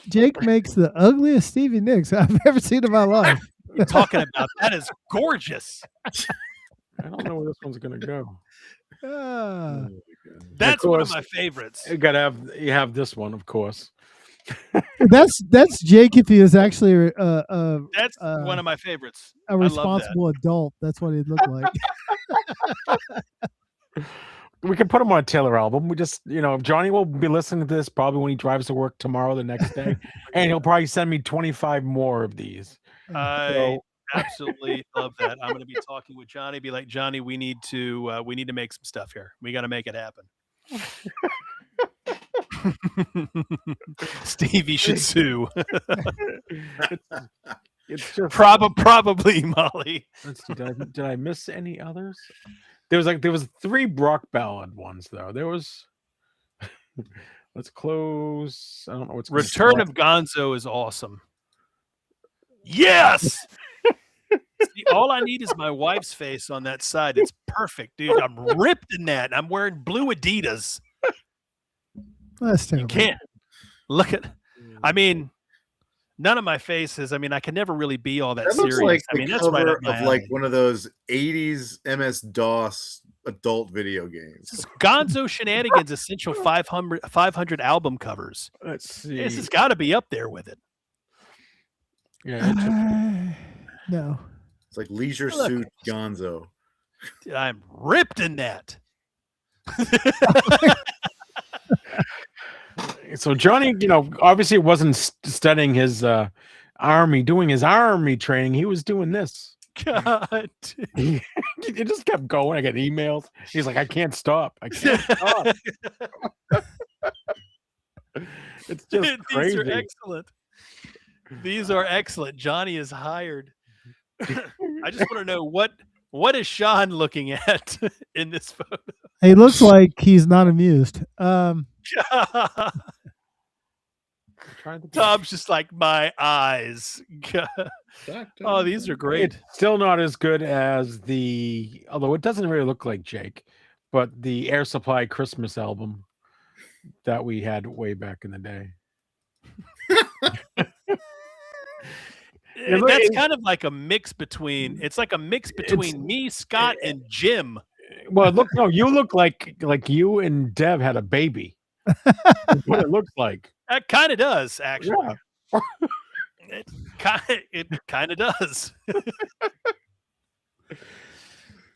Jake makes the ugliest Stevie Nicks I've ever seen in my life. What are you talking about? That is gorgeous. I don't know where this one's gonna go. That's one of my favorites. You have this one, of course. That's Jake if he was actually that's one of my favorites. A responsible adult. That's what he'd look like. We can put him on a Taylor album. We just, Johnny will be listening to this probably when he drives to work tomorrow, the next day, and he'll probably send me 25 more of these. I absolutely love that. I'm going to be talking with Johnny. Be like, Johnny, we need to make some stuff here. We got to make it happen. Stevie should sue. It's just probably Molly. Let's see. Did I miss any others? There was 3 Brock ballad ones though. There was. Let's close. I don't know what's Return of Gonzo is awesome. Yes. See, all I need is my wife's face on that side. It's perfect, dude. I'm ripped in that. I'm wearing blue Adidas. That's terrible. You can't look at. I mean, none of my faces. I mean, I can never really be all that serious. Looks like that's cover right up my of alley. like one of those '80s MS-DOS adult video games. This is Gonzo Shenanigans Essential 500 album covers. Let's see. This has got to be up there with it. Yeah. No. It's like Leisure Suit Gonzo. I'm ripped in that. So Johnny, obviously wasn't studying his doing his army training. He was doing this. God. It just kept going. I got emails. He's like, I can't stop. It's just crazy. These are excellent. These are excellent. Johnny is hired. I just want to know what is Sean looking at in this photo? He looks like he's not amused. Tom's just like, my eyes. Oh, these are great. It's still not as good as although it doesn't really look like Jake, but the Air Supply Christmas album. that we had way back in the day. That's kind of like a mix between. It's like a mix between me, Scott, and Jim. Well, look, no, you look like you and Dev had a baby. That's what it looks like. That kind of does, actually. Yeah. It kind of does.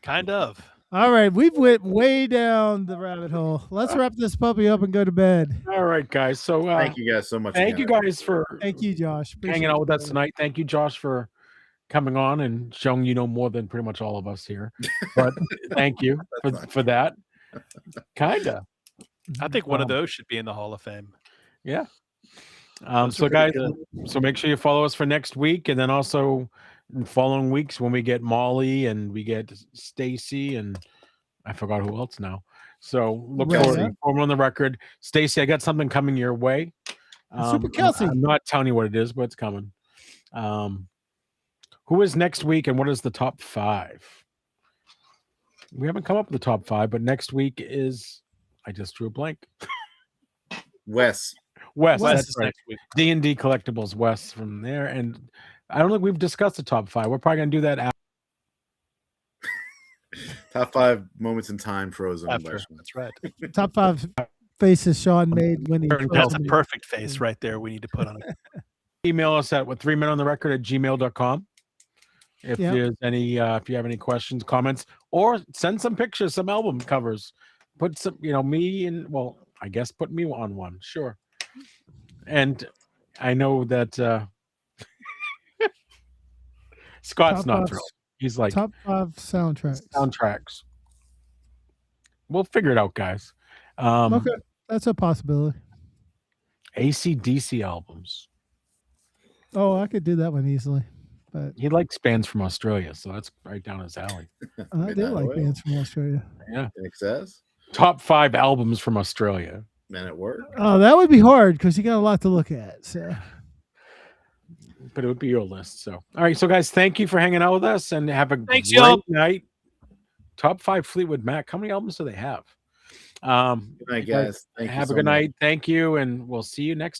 Kind of. All right, we've went way down the rabbit hole. Let's wrap this puppy up and go to bed. All right, guys. So Thank you guys so much. thank you again. guys for Thank you, Josh. hanging Appreciate out with it, us brother. tonight. Thank you, Josh, for coming on and showing you know more than pretty much all of us here. But thank you for that. Kinda. I think one of those should be in the Hall of Fame. Yeah. Those So are pretty guys, good. so make sure you follow us for next week, and then also in following weeks when we get Molly and we get Stacy and I forgot who else now. So look Right, forward yeah. to on the record. Stacy, I got something coming your way. Super Kelsey. I'm not telling you what it is, but it's coming. Who is next week and what is the top 5? We haven't come up with the top 5, but next week is I just drew a blank. Wes. Wes, Wes that's is right. next week. D&D Collectibles Wes from there, and I don't think we've discussed the top 5. We're probably gonna do that after. Top 5 moments in time frozen. After. That's right. Top 5 faces Sean made when he. That's That's frozen a me. perfect face right there. We need to put on it. Email us at 3menontherecord@gmail.com if Yeah. there's any if you have any questions, comments, or send some pictures, some album covers. Put some, me in. Well, I guess put me on one, sure. And I know that Scott's Top not 5 thrilled. He's like Top 5 soundtracks. soundtracks. We'll figure it out, guys. Okay, that's a possibility. AC/DC albums. Oh, I could do that one easily, but He likes bands from Australia, so that's right down his alley. I do like bands from Australia. Yeah. Nick says, Top 5 albums from Australia. man at work. Oh, that would be hard because you got a lot to look at. So But it would be your list. So, all right. So, guys, thank you for hanging out with us and have a Thanks, great y'all. night. Top 5 Fleetwood Mac. How many albums do they have? Good night, you guys guys. Thank you have so a good much. night. Thank you. And we'll see you next